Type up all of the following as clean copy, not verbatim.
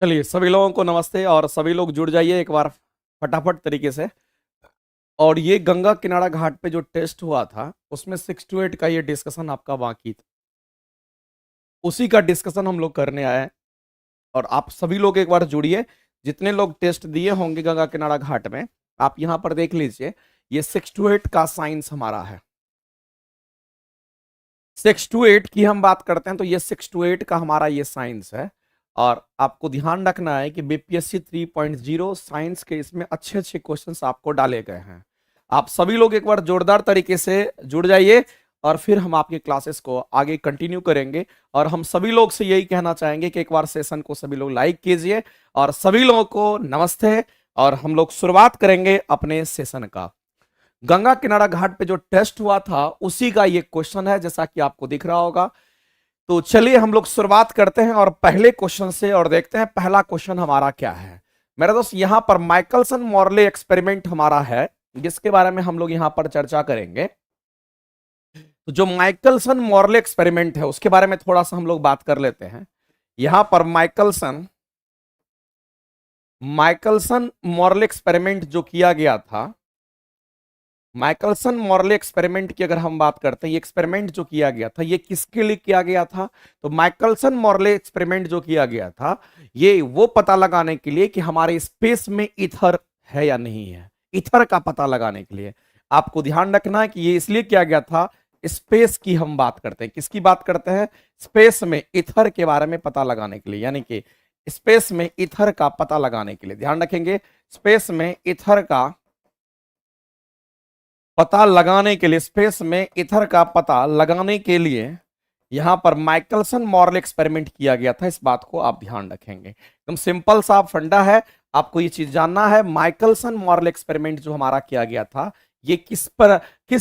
चलिए सभी लोगों को नमस्ते और सभी लोग जुड़ जाइए एक बार फटाफट तरीके से। और ये गंगा किनारा घाट पे जो टेस्ट हुआ था उसमें 6 to 8 का ये डिस्कशन आपका बाकी था, उसी का डिस्कशन हम लोग करने आए हैं। और आप सभी लोग एक बार जुड़िए, जितने लोग टेस्ट दिए होंगे गंगा किनारा घाट में आप यहाँ पर देख लीजिए। ये 6 to 8 का साइंस हमारा है। 6 to 8 की हम बात करते हैं तो ये 6 to 8 का हमारा ये साइंस है। और आपको ध्यान रखना है कि बीपीएससी 3.0 साइंस के इसमें अच्छे अच्छे क्वेश्चंस आपको डाले गए हैं। आप सभी लोग एक बार जोरदार तरीके से जुड़ जाइए और फिर हम आपके क्लासेस को आगे कंटिन्यू करेंगे। और हम सभी लोग से यही कहना चाहेंगे कि एक बार सेशन को सभी लोग लाइक कीजिए और सभी लोगों को नमस्ते। और हम लोग शुरुआत करेंगे अपने सेशन का। गंगा किनारा घाट पे जो टेस्ट हुआ था उसी का ये क्वेश्चन है, जैसा कि आपको दिख रहा होगा। तो चलिए हम लोग शुरुआत करते हैं और पहले क्वेश्चन से और देखते हैं पहला क्वेश्चन हमारा क्या है। मेरे दोस्त यहां पर माइकलसन मॉर्ले एक्सपेरिमेंट हमारा है, जिसके बारे में हम लोग यहां पर चर्चा करेंगे। तो जो माइकलसन मॉर्ले एक्सपेरिमेंट है उसके बारे में थोड़ा सा हम लोग बात कर लेते हैं। यहां पर माइकलसन मॉर्ले एक्सपेरिमेंट जो किया गया था, माइकलसन मॉर्ले एक्सपेरिमेंट की अगर हम बात करते हैं, ये एक्सपेरिमेंट जो किया गया था ये किसके लिए किया गया था? तो माइकलसन मॉर्ले एक्सपेरिमेंट जो किया गया था ये वो पता लगाने के लिए कि हमारे स्पेस में ईथर है या नहीं है। ईथर का पता लगाने के लिए आपको ध्यान रखना है कि ये इसलिए किया गया था। स्पेस की हम बात करते हैं, किसकी बात करते हैं? स्पेस में ईथर के बारे में पता लगाने के लिए, यानी कि स्पेस में ईथर का पता लगाने के लिए ध्यान रखेंगे। स्पेस में ईथर का पता लगाने के लिए, स्पेस में ईथर का पता लगाने के लिए यहां पर माइकलसन मॉर्ले एक्सपेरिमेंट किया गया था। इस बात को आप ध्यान रखेंगे, एकदम सिंपल सा फंडा है, आपको ये चीज जानना है। माइकलसन मॉर्ले एक्सपेरिमेंट जो हमारा किया गया था ये किस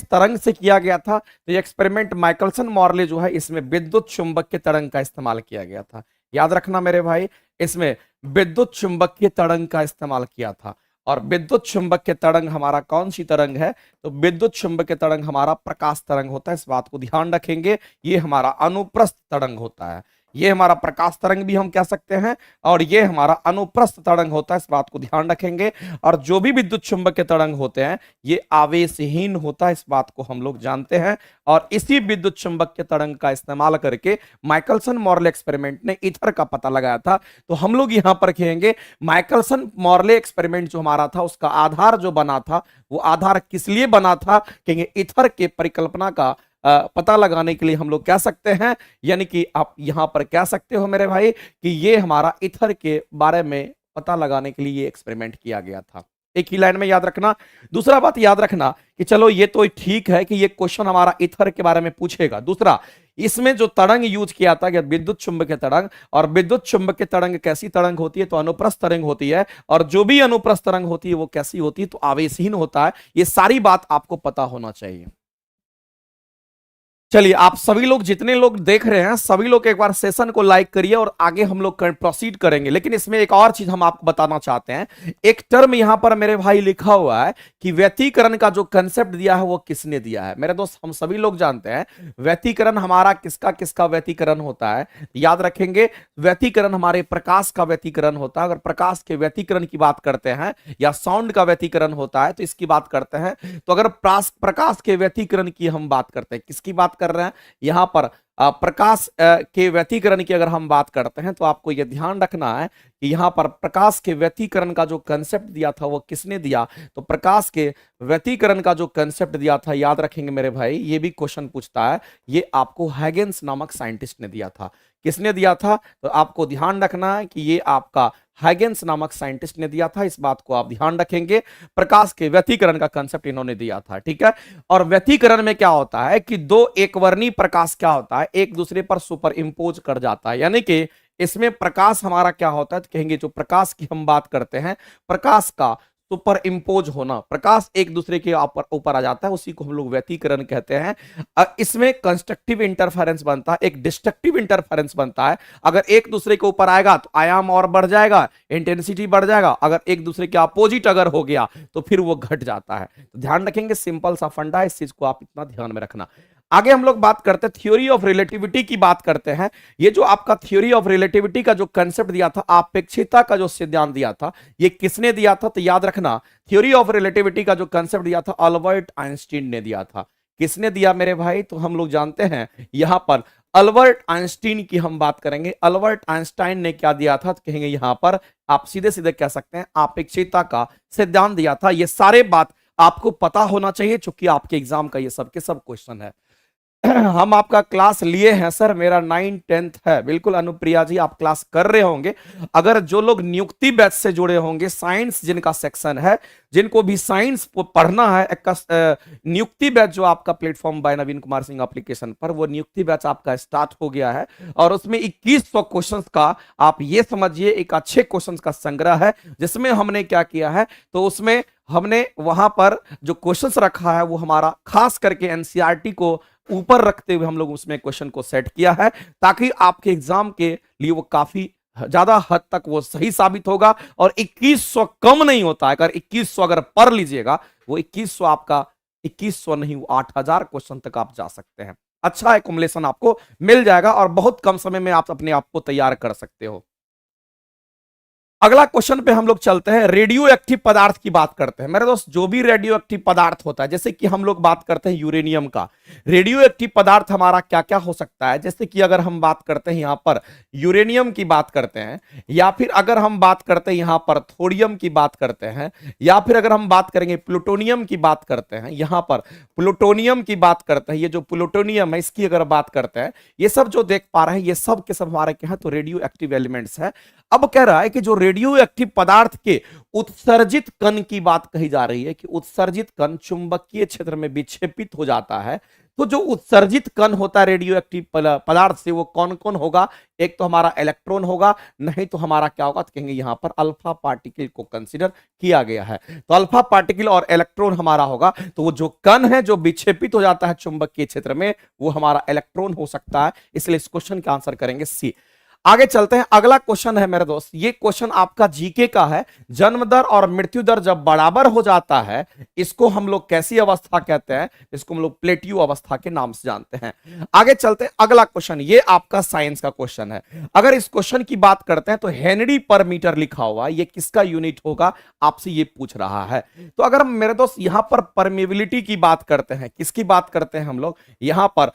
तरंग से किया गया था? तो ये एक्सपेरिमेंट माइकलसन मॉर्ले जो है इसमें विद्युत चुंबकीय तरंग का इस्तेमाल किया गया था। याद रखना मेरे भाई, इसमें विद्युत चुंबकीय तरंग का इस्तेमाल किया था। और विद्युत चुंबकीय तरंग हमारा कौन सी तरंग है? तो विद्युत चुंबकीय तरंग हमारा प्रकाश तरंग होता है। इस बात को ध्यान रखेंगे, ये हमारा अनुप्रस्थ तरंग होता है। ये हमारा प्रकाश तरंग भी हम कह सकते हैं और ये हमारा अनुप्रस्थ तरंग होता है। इस बात को ध्यान रखेंगे। और जो भी विद्युत चुंबकीय तरंग होते हैं ये आवेशहीन होता है, इस बात को हम लोग जानते हैं। और इसी विद्युत चुंबकीय तरंग का इस्तेमाल करके माइकलसन मॉर्ले एक्सपेरिमेंट ने ईथर का पता लगाया था। तो हम लोग यहां पर कहेंगे माइकलसन मॉर्ले एक्सपेरिमेंट जो हमारा था उसका आधार जो बना था वो आधार किस लिए बना था? कहेंगे ईथर के परिकल्पना का पता लगाने के लिए हम लोग कह सकते हैं। यानी कि आप यहां पर कह सकते हो मेरे भाई कि ये हमारा ईथर के बारे में पता लगाने के लिए ये एक्सपेरिमेंट किया गया था। एक ही लाइन में याद रखना। दूसरा बात याद रखना कि चलो ये तो ठीक है कि ये क्वेश्चन हमारा ईथर के बारे में पूछेगा। दूसरा, इसमें जो तरंग यूज किया था विद्युत चुंबकीय तरंग, और विद्युत चुंबकीय तरंग कैसी तरंग होती है? तो अनुप्रस्थ तरंग होती है। और जो भी अनुप्रस्थ तरंग होती है वो कैसी होती है? तो आवेशहीन होता है। ये सारी बात आपको पता होना चाहिए। चलिए आप सभी लोग जितने लोग देख रहे हैं सभी लोग एक बार सेशन को लाइक करिए और आगे हम लोग प्रोसीड करेंगे। लेकिन इसमें एक और चीज हम आपको बताना चाहते हैं। एक टर्म यहां पर मेरे भाई लिखा हुआ है कि व्यतिकरण का जो कंसेप्ट दिया है वो किसने दिया है? मेरे दोस्त हम सभी लोग जानते हैं व्यतिकरण हमारा किसका किसका व्यतिकरण होता है। याद रखेंगे, व्यतिकरण हमारे प्रकाश का व्यतिकरण होता है। अगर प्रकाश के व्यतिकरण की बात करते हैं या साउंड का व्यतिकरण होता है तो इसकी बात करते हैं। तो अगर प्रकाश के व्यतिकरण की हम बात करते हैं, किसकी बात कर रहे हैं यहां पर? प्रकाश के व्यतिकरण की अगर हम बात करते हैं तो आपको यह ध्यान रखना है कि यहां पर प्रकाश के व्यतिकरण का जो कंसेप्ट दिया था वो किसने दिया? तो प्रकाश के व्यतिकरण का जो कंसेप्ट दिया था, याद रखेंगे मेरे भाई, ये भी क्वेश्चन पूछता है, ये आपको हैगेन्स नामक साइंटिस्ट ने दिया था। किसने दिया था? तो आपको ध्यान रखना है कि ये आपका हैगेन्स नामक साइंटिस्ट ने दिया था। इस बात को आप ध्यान रखेंगे। प्रकाश के व्यतिकरण का कंसेप्ट इन्होंने दिया था, ठीक है। और व्यतिकरण में क्या होता है कि दो एकवर्णी प्रकाश क्या होता है, एक दूसरे पर सुपर इंपोज कर जाता है। यानी कि इसमें प्रकाश हमारा क्या होता है? तो कहेंगे जो प्रकाश की हम बात करते हैं, प्रकाश का सुपर इंपोज होना, प्रकाश एक दूसरे के ऊपर आ जाता है, उसी को हम लोग व्यतिकरण कहते हैं। इसमें कंस्ट्रक्टिव इंटरफेरेंस बनता है, एक डिस्ट्रक्टिव इंटरफेरेंस बनता है। अगर एक दूसरे के ऊपर आएगा तो आयाम और बढ़ जाएगा, इंटेंसिटी बढ़ जाएगा। अगर एक दूसरे के अपोजिट अगर हो गया तो फिर वो घट जाता है। तो ध्यान रखेंगे, सिंपल सा फंडा है, इस चीज को आप इतना ध्यान में रखना। आगे हम लोग बात करते हैं थ्योरी ऑफ रिलेटिविटी की बात करते हैं। ये जो आपका थ्योरी ऑफ रिलेटिविटी का जो कंसेप्ट दिया था, अपेक्षितता का जो सिद्धांत दिया था, ये किसने दिया था? तो याद रखना, थ्योरी ऑफ रिलेटिविटी का जो कंसेप्ट दिया था अल्बर्ट आइंस्टीन ने दिया था। किसने दिया मेरे भाई? तो हम लोग जानते हैं यहां पर अल्बर्ट आइंस्टीन की हम बात करेंगे। अल्बर्ट आइंस्टाइन ने क्या दिया था? तो कहेंगे यहां पर आप सीधे सीधे कह सकते हैं अपेक्षितता का सिद्धांत दिया था। ये सारे बात आपको पता होना चाहिए, चूंकि आपके एग्जाम का ये सब के सब क्वेश्चन है। हम आपका क्लास लिए हैं सर, मेरा 9th-10th है। बिल्कुल अनुप्रिया जी, आप क्लास कर रहे होंगे। अगर जो लोग नियुक्ति बैच से जुड़े होंगे, साइंस जिनका सेक्शन है, जिनको भी साइंस पढ़ना है, नियुक्ति बैच जो आपका प्लेटफॉर्म बाय नवीन कुमार सिंह एप्लीकेशन पर, वो नियुक्ति बैच आपका स्टार्ट हो गया है और उसमें 2100 क्वेश्चंस का, आप ये समझिए एक अच्छे क्वेश्चंस का संग्रह है, जिसमें हमने क्या किया है, तो उसमें हमने वहां पर जो क्वेश्चंस रखा है वो हमारा खास करके एनसीईआरटी को ऊपर रखते हुए हम लोग उसमें क्वेश्चन को सेट किया है, ताकि आपके एग्जाम के लिए वो काफी ज्यादा हद तक वो सही साबित होगा। और 2100 कम नहीं होता है, अगर 2100 अगर पढ़ लीजिएगा, वो 2100 आपका 2100 नहीं, वो 8000 क्वेश्चन तक आप जा सकते हैं। अच्छा एक्युमुलेशन आपको मिल जाएगा और बहुत कम समय में आप अपने आप को तैयार कर सकते हो। अगला क्वेश्चन पे हम लोग चलते हैं, रेडियो एक्टिव पदार्थ की बात करते हैं। मेरे दोस्त, जो भी रेडियो एक्टिव पदार्थ होता है, जैसे कि हम लोग बात करते हैं यूरेनियम का, रेडियो एक्टिव पदार्थ हमारा क्या क्या हो सकता है? जैसे कि अगर हम बात करते हैं यहां पर यूरेनियम की बात करते हैं, या फिर अगर हम बात करते हैं यहां पर थोरियम की बात करते हैं, या फिर अगर हम बात करेंगे प्लूटोनियम की बात करते हैं, यहां पर प्लूटोनियम की बात करते हैं, ये जो प्लूटोनियम है इसकी अगर बात करते हैं, ये सब जो देख पा रहे हैं ये सब के सब हमारे क्या है? तो रेडियो एक्टिव एलिमेंट्स है। अब कह रहा है कि जो रेडियो एक्टिव पदार्थ के उत्सर्जित कण की बात कही जा रही है, कि उत्सर्जित कण चुंबकीय क्षेत्र में विक्षेपित हो जाता है। तो जो उत्सर्जित कण होता है रेडियो एक्टिव पदार्थ से, वो कौन कौन होगा? एक तो हमारा इलेक्ट्रॉन होगा, नहीं तो हमारा क्या होगा? तो कहेंगे यहां पर अल्फा पार्टिकल को कंसीडर किया गया है। तो अल्फा पार्टिकल और इलेक्ट्रॉन हमारा होगा। तो वो जो कण है जो विक्षेपित हो जाता है चुंबकीय क्षेत्र में, वो हमारा इलेक्ट्रॉन हो सकता है। इसलिए इस क्वेश्चन का आंसर करेंगे सी। आगे चलते हैं, अगला क्वेश्चन है मेरे दोस्त, ये क्वेश्चन आपका जीके का है। जन्म दर और मृत्यु दर जब बराबर हो जाता है, इसको हम लोग कैसी अवस्था कहते हैं? इसको हम लोग प्लेटियो अवस्था के नाम से जानते हैं। आगे चलते हैं, अगला क्वेश्चन, ये आपका साइंस का क्वेश्चन है। अगर इस क्वेश्चन की बात करते हैं तो हेनरी पर मीटर लिखा हुआ, ये किसका यूनिट होगा? आपसे ये पूछ रहा है। तो अगर मेरे दोस्त यहां पर परमेबिलिटी की बात करते हैं, किसकी बात करते हैं हम लोग? यहां पर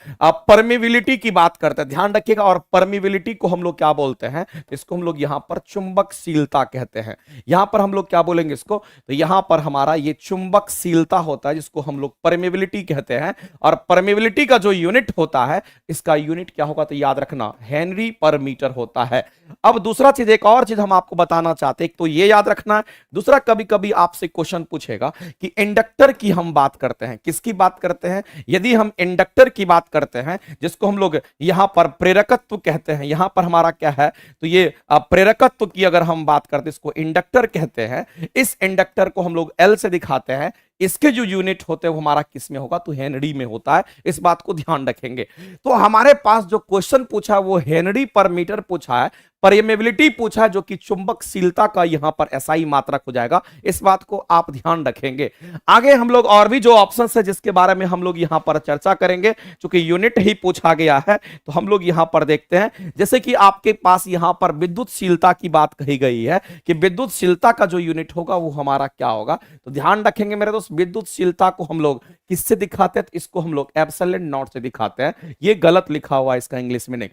परमेबिलिटी की बात करते हैं, ध्यान रखिएगा। और परमेबिलिटी को हम लोग क्या बोलते हैं? इसको हम लोग यहां पर चुंबकशीलता कहते हैं। यहां पर हम लोग क्या बोलेंगे इसको? तो यहां पर हमारा ये चुंबकशीलता होता है, जिसको हम लोग परमेबिलिटी कहते हैं। और परमेबिलिटी का जो यूनिट होता है, इसका यूनिट क्या होगा? तो याद रखना, हेनरी पर मीटर होता है। अब दूसरा चीज, एक और चीज हम आपको बताना चाहते हैं, तो ये याद रखना है। दूसरा, कभी कभी आपसे क्वेश्चन पूछेगा कि इंडक्टर की हम बात करते हैं, किसकी बात करते हैं? यदि हम इंडक्टर की बात करते हैं, जिसको हम लोग यहां पर प्रेरकत्व कहते हैं, यहां पर हमारा क्या है? तो ये प्रेरकत्व की अगर हम बात करते हैं, इसको इंडक्टर कहते हैं। इस इंडक्टर को हम लोग एल से दिखाते हैं। इसके जो यूनिट होते हैं वो हमारा किस में होगा? तो हेनरी में होता है। इस बात को ध्यान रखेंगे। तो हमारे पास जो क्वेश्चन पूछा है वो हेनरी पर मीटर पूछा है, परमेबिलिटी पूछा है, जो कि चुंबकशीलता का यहां पर एसआई मात्रक हो जाएगा। इस बात को आप ध्यान रखेंगे। आगे हम लोग और भी जो ऑप्शन है जिसके बारे में हम लोग यहां पर चर्चा करेंगे, क्योंकि यूनिट ही पूछा गया है, तो हम लोग यहां पर देखते हैं। जैसे कि आपके पास यहां पर विद्युतशीलता की बात कही गई है, कि विद्युतशीलता का जो यूनिट होगा वो हमारा क्या होगा? तो ध्यान रखेंगे मेरे दोस्त, विद्युतशीलता को हम लोग किससे दिखाते हैं? तो इसको हम लोग एप्सिलॉन नॉट से दिखाते हैं। ये गलत लिखा हुआ है इसका इंग्लिश में नहीं।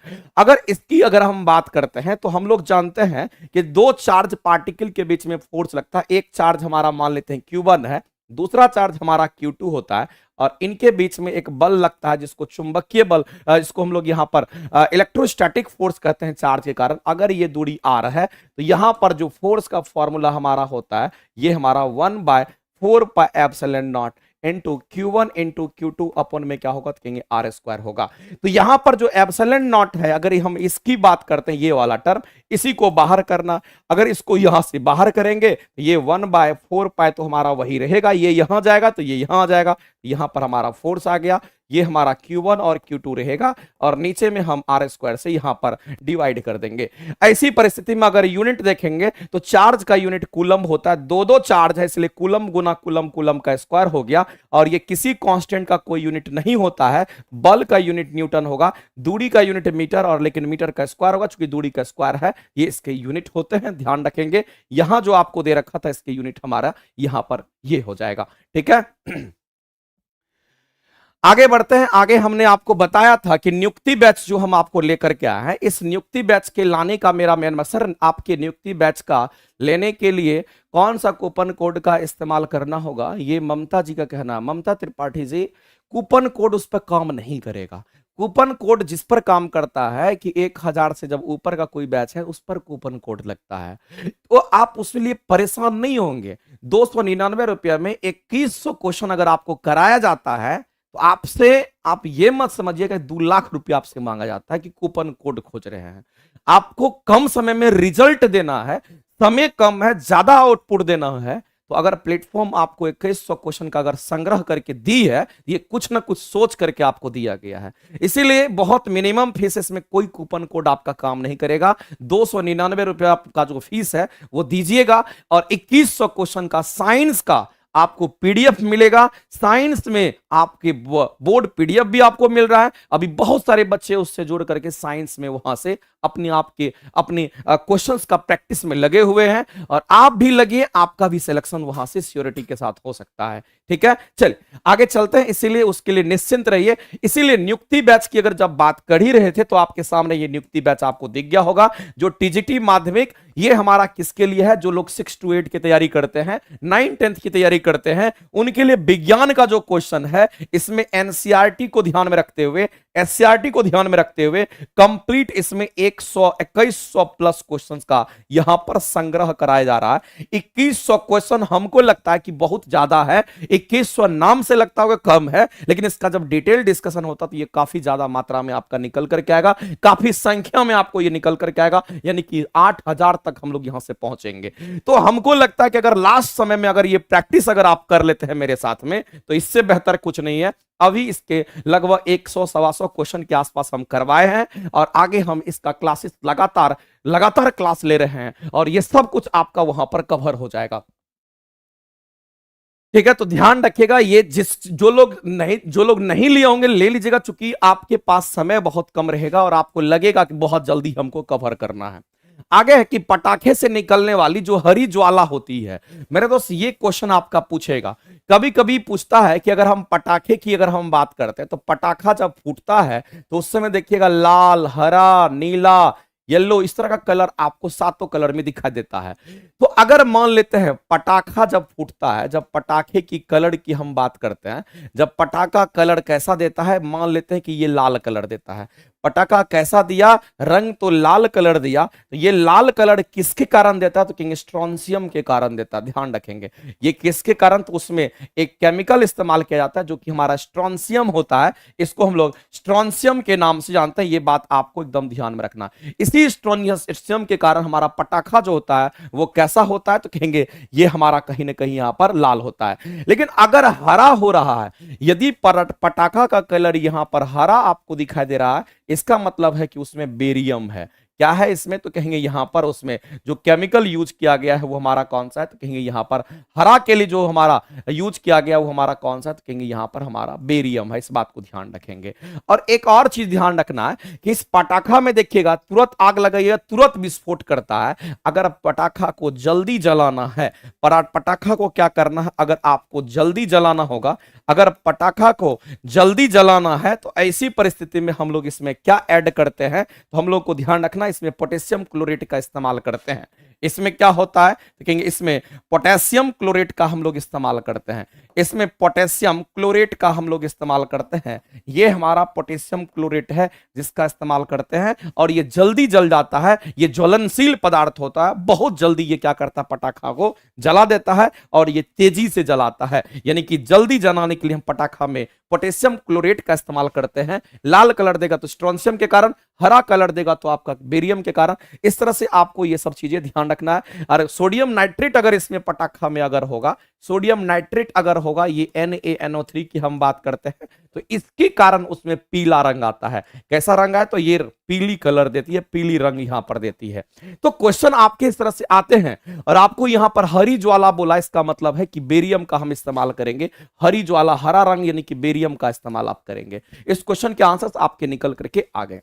अगर हम बात करते हैं तो हम लोग जानते हैं कि दो चार्ज पार्टिकल के बीच में फोर्स लगता है। एक चार्ज हमारा मान लेते हैं Q1 है, दूसरा चार्ज हमारा Q2 होता है, और इनके बीच में एक बल लगता है जिसको चुंबकीय बल, इसको हम लोग यहां पर इलेक्ट्रोस्टैटिक फोर्स कहते हैं चार्ज के कारण। अगर ये दूरी R है तो यहां पर जो फोर्स का फॉर्मूला हमारा होता है, ये हमारा 1/4πε0 इंटू Q1 इंटू Q2 अपन में क्या होगा? तो कहेंगे R² होगा। तो यहां पर जो एप्सिलॉन नॉट है, अगर हम इसकी बात करते हैं, ये वाला टर्म, इसी को बाहर करना। अगर इसको यहां से बाहर करेंगे तो ये 1/4π तो हमारा वही रहेगा, ये यहां जाएगा तो ये यहां आ जाएगा, यहां पर हमारा फोर्स आ गया। ये हमारा Q1 और Q2 रहेगा और नीचे में हम R स्क्वायर से यहां पर डिवाइड कर देंगे। ऐसी परिस्थिति में अगर यूनिट देखेंगे तो चार्ज का यूनिट कूलम होता है, दो दो चार्ज है इसलिए कूलम गुना कूलम, कूलम का स्क्वायर हो गया। और ये किसी कांस्टेंट का कोई यूनिट नहीं होता है, बल का यूनिट न्यूटन होगा, दूरी का यूनिट मीटर और लेकिन मीटर का स्क्वायर होगा, चूंकि दूरी का स्क्वायर है ये इसके यूनिट होते हैं, ध्यान रखेंगे। यहां जो आपको दे रखा था इसके यूनिट हमारा यहां पर ये हो जाएगा, ठीक है। आगे बढ़ते हैं। आगे हमने आपको बताया था कि नियुक्ति बैच जो हम आपको लेकर के आए हैं, इस नियुक्ति बैच के लाने का मेरा मेन मकसद, सर आपके नियुक्ति बैच का लेने के लिए कौन सा कूपन कोड का इस्तेमाल करना होगा, ये ममता जी का कहना है। ममता त्रिपाठी जी, कूपन कोड उस पर काम नहीं करेगा। कूपन कोड जिस पर काम करता है कि 1000 से जब ऊपर का कोई बैच है उस पर कूपन कोड लगता है, तो आप उसके लिए परेशान नहीं होंगे। 299 रुपया में 2100 क्वेश्चन अगर आपको कराया जाता है तो आपसे आप ये मत समझिएगा 2 लाख रुपया आपसे मांगा जाता है कि कूपन कोड खोज रहे हैं। आपको कम समय में रिजल्ट देना है, समय कम है, ज्यादा आउटपुट देना है, तो अगर प्लेटफॉर्म आपको 2100 क्वेश्चन का अगर संग्रह करके दी है, ये कुछ ना कुछ सोच करके आपको दिया गया है। इसीलिए बहुत मिनिमम फीस में कोई कूपन कोड आपका काम नहीं करेगा। 299 रुपया का जो फीस है वो दीजिएगा और 2100 क्वेश्चन का साइंस का आपको पीडीएफ मिलेगा। साइंस में आपके बोर्ड पीडीएफ भी आपको मिल रहा है। अभी बहुत सारे बच्चे उससे जोड़ करके साइंस में वहां से अपने क्वेश्चंस का प्रैक्टिस में लगे हुए हैं और आप भी लगिए, आपका भी सिलेक्शन वहां से श्योरिटी के साथ हो सकता है, ठीक है। चलिए आगे चलते हैं, इसीलिए उसके लिए निश्चिंत रहिए। इसीलिए नियुक्ति बैच की अगर जब बात कर ही रहे थे तो आपके सामने ये नियुक्ति बैच आपको दिख गया होगा। जो टीजीटी माध्यमिक, ये हमारा किसके लिए है, जो लोग 6 to 8 की तैयारी करते हैं, 9 10th की तैयारी करते हैं, उनके लिए विज्ञान का जो क्वेश्चन है इसमें एनसीईआरटी को ध्यान में रखते हुए, एससीईआरटी को ध्यान में रखते हुए कंप्लीट इसमें 2100 प्लस क्वेश्चंस का यहां पर संग्रह कराया जा रहा है। 2100 क्वेश्चन हमको लगता है कि बहुत ज्यादा है, 2100 नाम से लगता होगा कम है, लेकिन इसका जब डिटेल डिस्कशन होता तो ये काफी ज्यादा मात्रा में आपका निकल करके आएगा, काफी संख्या में आपको ये निकल करके आएगा, यानी कि 8000 तक हम लोग यहां से पहुंचेंगे। तो हमको लगता है कि अगर लास्ट समय में अगर ये प्रैक्टिस अगर आप कर लेते हैं मेरे साथ में तो इससे बेहतर कुछ नहीं है। अभी इसके लगभग 100-125 क्वेश्चन के आसपास हम करवाए हैं और आगे हम इसका क्लासेस लगातार क्लास ले रहे हैं और ये सब कुछ आपका वहां पर कवर हो जाएगा, ठीक है। तो ध्यान रखिएगा, ये जो लोग नहीं लिए होंगे ले लीजिएगा, चूंकि आपके पास समय बहुत कम रहेगा और आपको लगेगा कि बहुत जल्दी हमको कवर करना है। आगे है कि पटाखे से निकलने वाली जो हरी ज्वाला होती है, मेरे दोस्त ये क्वेश्चन आपका पूछेगा, कभी कभी पूछता है कि अगर हम पटाखे की अगर हम बात करते हैं तो पटाखा जब फूटता है तो उस समय देखिएगा लाल, हरा, नीला, येलो, इस तरह का कलर आपको 7 कलर में दिखाई देता है। तो अगर मान लेते हैं पटाखा जब फूटता है, जब पटाखे की कलर की हम बात करते हैं, जब पटाखा कलर कैसा देता है, मान लेते हैं कि ये लाल कलर देता है, पटाखा कैसा दिया, रंग तो लाल कलर दिया, तो ये लाल कलर किसके कारण देता है, तो कहेंगे स्ट्रोंसियम के कारण देता है। ध्यान रखेंगे ये किसके कारण, तो उसमें एक केमिकल इस्तेमाल किया जाता है जो कि हमारा स्ट्रोंसियम होता है, इसको हम लोग स्ट्रोंसियम के नाम से जानते हैं। ये बात आपको एकदम ध्यान में रखना। इसी स्ट्रोंसियम के कारण हमारा पटाखा जो होता है वो कैसा होता है, तो कहेंगे ये हमारा कहीं ना कहीं यहां पर लाल होता है। लेकिन अगर हरा हो रहा है, यदि पटाखा का कलर यहां पर हरा आपको दिखाई दे रहा है, इसका मतलब है कि उसमें बेरियम है। क्या है इसमें, तो कहेंगे यहां पर उसमें जो केमिकल यूज किया गया है वो हमारा कौन सा है, तो कहेंगे यहां पर हरा के लिए जो हमारा यूज किया गया वो हमारा कौन सा है, तो कहेंगे यहां पर हमारा बेरियम है। इस बात को ध्यान रखेंगे। और एक और चीज ध्यान रखना है कि इस पटाखा में देखिएगा तुरंत आग लगाइएगा, तुरंत विस्फोट करता है। अगर पटाखा को जल्दी जलाना है, पटाखा को क्या करना है, अगर आपको जल्दी जलाना होगा, अगर पटाखा को जल्दी जलाना है तो ऐसी परिस्थिति में हम लोग इसमें क्या ऐड करते हैं, तो हम लोग को ध्यान रखना, इसमें पोटेशियम क्लोरेट का इस्तेमाल करते हैं। इसमें क्या होता है, देखेंगे इसमें पोटेशियम क्लोरेट का हम लोग इस्तेमाल करते हैं, इसमें पोटेशियम क्लोरेट का हम लोग इस्तेमाल करते हैं। ये हमारा पोटेशियम क्लोरेट है जिसका इस्तेमाल करते हैं और ये जल्दी जल जाता है। ये ज्वलनशील पदार्थ होता है, बहुत जल्दी ये क्या करता है, पटाखा को जला देता है और ये तेजी से जलाता है। यानी कि जल्दी जलाने के लिए हम पटाखा में पोटेशियम क्लोरेट का इस्तेमाल करते हैं। लाल कलर देगा तो स्ट्रोंसियम के कारण, हरा कलर देगा तो आपका बेरियम के कारण। इस तरह से आपको ये सब चीजें ध्यान रखना है। और सोडियम नाइट्रेट अगर इसमें पटाखा में अगर होगा, सोडियम नाइट्रेट अगर होगा, ये NaNO3 की हम बात करते हैं, तो इसके कारण उसमें पीला रंग आता है। कैसा रंग है? तो ये पीली कलर देती है, पीली रंग यहां पर देती है। तो क्वेश्चन आपके इस तरह से आते हैं। और आपको यहां पर हरी ज्वाला बोला, इसका मतलब है कि बेरियम का हम इस्तेमाल करेंगे। हरी ज्वाला, हरा रंग, यानी कि बेरियम का इस्तेमाल आप करेंगे। इस क्वेश्चन के आंसर्स आपके निकल करके आ गए।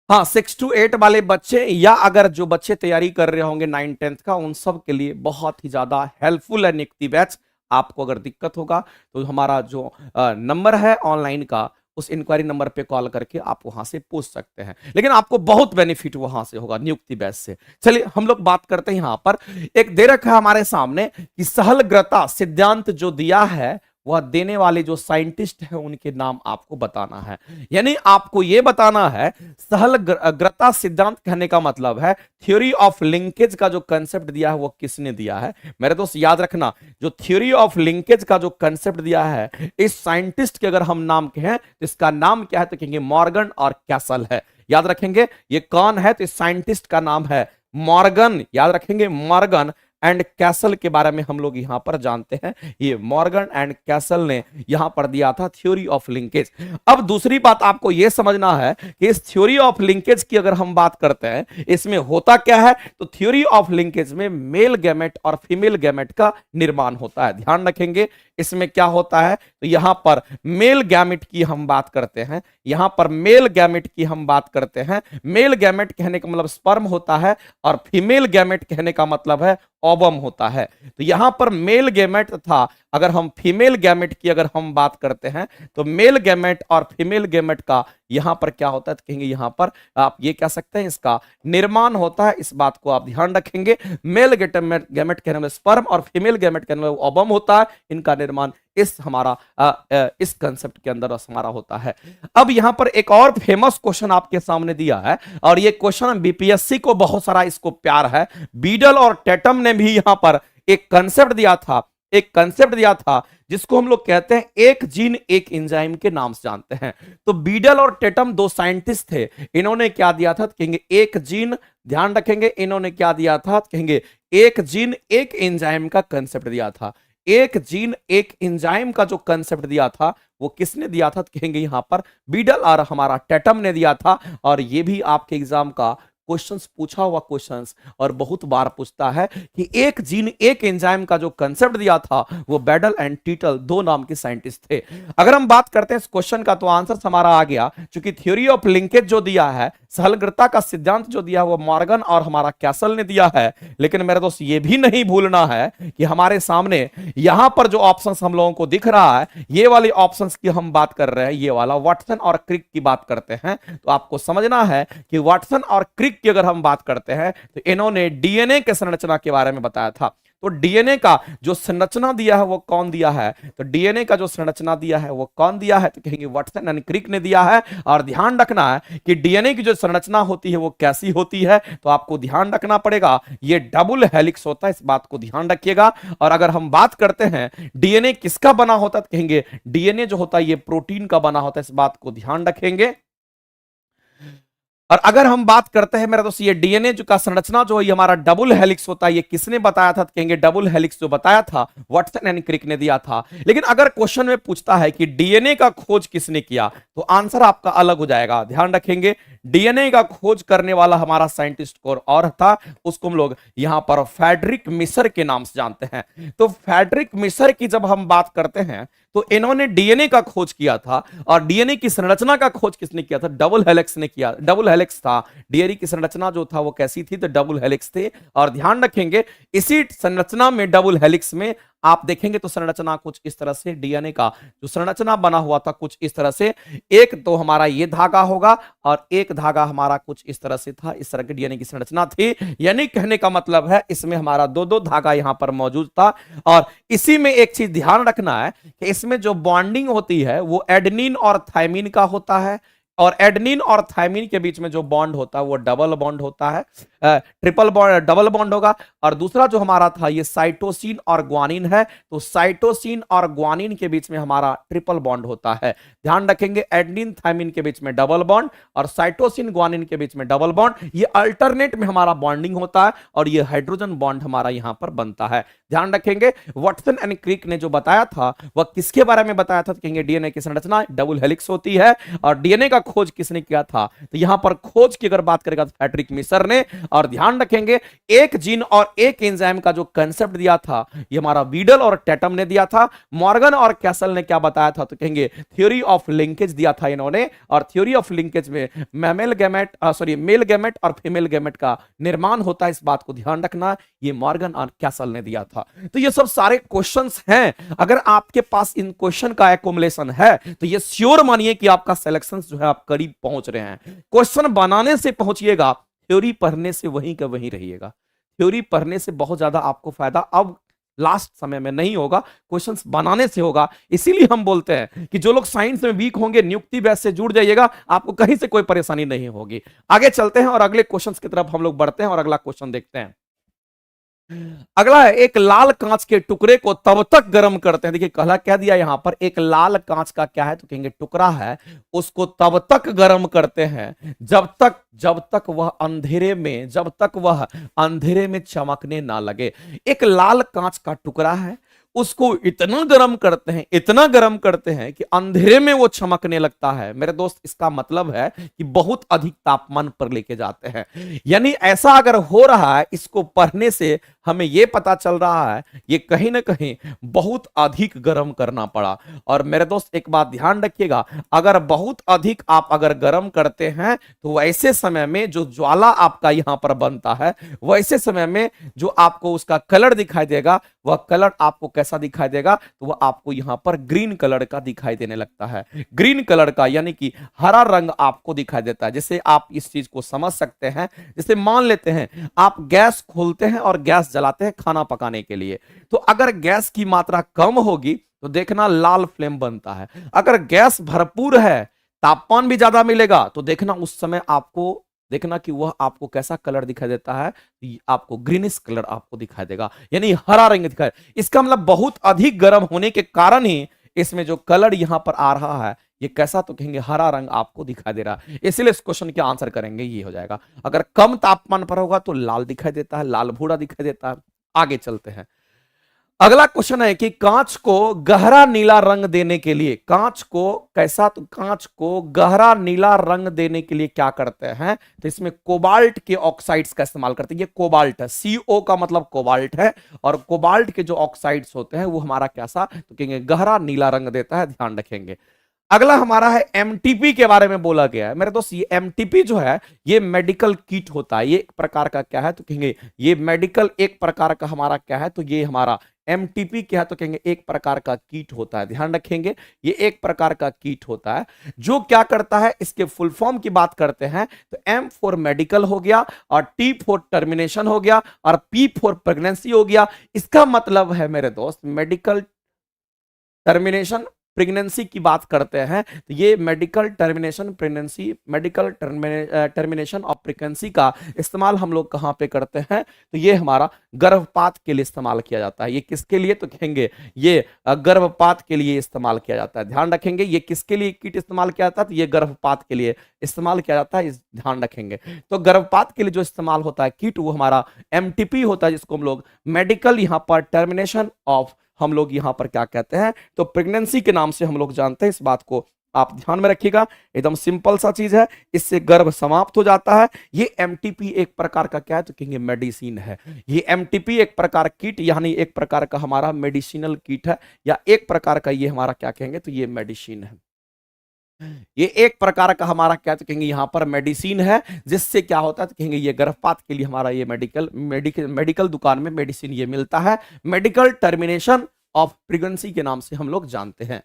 हाँ, 6 to 8 वाले बच्चे, या अगर जो बच्चे तैयारी कर रहे होंगे 9 10th का, उन सब के लिए बहुत ही ज्यादा हेल्पफुल है नियुक्ति बैच। आपको अगर दिक्कत होगा तो हमारा जो नंबर है ऑनलाइन का, उस इंक्वायरी नंबर पे कॉल करके आप वहां से पूछ सकते हैं। लेकिन आपको बहुत बेनिफिट वहां से होगा नियुक्ति बैच से। चलिए हम लोग बात करते हैं। यहां पर एक दे रखा है हमारे सामने कि सहलग्रता सिद्धांत जो दिया है, वह देने वाले जो साइंटिस्ट हैं उनके नाम आपको बताना है। यानी आपको यह बताना है, सहलग्रता सिद्धांत कहने का मतलब है थ्योरी ऑफ लिंकेज का जो कंसेप्ट दिया है वो किसने दिया है। मेरे दोस्त याद रखना, जो थ्योरी ऑफ लिंकेज का जो कंसेप्ट दिया है, इस साइंटिस्ट के अगर हम नाम कहें तो इसका नाम क्या है, तो कहेंगे मॉर्गन और कैसल है। याद रखेंगे ये कौन है, तो इस साइंटिस्ट का नाम है मॉर्गन। याद रखेंगे, मॉर्गन एंड कैसल के बारे में हम लोग यहां पर जानते हैं। ये मॉर्गन एंड कैसल ने यहां पर दिया था थ्योरी ऑफ लिंकेज। अब दूसरी बात आपको यह समझना है कि इस थ्योरी ऑफ लिंकेज की अगर हम बात करते हैं, इसमें होता क्या है, तो थ्योरी ऑफ लिंकेज में मेल गैमेट और फीमेल गैमेट का निर्माण होता है। ध्यान रखेंगे इसमें क्या होता है, तो यहां पर मेल गैमेट की हम बात करते हैं। यहां पर मेल गैमेट की हम बात करते हैं। मेल गैमेट कहने का मतलब स्पर्म होता है, और फीमेल गैमेट कहने का मतलब है ओवम होता है। तो यहां पर मेल गैमेट था, अगर हम फीमेल गैमेट की अगर हम बात करते हैं, तो मेल गैमेट और फीमेल गैमेट का यहां पर क्या होता है, तो कहेंगे यहां पर आप ये कह सकते हैं इसका निर्माण होता है। इस बात को आप ध्यान रखेंगे। मेल गैमेट कहने में स्पर्म और फीमेल गैमेट कहने में ओवम होता है। इनका निर्माण इस हमारा इस कंसेप्ट के अंदर हमारा होता है। अब यहां पर एक और फेमस क्वेश्चन आपके सामने दिया है, और ये क्वेश्चन बीपीएससी को बहुत सारा इसको प्यार है। बीडल और टेटम ने भी यहां पर एक कंसेप्ट दिया था, जिसको हम लोग कहते हैं एक जीन एक एंजाइम के नाम से जानते हैं। तो बीडल और टेटम दो साइंटिस्ट थे। इन्होंने क्या दिया था, कहेंगे एक जीन, ध्यान रखेंगे, इन्होंने क्या दिया था, कहेंगे एक जीन एक एंजाइम का कंसेप्ट दिया था। एक जीन एक एंजाइम का जो कंसेप्ट दिया था वो किसने दिया था, तो कहेंगे यहां पर बीडल और हमारा टेटम ने दिया था। और ये भी आपके एग्जाम का क्वेश्चंस पूछा हुआ क्वेश्चंस और बहुत बार पूछता है कि एक जीन एक एंजाइम का जो कंसेप्ट दिया था वो बेडल एंड टीटल दो नाम के साइंटिस्ट थे। अगर हम बात करते हैं इस क्वेश्चन का, तो आंसर हमारा आ गया, क्योंकि थ्योरी ऑफ लिंकेज जो दिया है, सहलग्रता का सिद्धांत जो दिया है, वो मॉर्गन और हमारा कैसल ने दिया है। लेकिन मेरे दोस्त ये भी नहीं भूलना है कि हमारे सामने यहां पर जो ऑप्शंस हम लोगों को दिख रहा है, ये वाले ऑप्शंस की हम बात कर रहे हैं, ये वाला वाटसन और क्रिक की बात करते हैं। तो आपको समझना है कि वाटसन और क्रिक की अगर हम बात करते हैं, तो इन्होंने डीएनए के संरचना के बारे में बताया था। तो डीएनए का जो संरचना दिया है वो कौन दिया है, तो डीएनए का जो संरचना दिया है वो कौन दिया है, तो कहेंगे वाटसन एंड क्रिक ने दिया है। और ध्यान रखना है कि डीएनए की जो संरचना होती है वो कैसी होती है, तो आपको ध्यान रखना पड़ेगा, ये डबल हेलिक्स होता है। इस बात को ध्यान रखिएगा। और अगर हम बात करते हैं डीएनए किसका बना होता है, तो कहेंगे डीएनए जो होता है ये प्रोटीन का बना होता है। इस बात को ध्यान रखेंगे। और अगर हम बात करते हैं मेरा दोस्त, ये डीएनए जो का संरचना जो है ये हमारा डबल हेलिक्स होता है, ये किसने बताया था, तो कहेंगे डबल हेलिक्स जो बताया था वाटसन एंड क्रिक ने दिया था। लेकिन अगर क्वेश्चन में पूछता है कि डीएनए का खोज किसने किया, तो आंसर आपका अलग हो जाएगा। ध्यान रखेंगे, डीएनए का खोज करने वाला हमारा साइंटिस्ट और था, उसको हम लोग यहां पर फ्रेडरिक मिसर के नाम से जानते हैं। तो फ्रेडरिक मिसर की जब हम बात करते हैं, तो इन्होंने डीएनए का खोज किया था। और डीएनए की संरचना का खोज किसने किया था, डबल हेलिक्स ने किया। डबल हेलिक्स था, डीएनए की संरचना जो था वो कैसी थी, तो डबल हेलिक्स थे। और ध्यान रखेंगे इसी संरचना में, डबल हेलिक्स में आप देखेंगे तो संरचना कुछ इस तरह से, डीएनए का जो संरचना बना हुआ था कुछ इस तरह से, एक तो हमारा ये धागा होगा और एक धागा हमारा कुछ इस तरह से था। इस तरह की डीएनए की संरचना थी। यानी कहने का मतलब है इसमें हमारा दो दो धागा यहां पर मौजूद था। और इसी में एक चीज ध्यान रखना है कि इसमें जो बॉन्डिंग होती है वो एडेनिन और थायमिन का होता है। और एडेनिन और थायमिन के बीच में जो बॉन्ड होता है वो डबल बॉन्ड होता है। ट्रिपल बॉन्ड, डबल बॉन्ड होगा। और दूसरा जो हमारा था ये साइटोसिन और ग्वानिन है, तो साइटोसिन और ग्वानिन के बीच में हमारा ट्रिपल बॉन्ड होता है। ध्यान रखेंगे, एडेनिन थायमिन के बीच में डबल बॉन्ड और साइटोसिन ग्वानिन के बीच में डबल बॉन्ड, ये अल्टरनेट में हमारा बॉन्डिंग होता है और ये हाइड्रोजन बॉन्ड हमारा यहां पर बनता है। ध्यान रखेंगे, वाटसन एंड क्रिक ने जो बताया था वह किसके बारे में बताया था, तो कहेंगे डीएनए की संरचना डबल हेलिक्स होती है। और डीएनए का खोज किसने किया था, तो यहां पर खोज की अगर बात करेगा तो फ्रेडरिक मिशर ने। और ध्यान रखेंगे, एक जीन और एक एंजाइम का जो कंसेप्ट दिया था ये हमारा वीडल और टैटम ने दिया था। मॉर्गन और कैसल ने क्या बताया था, तो कहेंगे थ्योरी ऑफ लिंकेज दिया था इन्होंने। और थ्योरी ऑफ लिंकेज में मेल गैमेट और फीमेल गैमेट का निर्माण होता है, इस बात को ध्यान रखना, ये मॉर्गन और कैसल ने दिया था। तो ये सब सारे क्वेश्चंस हैं, अगर आपके पास इन क्वेश्चन का एक्युमुलेशन है तो ये श्योर मानिए कि आपका सिलेक्शन जो है आप करीब पहुंच रहे हैं। क्वेश्चन बनाने से पहुंचिएगा, थ्योरी पढ़ने से वहीं का वहीं रहिएगा। थ्योरी पढ़ने से बहुत ज्यादा आपको फायदा अब लास्ट समय में नहीं होगा, क्वेश्चंस बनाने से होगा। इसीलिए हम बोलते हैं कि जो लोग साइंस में वीक होंगे नियुक्ति बैच से जुड़ जाइएगा, आपको कहीं से कोई परेशानी नहीं होगी। आगे चलते हैं और अगले क्वेश्चंस की तरफ हम लोग बढ़ते हैं और अगला क्वेश्चन देखते हैं। अगला है, एक लाल कांच के टुकड़े को तब तक गर्म करते हैं, देखिए कहला क्या दिया यहां पर, एक लाल कांच का क्या है, तो कहेंगे टुकड़ा है, उसको तब तक गर्म करते हैं जब तक वह अंधेरे में चमकने ना लगे। एक लाल कांच का टुकड़ा है, उसको इतना गर्म करते हैं कि अंधेरे में वो चमकने लगता है। मेरे दोस्त, इसका मतलब है कि बहुत अधिक तापमान पर लेके जाते हैं। यानी ऐसा अगर हो रहा है, इसको पढ़ने से हमें यह पता चल रहा है ये कहीं ना कहीं बहुत अधिक गर्म करना पड़ा। और मेरे दोस्त एक बात ध्यान रखिएगा, अगर बहुत अधिक आप अगर गर्म करते हैं तो वैसे समय में जो ज्वाला आपका यहां पर बनता है, वैसे समय में जो आपको उसका कलर दिखाई देगा, वह कलर आपको कैसा दिखाई देगा, तो वह आपको यहां पर ग्रीन कलर का दिखाई देने लगता है। ग्रीन कलर का यानी कि हरा रंग आपको दिखाई देता है। जैसे आप इस चीज को समझ सकते हैं, जैसे मान लेते हैं आप गैस खोलते हैं और गैस जलाते हैं खाना पकाने के लिए, तो अगर गैस की मात्रा कम होगी तो देखना लाल फ्लेम बनता है। अगर गैस भरपूर है, तापमान भी ज्यादा मिलेगा, तो देखना उस समय आपको देखना कि वह आपको कैसा कलर दिखाई देता है, आपको ग्रीनिश कलर आपको दिखाई देगा, यानी हरा रंग दिखाई। इसका मतलब बहुत अधिक गर्म होने के कारण ही इसमें जो कलर यहां पर आ रहा है ये कैसा, तो कहेंगे हरा रंग आपको दिखाई दे रहा है। इसलिए इस क्वेश्चन के आंसर करेंगे ये हो जाएगा। अगर कम तापमान पर होगा तो लाल दिखाई देता है, लाल भूरा दिखाई देता है। आगे चलते हैं, अगला क्वेश्चन है कि कांच को गहरा नीला रंग देने के लिए, कांच को गहरा नीला रंग देने के लिए क्या करते हैं, तो इसमें कोबाल्ट के ऑक्साइड्स का इस्तेमाल करते हैं। ये कोबाल्ट है, CO का मतलब कोबाल्ट है, और कोबाल्ट के जो ऑक्साइड्स होते हैं वो हमारा कैसा, तो कहेंगे गहरा नीला रंग देता है। ध्यान रखेंगे। अगला हमारा है एमटीपी के बारे में बोला गया है। मेरे दोस्त, ये एमटीपी जो है ये मेडिकल किट होता है। ये एक प्रकार का क्या है, तो कहेंगे ये मेडिकल एक प्रकार का हमारा क्या है, तो ये हमारा एमटीपी क्या है, तो कहेंगे एक प्रकार का किट होता है। ध्यान रखेंगे, ये एक प्रकार का किट होता है जो क्या करता है, इसके फुल फॉर्म की बात करते हैं तो M फॉर मेडिकल हो गया, और T फॉर टर्मिनेशन हो गया, और P फॉर प्रेगनेंसी हो गया। इसका मतलब है मेरे दोस्त, मेडिकल टर्मिनेशन प्रेगनेंसी की बात करते हैं तो ये मेडिकल टर्मिनेशन ऑफ प्रेगनेंसी का इस्तेमाल हम लोग कहां पे करते हैं, तो ये हमारा गर्भपात के लिए इस्तेमाल किया जाता है। ये किसके लिए, तो कहेंगे ये गर्भपात के लिए इस्तेमाल किया जाता है। ध्यान रखेंगे, ये किसके लिए किट इस्तेमाल किया जाता है, तो ये गर्भपात के लिए इस्तेमाल किया जाता है। ध्यान रखेंगे, तो गर्भपात के लिए जो इस्तेमाल होता है किट, वो हमारा एमटीपी होता है, जिसको हम लोग मेडिकल यहां पर टर्मिनेशन ऑफ हम लोग यहां पर क्या कहते हैं, तो प्रेगनेंसी के नाम से हम लोग जानते हैं। इस बात को आप ध्यान में रखिएगा, एकदम सिंपल सा चीज है, इससे गर्भ समाप्त हो जाता है। ये एमटीपी एक प्रकार का क्या है, तो कहेंगे मेडिसिन है। ये एमटीपी एक प्रकार किट यानी एक प्रकार का हमारा मेडिसिनल किट है, या एक प्रकार का ये हमारा क्या कहेंगे, तो ये मेडिसिन है। ये एक प्रकार का हमारा क्या, तो कहेंगे यहां पर मेडिसिन है, जिससे क्या होता है, तो कहेंगे ये गर्भपात के लिए हमारा ये मेडिकल दुकान में मेडिसिन ये मिलता है। मेडिकल टर्मिनेशन ऑफ प्रेगनेंसी के नाम से हम लोग जानते हैं।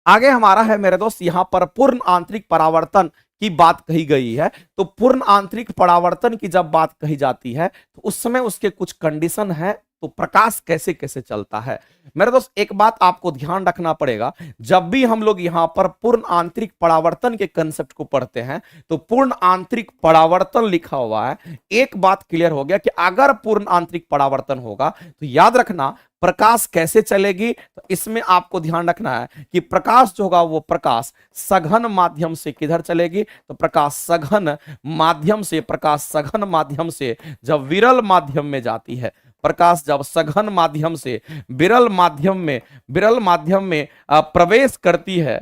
आगे हमारा है मेरे दोस्त, यहां पर पूर्ण आंतरिक परावर्तन की बात कही गई है। तो पूर्ण आंतरिक परावर्तन की जब बात कही जाती है तो उस समय उसके कुछ कंडीशन है, तो प्रकाश कैसे कैसे चलता है। मेरे दोस्त एक बात आपको ध्यान रखना पड़ेगा, जब भी हम लोग यहां पर पूर्ण आंतरिक परावर्तन के कंसेप्ट को पढ़ते हैं तो पूर्ण आंतरिक परावर्तन लिखा हुआ है। एक बात क्लियर हो गया कि अगर पूर्ण आंतरिक परावर्तन होगा तो याद रखना प्रकाश कैसे चलेगी। तो इसमें आपको ध्यान रखना है कि प्रकाश जो होगा वो प्रकाश सघन माध्यम से किधर चलेगी, तो प्रकाश सघन माध्यम से जब विरल माध्यम में जाती है, प्रकाश जब सघन माध्यम से विरल माध्यम में प्रवेश करती है,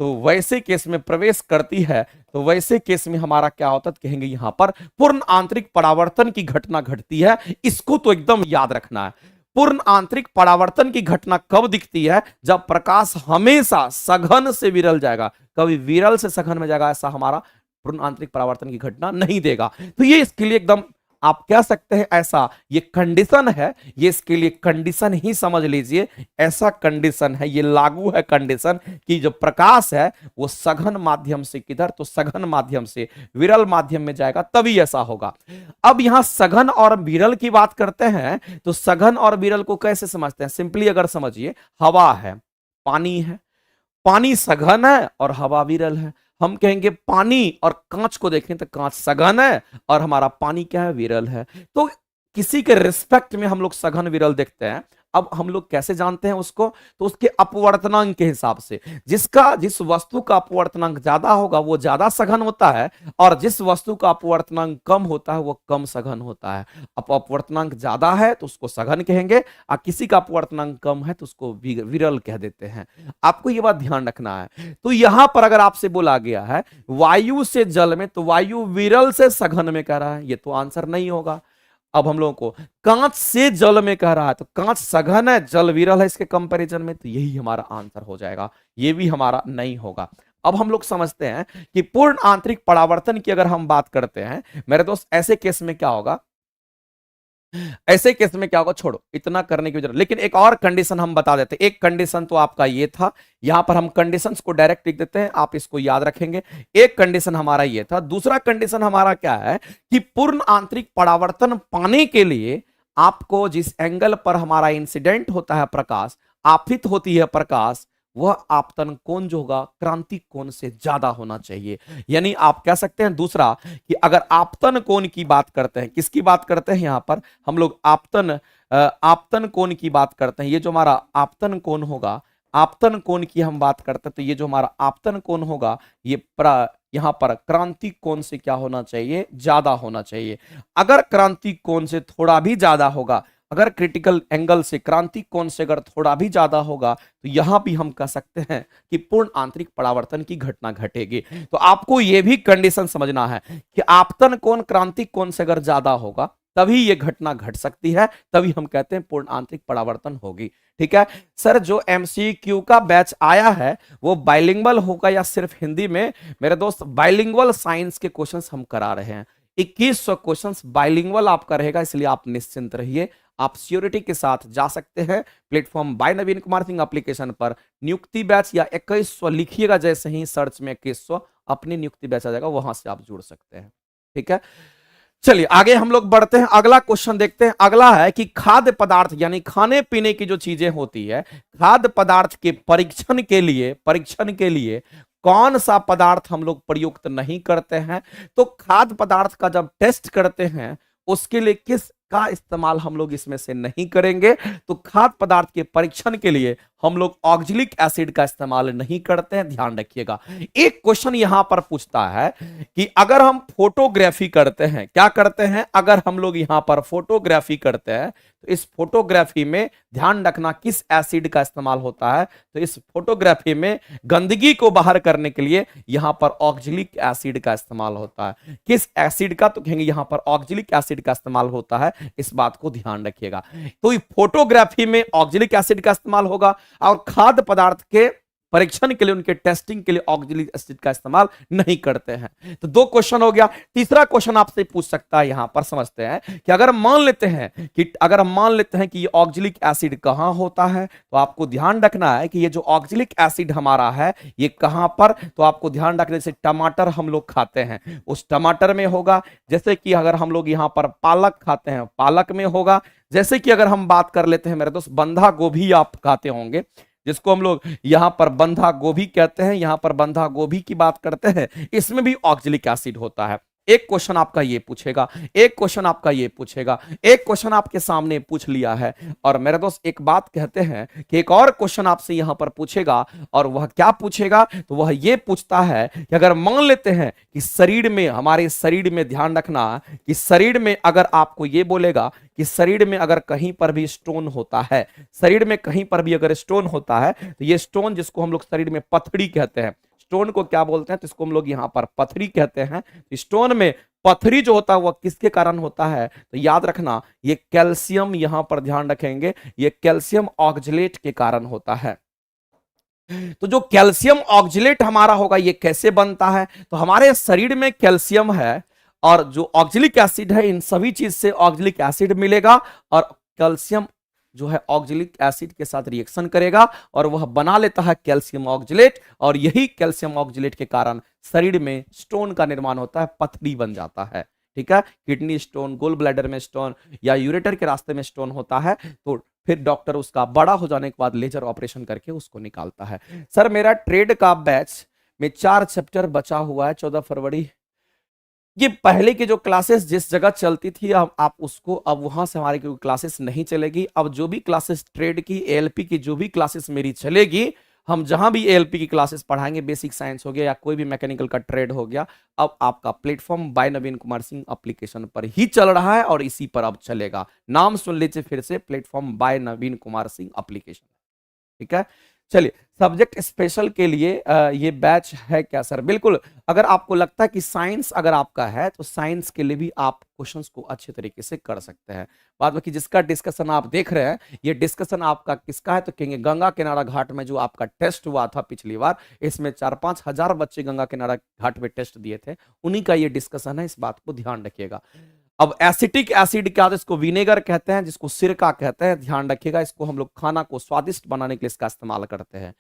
तो वैसे केस में तो वैसे केस में हमारा क्या होता है, कहेंगे यहां पर पूर्ण आंतरिक परावर्तन की घटना घटती है। इसको तो एकदम याद रखना है। पूर्ण आंतरिक परावर्तन की घटना कब दिखती है, जब प्रकाश हमेशा सघन से विरल जाएगा, कभी विरल से सघन में जाएगा, ऐसा हमारा पूर्ण आंतरिक परावर्तन की घटना नहीं देगा। तो ये इसके लिए एकदम आप कह सकते हैं ऐसा ये कंडीशन है, ये इसके लिए कंडीशन ही समझ लीजिए, ऐसा कंडीशन है, ये लागू है कंडीशन कि जो प्रकाश है वो सघन माध्यम से किधर, तो सघन माध्यम से विरल माध्यम में जाएगा, तभी ऐसा होगा। अब यहां सघन और विरल की बात करते हैं तो सघन और विरल को कैसे समझते हैं, सिंपली अगर समझिए, हवा है, पानी है, पानी सघन है और हवा विरल है। हम कहेंगे पानी और कांच को देखें तो कांच सघन है और हमारा पानी क्या है, विरल है। तो किसी के रिस्पेक्ट में हम लोग सघन विरल देखते हैं। अब हम लोग कैसे जानते हैं उसको, तो उसके अपवर्तनांक के हिसाब से, जिस वस्तु का अपवर्तनांक ज्यादा होगा वो ज्यादा सघन होता है, और जिस वस्तु का अपवर्तनांक कम होता है वो कम सघन होता है। अपवर्तनांक ज्यादा है तो उसको सघन कहेंगे, और किसी का अपवर्तनांक कम है तो उसको विरल कह देते हैं। आपको ये बात ध्यान रखना है। तो यहां पर अगर आपसे बोला गया है वायु से जल में, तो वायु विरल से सघन में कह रहा है, ये तो आंसर नहीं होगा। अब हम लोगों को कांच से जल में कह रहा है, तो कांच सघन है, जल विरल है इसके कंपैरिजन में, तो यही हमारा आंसर हो जाएगा, ये भी हमारा नहीं होगा। अब हम लोग समझते हैं कि पूर्ण आंतरिक परावर्तन की अगर हम बात करते हैं मेरे दोस्त, ऐसे केस में क्या होगा, छोड़ो इतना करने की जरूरत, लेकिन एक और कंडीशन हम बता देते हैं। एक कंडीशन तो आपका ये था, यहां पर हम कंडीशंस को डायरेक्ट लिख देते हैं, आप इसको याद रखेंगे। एक कंडीशन हमारा ये था, दूसरा कंडीशन हमारा क्या है कि पूर्ण आंतरिक परावर्तन पाने के लिए आपको जिस एंगल पर हमारा इंसिडेंट होता है प्रकाश, आपतित होती है प्रकाश, वह आपतन कोण जो होगा क्रांति कोण से ज्यादा होना चाहिए। यानी आप कह सकते हैं दूसरा कि अगर आपतन कोण की बात करते हैं, किसकी बात करते हैं यहां पर हम लोग, आपतन कोण की बात करते हैं। ये जो हमारा आपतन कोण होगा, आपतन कोण की हम बात करते हैं, तो ये जो हमारा आपतन कोण होगा ये यहां पर क्रांति कोण से क्या होना चाहिए, ज्यादा होना चाहिए। अगर क्रांति कोण से थोड़ा भी ज्यादा होगा, अगर क्रिटिकल एंगल से क्रांति कोण से अगर थोड़ा भी ज्यादा होगा, तो यहां भी हम कह सकते हैं कि पूर्ण आंतरिक परावर्तन की घटना घटेगी। तो आपको यह भी कंडीशन समझना है कि आपतन कोण क्रांति कोण से अगर ज्यादा होगा तभी यह घटना घट सकती है, तभी हम कहते हैं पूर्ण आंतरिक परावर्तन होगी। ठीक है सर, जो एमसीक्यू का बैच आया है वो बाइलिंगुअल होगा या सिर्फ हिंदी में? मेरे दोस्त बाइलिंगुअल साइंस के क्वेश्चंस हम करा रहे हैं, 2100 क्वेश्चंस बाइलिंगुअल आपका रहेगा, इसलिए आप निश्चिंत रहिए, आप सियोरिटी के साथ जा सकते हैं प्लेटफॉर्म बाय नवीन कुमार सिंह एप्लीकेशन पर। नियुक्ति बैच या 2100 लिखिएगा, जैसे ही सर्च में 2100 अपनी नियुक्ति बैच आ जाएगा, वहां से आप जुड़ सकते हैं। ठीक है, चलिए आगे हम लोग बढ़ते हैं, अगला क्वेश्चन देखते हैं। अगला है कि खाद्य पदार्थ यानी खाने पीने की जो चीजें होती है, खाद्य पदार्थ के परीक्षण के लिए कौन सा पदार्थ हम लोग प्रयुक्त नहीं करते हैं? तो खाद्य पदार्थ का जब टेस्ट करते हैं उसके लिए किस का इस्तेमाल हम लोग इसमें से नहीं करेंगे? तो खाद्य पदार्थ के परीक्षण के लिए हम लोग ऑक्जेलिक एसिड का इस्तेमाल नहीं करते हैं, ध्यान रखिएगा। एक क्वेश्चन यहां पर पूछता है कि अगर हम फोटोग्राफी करते हैं, क्या करते हैं, अगर हम लोग यहां पर फोटोग्राफी करते हैं तो इस फोटोग्राफी में ध्यान रखना किस एसिड का इस्तेमाल होता है? तो इस फोटोग्राफी में गंदगी को बाहर करने के लिए यहां पर ऑक्जेलिक एसिड का इस्तेमाल होता है। किस एसिड का? तो कहेंगे यहां पर ऑक्जेलिक एसिड का इस्तेमाल होता है, इस बात को ध्यान रखिएगा। तो फोटोग्राफी में ऑक्जेलिक एसिड का इस्तेमाल होगा और खाद्य पदार्थ के परीक्षण के लिए, उनके टेस्टिंग के लिए ऑक्जेलिक एसिड का इस्तेमाल नहीं करते हैं। तो 2 क्वेश्चन हो गया। तीसरा क्वेश्चन आपसे पूछ सकता है, यहां पर समझते हैं कि अगर मान लेते हैं कि ये ऑक्जेलिक एसिड कहां होता है, तो आपको ध्यान रखना है कि ये जो ऑक्जेलिक एसिड हमारा है ये कहां पर, तो आपको ध्यान रखने से टमाटर हम लोग खाते हैं उस टमाटर में होगा। जैसे कि अगर हम लोग यहां पर पालक खाते हैं, पालक में होगा। जैसे कि अगर हम बात कर लेते हैं मेरे दोस्त, बंधा गोभी आप खाते होंगे, जिसको हम लोग यहां पर बंधा गोभी कहते हैं, यहां पर बंधा गोभी की बात करते हैं, इसमें भी ऑक्जेलिक एसिड होता है। एक क्वेश्चन आपका ये पूछेगा, एक क्वेश्चन आपका ये पूछेगा, एक क्वेश्चन आपके सामने पूछ लिया है। और मेरे दोस्त एक बात कहते हैं कि एक और क्वेश्चन आपसे यहां पर पूछेगा, और वह क्या पूछेगा, तो वह ये पूछता है कि अगर मान लेते हैं कि शरीर में, हमारे शरीर में, ध्यान रखना कि शरीर में अगर आपको ये बोलेगा कि शरीर में अगर कहीं पर भी स्टोन होता है, शरीर में कहीं पर भी अगर स्टोन होता है, तो ये स्टोन जिसको हम लोग शरीर में पथरी कहते हैं, स्टोन को क्या बोलते हैं, तो इसको हम लोग यहां पर पथरी कहते हैं। स्टोन में पथरी जो होता है वह किसके कारण होता है, तो याद रखना ये कैल्शियम, यहां पर ध्यान रखेंगे, ये कैल्शियम ऑक्जेलेट के कारण होता है। तो जो कैल्शियम ऑक्जेलेट हमारा होगा ये कैसे बनता है, तो हमारे शरीर में कैल्शियम है और जो ऑक्जेलिक एसिड है, इन सभी चीज से ऑक्जेलिक एसिड मिलेगा और कैल्शियम जो है ऑक्जेलिक एसिड के साथ रिएक्शन करेगा और वह बना लेता है कैल्शियम ऑक्जेलेट, और यही कैल्शियम ऑक्जेलेट के कारण शरीर में स्टोन का निर्माण होता है, पथरी बन जाता है। ठीक है, किडनी स्टोन, गोल ब्लैडर में स्टोन या यूरेटर के रास्ते में स्टोन होता है, तो फिर डॉक्टर उसका बड़ा हो जाने के बाद लेजर ऑपरेशन करके उसको निकालता है। सर मेरा ट्रेड का बैच में 4 चैप्टर बचा हुआ है, 14 फरवरी। ये पहले की जो क्लासेस जिस जगह चलती थी, अब आप उसको, अब वहां से हमारी कोई क्लासेस नहीं चलेगी। अब जो भी क्लासेस ट्रेड की, एएलपी की जो भी क्लासेस मेरी चलेगी, हम जहां भी एएलपी की क्लासेस पढ़ाएंगे, बेसिक साइंस हो गया या कोई भी मैकेनिकल का ट्रेड हो गया, अब आपका प्लेटफॉर्म बाय नवीन कुमार सिंह एप्लीकेशन पर ही चल रहा है और इसी पर अब चलेगा। नाम सुन लीजिए फिर से, प्लेटफॉर्म बाय नवीन कुमार सिंह एप्लीकेशन। ठीक है, चलिए सब्जेक्ट स्पेशल के लिए ये बैच है क्या सर? बिल्कुल, अगर आपको लगता है कि साइंस अगर आपका है तो साइंस के लिए भी आप क्वेश्चंस को अच्छे तरीके से कर सकते हैं। बाद बाकी जिसका डिस्कशन आप देख रहे हैं, ये डिस्कशन आपका किसका है, तो कहेंगे गंगा किनारा घाट में जो आपका टेस्ट हुआ था पिछली बार, इसमें 4-5 हजार बच्चे गंगा किनारा घाट पे टेस्ट दिए थे, उन्हीं का ये डिस्कशन है, इस बात को ध्यान रखिएगा। अब एसिटिक एसिड क्या, इसको विनेगर कहते हैं, जिसको सिरका कहते हैं, ध्यान रखिएगा। इसको हम लोग खाना को स्वादिष्ट बनाने के लिए इसका इस्तेमाल करते हैं।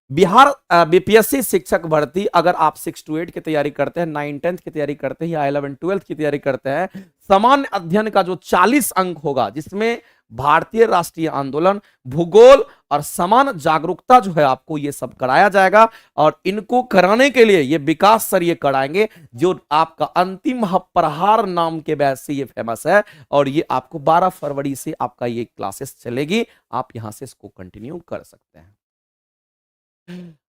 बिहार बीपीएससी शिक्षक भर्ती, अगर आप 6 to 8 की तैयारी करते हैं, 9-10 की तैयारी करते हैं या 11-12 की तैयारी करते हैं, सामान्य अध्ययन का जो 40 अंक होगा, जिसमें भारतीय राष्ट्रीय आंदोलन, भूगोल और समान जागरूकता जो है, आपको ये सब कराया जाएगा। और इनको कराने के लिए ये विकास सर ये कराएंगे, जो आपका अंतिम प्रहार नाम के बैच से ये फेमस है, और ये आपको 12 फरवरी से आपका ये क्लासेस चलेगी, आप यहां से इसको कंटिन्यू कर सकते हैं।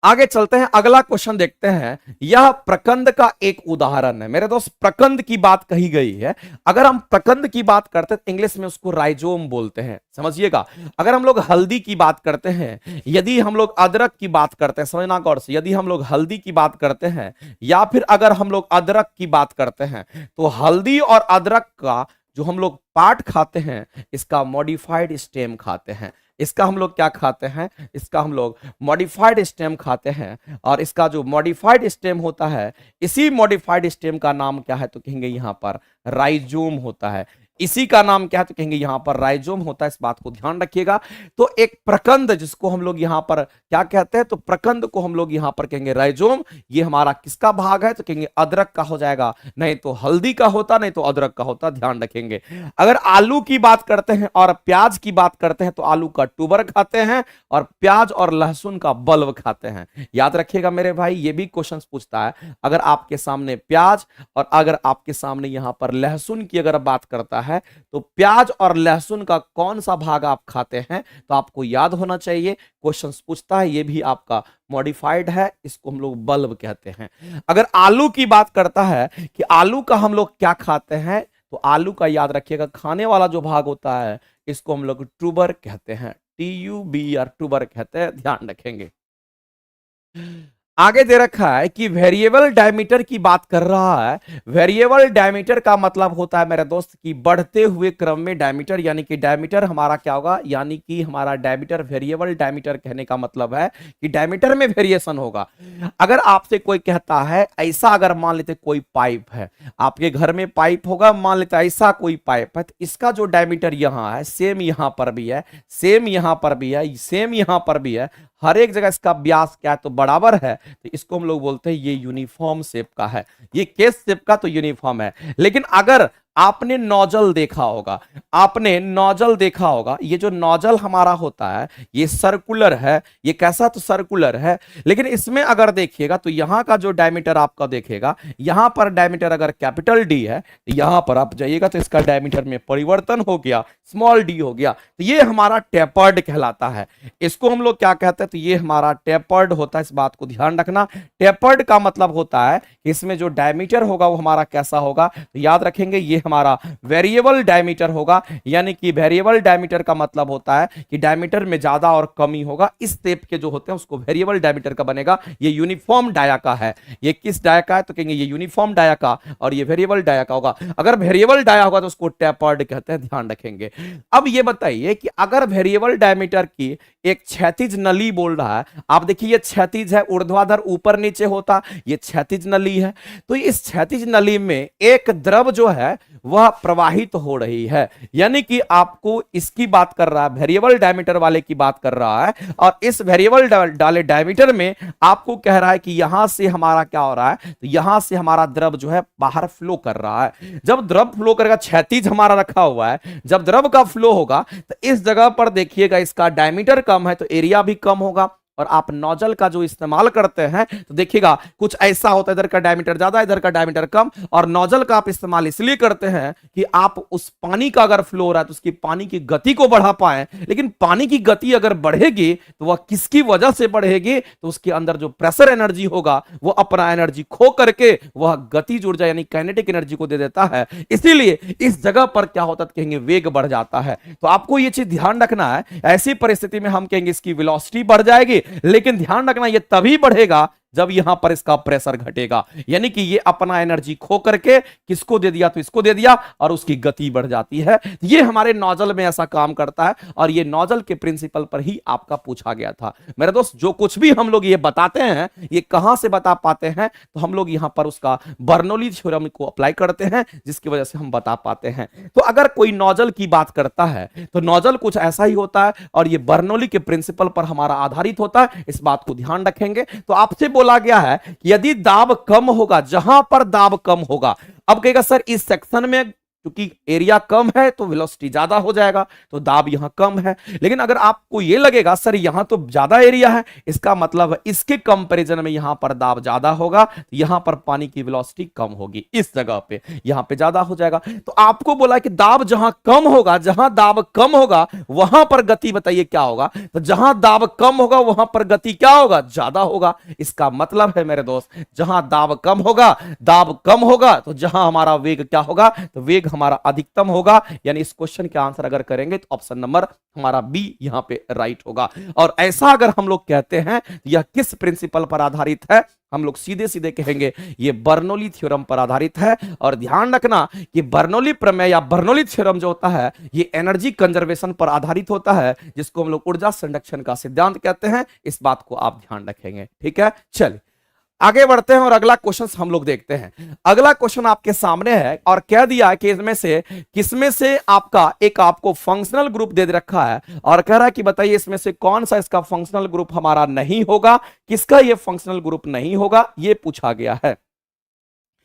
आगे चलते हैं, अगला क्वेश्चन देखते हैं। यह प्रकंद का एक उदाहरण है मेरे दोस्त, प्रकंद की बात कही गई है। अगर हम प्रकंद की बात करते हैं, इंग्लिश में उसको राइजोम बोलते हैं, समझिएगा। अगर हम लोग हल्दी की बात करते हैं, यदि हम लोग अदरक की बात करते हैं, समझना गौर से, यदि हम लोग हल्दी की बात करते हैं या फिर अगर हम लोग अदरक की बात करते हैं, तो हल्दी और अदरक का जो हम लोग पार्ट खाते हैं, इसका मॉडिफाइड स्टेम खाते हैं। इसका हम लोग क्या खाते हैं, इसका हम लोग मॉडिफाइड स्टेम खाते हैं। और इसका जो मॉडिफाइड स्टेम होता है, इसी मॉडिफाइड स्टेम का नाम क्या है, तो कहेंगे यहां पर राइजोम होता है। इसी का नाम क्या है, तो कहेंगे यहां पर राइजोम होता है, इस बात को ध्यान रखिएगा। तो एक प्रकंद जिसको हम लोग यहां पर क्या कहते हैं, तो प्रकंद को हम लोग यहां पर कहेंगे राइजोम। ये हमारा किसका भाग है, तो कहेंगे अदरक का हो जाएगा, नहीं तो हल्दी का होता, नहीं तो अदरक का होता, ध्यान रखेंगे। अगर आलू की बात करते हैं और प्याज की बात करते हैं, तो आलू का टूबर खाते हैं और प्याज और लहसुन का बल्ब खाते हैं। याद रखिएगा मेरे भाई, ये भी क्वेश्चन पूछता है, अगर आपके सामने प्याज और अगर आपके सामने यहां पर लहसुन की अगर बात करता है, तो प्याज और लहसुन का कौन सा भाग आप खाते हैं, तो आपको याद होना चाहिए। क्वेश्चन पूछता है, ये भी आपका मॉडिफाइड है, इसको हम लोग बल्ब कहते हैं। अगर आलू की बात करता है कि आलू का हम लोग क्या खाते हैं, तो आलू का याद रखिएगा खाने वाला जो भाग होता है, इसको हम लोग ट्यूबर कहते हैं, TUBR ट्यूबर कहते हैं, ध्यान रखेंगे। आगे दे रखा है कि वेरिएबल डायमीटर की बात कर रहा है। वेरिएबल डायमीटर का मतलब होता है मेरे दोस्त कि बढ़ते हुए क्रम में डायमीटर, यानी कि डायमीटर हमारा क्या होगा, यानी कि हमारा डायमीटर, वेरिएबल डायमीटर कहने का मतलब है कि डायमीटर में वेरिएशन होगा। अगर आपसे कोई कहता है ऐसा, अगर मान लेते कोई पाइप है, आपके घर में पाइप होगा, मान लेते ऐसा कोई पाइप है, तो इसका जो डायमीटर यहां है सेम यहां पर भी है, सेम यहां पर भी है, सेम यहां पर भी है, हर एक जगह इसका व्यास क्या है तो बराबर है, तो इसको हम लोग बोलते हैं ये यूनिफॉर्म शेप का है, ये केस शेप का तो यूनिफॉर्म है। लेकिन अगर आपने नोजल देखा होगा, आपने नोजल देखा होगा, ये जो नोजल हमारा होता है ये सर्कुलर है, ये कैसा तो सर्कुलर है, लेकिन इसमें अगर देखिएगा तो यहां का जो डायमीटर आपका देखेगा, यहां पर डायमीटर अगर कैपिटल डी है, तो यहां पर आप जाइएगा तो इसका डायमीटर में परिवर्तन हो गया, स्मॉल डी हो गया, तो ये हमारा टेपर्ड कहलाता है। इसको हम लोग क्या कहते हैं, तो ये हमारा टेपर्ड होता है, इस बात को ध्यान रखना। टेपर्ड का मतलब होता है कि इसमें जो डायमीटर होगा वो हमारा कैसा होगा, तो याद रखेंगे ये हमारा वेरिएबल डायमीटर होगा, यानी कि वेरिएबल डायमीटर का मतलब होता है कि डायमीटर में ज्यादा और कमी होगा, इस शेप के जो होते हैं उसको वेरिएबल डायमीटर का बनेगा। ये यूनिफॉर्म डाया का है, ये किस डाया का है तो कहेंगे ये यूनिफॉर्म डाया का, और ये वेरिएबल डाया का होगा। अगर वेरिएबल डाया होगा तो उसको टेपर्ड कहते हैं, ध्यान रखेंगे। अब ये बताइए कि अगर वेरिएबल डायमीटर की एक क्षैतिज नली बोल रहा है, आप देखिए ये क्षैतिज है, ऊर्ध्वाधर ऊपर नीचे होता, ये क्षैतिज नली है, तो इस क्षैतिज नली में एक द्रव जो है वह प्रवाहित हो रही है, यानी कि आपको इसकी बात कर रहा है, वेरिएबल डायमीटर वाले की बात कर रहा है, और इस वेरिएबल डाले डायमीटर में आपको कह रहा है कि यहां से हमारा क्या हो रहा है, तो यहां से हमारा द्रव जो है बाहर फ्लो कर रहा है। जब द्रव फ्लो करेगा, क्षैतिज हमारा रखा हुआ है, जब द्रव का फ्लो होगा तो इस जगह पर देखिएगा इसका डायमीटर कम है तो एरिया भी कम होगा, और आप नोजल का जो इस्तेमाल करते हैं तो देखिएगा कुछ ऐसा होता है, इधर का डायमीटर ज्यादा, इधर का डायमीटर कम, और नोजल का आप इस्तेमाल इसलिए करते हैं कि आप उस पानी का अगर फ्लो हो रहा है तो उसकी पानी की गति को बढ़ा पाए। लेकिन पानी की गति अगर बढ़ेगी तो वह किसकी वजह से बढ़ेगी, तो उसके अंदर जो प्रेशर एनर्जी होगा वो अपना एनर्जी खो करके वह गति ऊर्जा यानी काइनेटिक एनर्जी को दे देता है, इसीलिए इस जगह पर क्या होता है कहेंगे वेग बढ़ जाता है। तो आपको यह चीज ध्यान रखना है, ऐसी परिस्थिति में हम कहेंगे इसकी वेलोसिटी बढ़ जाएगी, लेकिन ध्यान रखना यह तभी बढ़ेगा जब यहां पर इसका प्रेशर घटेगा, यानी कि ये अपना एनर्जी खो करके किसको दे दिया, तो इसको दे दिया, और उसकी गति बढ़ जाती है। ये हमारे नोजल में ऐसा काम करता है, और ये नोजल के प्रिंसिपल पर ही आपका पूछा गया था। मेरे दोस्त जो कुछ भी हम लोग ये बताते हैं ये कहां से बता पाते हैं, तो हम लोग यहां पर उसका बर्नौली थ्योरम को अप्लाई करते हैं, जिसकी वजह से हम बता पाते हैं। तो अगर कोई नोजल की बात करता है तो नोजल कुछ ऐसा ही होता है, और ये बर्नौली के प्रिंसिपल पर हमारा आधारित होता है, इस बात को ध्यान रखेंगे। तो आपसे बोला गया है यदि दाब कम होगा, जहां पर दाब कम होगा, अब कहेगा सर इस सेक्शन में क्योंकि एरिया कम है तो वेलोसिटी ज्यादा हो जाएगा, तो दाब यहां कम है। लेकिन अगर आपको यह लगेगा सर यहां तो ज्यादा एरिया है, इसका मतलब इसके कंपैरिजन में यहां पर दाब ज्यादा होगा, यहां पर पानी की वेलोसिटी कम होगी, इस जगह पे यहां पे ज्यादा हो जाएगा। तो आपको बोला कि दाब जहां कम होगा, जहां दाब कम होगा वहां पर गति बताइए क्या होगा, तो जहां दाब कम होगा वहां पर गति क्या होगा, ज्यादा होगा। इसका मतलब है मेरे दोस्त जहां दाब कम होगा, दाब कम होगा तो जहां हमारा वेग क्या होगा, तो वेग हमारा अधिकतम होगा। यानी इस क्वेश्चन के आंसर अगर करेंगे तो ऑप्शन नंबर हमारा बी यहां पे राइट होगा। और ऐसा अगर हम लोग कहते हैं यह किस प्रिंसिपल पर आधारित है, हम लोग सीधे सीधे कहेंगे ये बर्नौली थ्योरम पर आधारित है। और ध्यान रखना कि बर्नौली प्रमेय या बर्नौली थ्योरम जो होता है ये एनर्जी कंजर्वेशन पर आधारित होता है, जिसको हम लोग ऊर्जा संरक्षण का सिद्धांत कहते हैं। इस बात को आप ध्यान रखेंगे, ठीक है। चलिए आगे बढ़ते हैं और अगला क्वेश्चन हम लोग देखते हैं। अगला क्वेश्चन आपके सामने है और कह दिया है कि इसमें से किसमें से आपका एक आपको फंक्शनल ग्रुप दे रखा है, और कह रहा है कि बताइए इसमें से कौन सा इसका फंक्शनल ग्रुप हमारा नहीं होगा, किसका ये फंक्शनल ग्रुप नहीं होगा, ये पूछा गया है।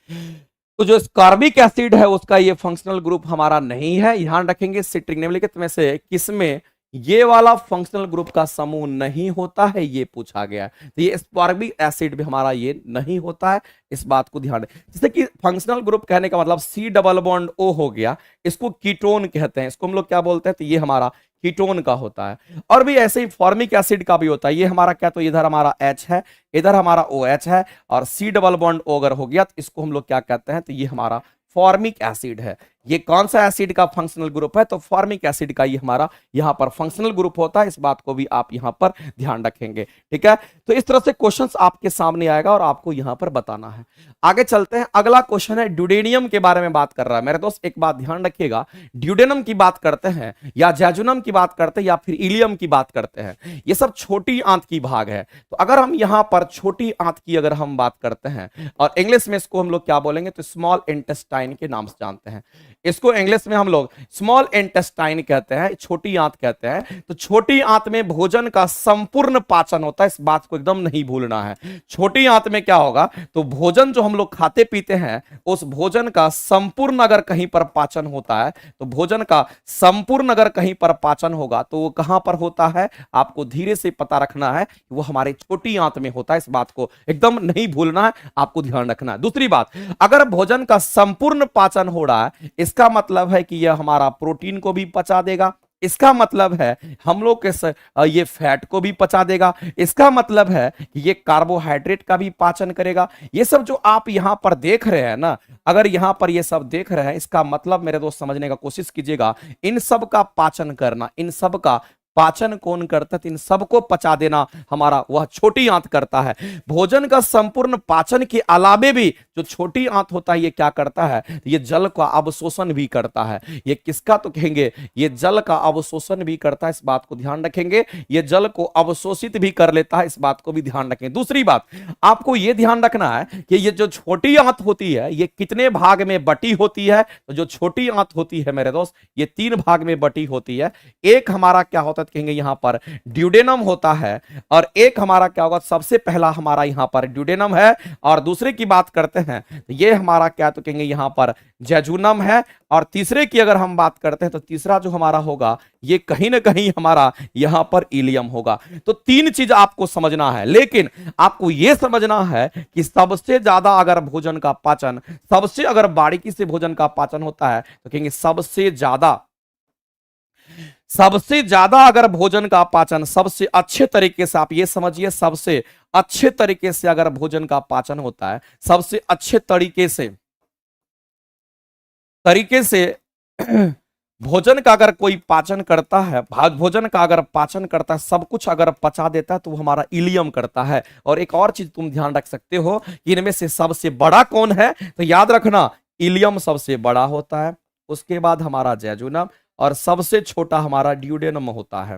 तो जो कार्बिक एसिड है उसका ये फंक्शनल ग्रुप हमारा नहीं है, ध्यान रखेंगे। सिट्रिक निम्नलिखित में से किसमें ये वाला फंक्शनल ग्रुप का समूह नहीं होता है, ये पूछा गया है। तो ये स्पार्बिक एसिड भी हमारा ये नहीं होता है, इस बात को ध्यान रखें। जैसे कि फंक्शनल ग्रुप कहने का मतलब सी डबल बॉन्ड ओ हो गया, इसको कीटोन कहते हैं, इसको हम लोग क्या बोलते हैं, तो ये हमारा कीटोन का होता है। और भी ऐसे ही फॉर्मिक एसिड का भी होता है, ये हमारा क्या, तो इधर हमारा H है, इधर हमारा OH है, और सी डबल बॉन्ड O अगर हो गया तो इसको हम लोग क्या कहते हैं, तो ये हमारा फॉर्मिक एसिड है। ये कौन सा एसिड का फंक्शनल ग्रुप है, तो फॉर्मिक एसिड का ये हमारा यहां पर फंक्शनल ग्रुप होता है। इस बात को भी आप यहां पर ध्यान रखेंगे, ठीक है। तो इस तरह से क्वेश्चंस आपके सामने आएगा और आपको यहां पर बताना है। आगे चलते हैं, अगला क्वेश्चन है ड्यूडेनियम के बारे में बात कर रहा है। मेरे दोस्त एक बात ध्यान रखिएगा, ड्यूडेनम की बात करते हैं या जैजुनम की बात करते हैं या फिर इलियम की बात करते हैं, ये सब छोटी आंत की भाग है। तो अगर हम यहां पर छोटी आंत की अगर हम बात करते हैं, और इंग्लिश में इसको हम लोग क्या बोलेंगे, तो स्मॉल इंटेस्टाइन के नाम से जानते हैं। इसको इंग्लिश में हम लोग स्मॉल इंटेस्टाइन कहते हैं, छोटी आंत कहते हैं। तो छोटी आंत में भोजन का संपूर्ण पाचन होता है, इस बात को एकदम नहीं भूलना है। छोटी आंत में क्या होगा, तो भोजन जो हम लोग खाते पीते हैं, उस भोजन का संपूर्ण अगर कहीं पर पाचन होता है, तो भोजन का संपूर्ण अगर कहीं पर पाचन होगा तो वो कहां पर होता है, आपको धीरे से पता रखना है, वो हमारे छोटी आंत में होता है। इस बात को एकदम नहीं भूलना है, आपको ध्यान रखना है। दूसरी बात, अगर भोजन का संपूर्ण पाचन हो रहा है, इसका मतलब है कि यह हमारा प्रोटीन को भी पचा देगा, इसका मतलब है हम लोग के ये फैट को भी पचा देगा, इसका मतलब है कि ये कार्बोहाइड्रेट का भी पाचन करेगा। ये सब जो आप यहां पर देख रहे हैं ना, अगर यहां पर ये सब देख रहे हैं, इसका मतलब मेरे दोस्त समझने का कोशिश कीजिएगा, इन सब का पाचन करना, इन सब का पाचन कौन करता है, इन सबको पचा देना हमारा वह छोटी आंत करता है। भोजन का संपूर्ण पाचन के अलावे भी जो छोटी आंत होता है, ये क्या करता है, ये जल का अवशोषण भी करता है। ये किसका, तो कहेंगे ये जल का अवशोषण भी करता है, इस बात को ध्यान रखेंगे। ये जल को अवशोषित भी कर लेता है, इस बात को भी ध्यान रखें। दूसरी बात, आपको यह ध्यान रखना है कि ये जो छोटी आंत होती है, ये कितने भाग में बटी होती है, तो जो छोटी आंत होती है मेरे दोस्त, ये 3 भाग में बटी होती है। एक हमारा क्या होता है, कहेंगे यहां पर ड्यूडेनम होता है, और एक हमारा क्या होगा, सबसे पहला हमारा यहां पर ड्यूडेनम है, और दूसरे की बात करते हैं तो ये हमारा क्या, तो कहेंगे यहां पर जैजुनम है, और तीसरे की अगर हम बात करते हैं तो तीसरा जो हमारा होगा, ये कहीं ना कहीं हमारा यहां पर इलियम होगा। तो 3 चीज आपको समझना है, लेकिन आपको यह समझना है कि सबसे ज्यादा अगर भोजन का पाचन, सबसे अगर बारीकी से भोजन का पाचन होता है, तो कहेंगे सबसे ज्यादा अगर भोजन का पाचन सबसे अच्छे तरीके से, आप ये समझिए, सबसे अच्छे तरीके से अगर भोजन का पाचन होता है, सबसे अच्छे तरीके से भोजन का अगर कोई पाचन करता है, भोजन का अगर पाचन करता है, सब कुछ अगर पचा देता है, तो वो हमारा इलियम करता है। और एक और चीज तुम ध्यान रख सकते हो, इनमें से सबसे बड़ा कौन है, तो याद रखना इलियम सबसे बड़ा होता है, उसके बाद हमारा जैजुनम, और सबसे छोटा हमारा ड्यूडेनम होता है।